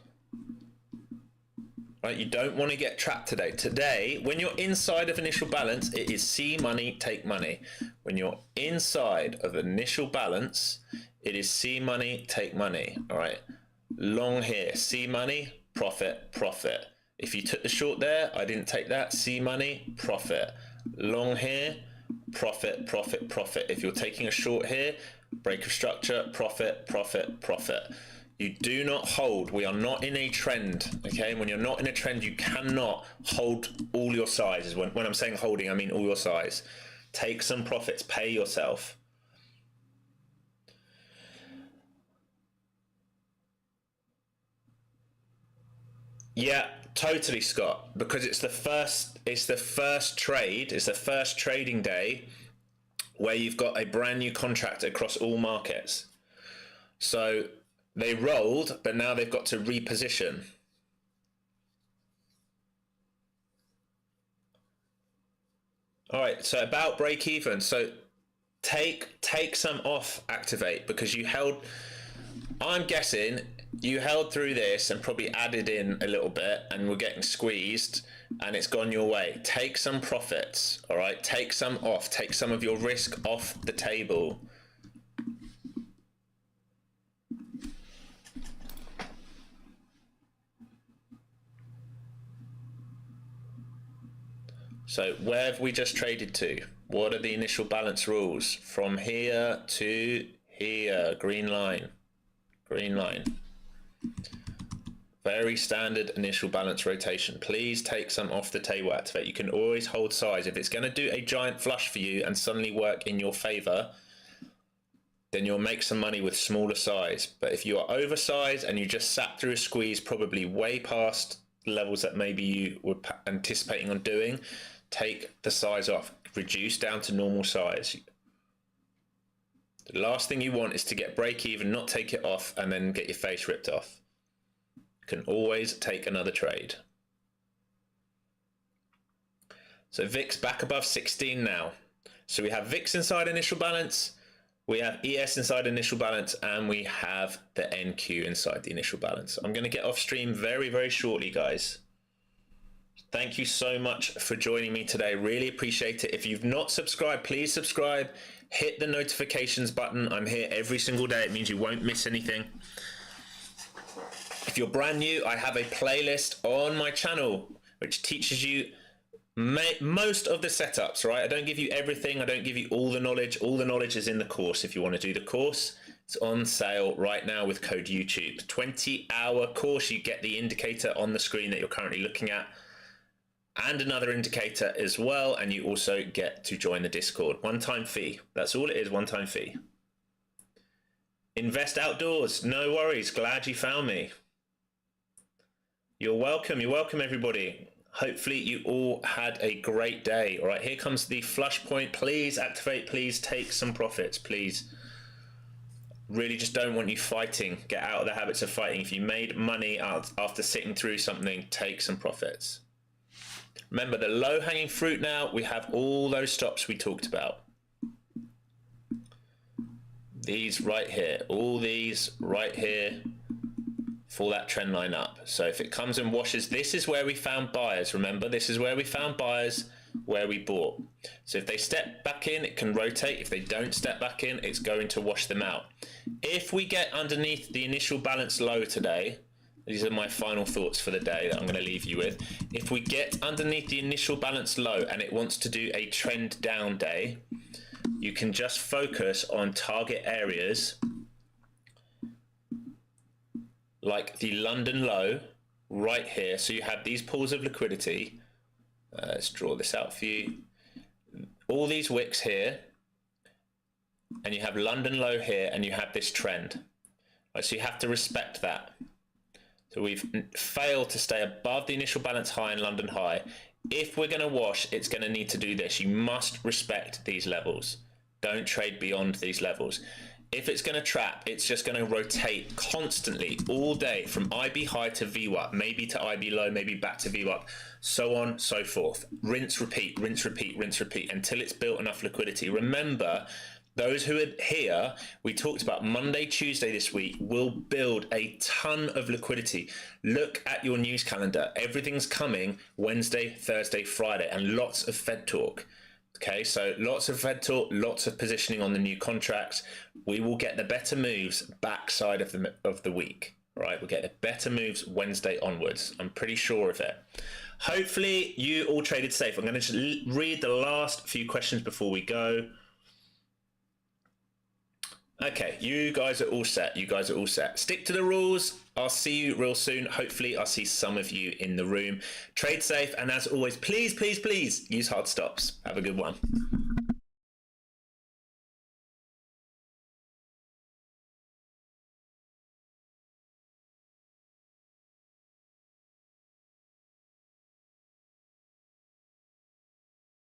[SPEAKER 1] Right, you don't want to get trapped today. Today, when you're inside of initial balance, it is see money, take money. When you're inside of initial balance, it is see money, take money. All right, long here, see money, profit, profit. If you took the short there, I didn't take that, see money, profit. Long here, profit, profit, profit. If you're taking a short here, break of structure, profit, profit, profit. You do not hold. We are not in a trend, okay? When you're not in a trend, you cannot hold all your sizes. When I'm saying holding, I mean all your size. Take some profits, pay yourself. Yeah, totally, Scott, because it's the first trade, it's the first trading day where you've got a brand new contract across all markets. So they rolled, but now they've got to reposition. All right, so about break even. So take some off activate, because you held, I'm guessing you held through this and probably added in a little bit and we're getting squeezed and it's gone your way. Take some profits, all right? Take some off, take some of your risk off the table. So where have we just traded to? What are the initial balance rules? From here to here, green line, green line. Very standard initial balance rotation. Please take some off the table activate. You can always hold size. If it's going to do a giant flush for you and suddenly work in your favor, then you'll make some money with smaller size. But if you are oversized and you just sat through a squeeze, probably way past levels that maybe you were anticipating on doing, take the size off, reduce down to normal size. The last thing you want is to get break even, not take it off, and then get your face ripped off. You can always take another trade. So VIX back above 16 now. So we have VIX inside initial balance, we have ES inside initial balance, and we have the NQ inside the initial balance. I'm going to get off stream very, very shortly, guys. Thank you so much for joining me today. Really appreciate it. If you've not subscribed, please subscribe. Hit the notifications button. I'm here every single day. It means you won't miss anything. If you're brand new, I have a playlist on my channel which teaches you most of the setups, right? I don't give you everything. I don't give you all the knowledge. All the knowledge is in the course. If you want to do the course, it's on sale right now with code YouTube. 20-hour course. You get the indicator on the screen that you're currently looking at, and another indicator as well, and you also get to join the Discord. One-time fee. That's all it is, one-time fee. Invest outdoors. No worries. Glad you found me. You're welcome. You're welcome, everybody. Hopefully you all had a great day. All right, here comes the flush point. Please activate. Please take some profits, please. Really just don't want you fighting. Get out of the habits of fighting. If you made money after sitting through something, take some profits. Remember, the low-hanging fruit now, we have all those stops we talked about. These right here, all these right here for that trend line up. So if it comes and washes, this is where we found buyers. Remember, this is where we found buyers, where we bought. So if they step back in, it can rotate. If they don't step back in, it's going to wash them out. If we get underneath the initial balance low today, these are my final thoughts for the day that I'm going to leave you with. If we get underneath the initial balance low and it wants to do a trend down day, you can just focus on target areas like the London low right here. So you have these pools of liquidity. Let's draw this out for you. All these wicks here, and you have London low here, and you have this trend. Right, so you have to respect that. So we've failed to stay above the initial balance high and London high. If we're going to wash, it's going to need to do this. You must respect these levels. Don't trade beyond these levels. If it's going to trap, it's just going to rotate constantly all day from IB high to VWAP, maybe to IB low, maybe back to VWAP, so on, so forth. Rinse, repeat, rinse, repeat, rinse, repeat until it's built enough liquidity. Remember, those who are here, we talked about Monday, Tuesday this week, will build a ton of liquidity. Look at your news calendar. Everything's coming Wednesday, Thursday, Friday, and lots of Fed talk. Okay, so lots of Fed talk, lots of positioning on the new contracts. We will get the better moves backside of the week, right? We'll get the better moves Wednesday onwards. I'm pretty sure of it. Hopefully you all traded safe. I'm going to just read the last few questions before we go. Okay, you guys are all set. You guys are all set. Stick to the rules. I'll see you real soon. Hopefully, I'll see some of you in the room. Trade safe, and as always, please, please, please use hard stops. Have a good one.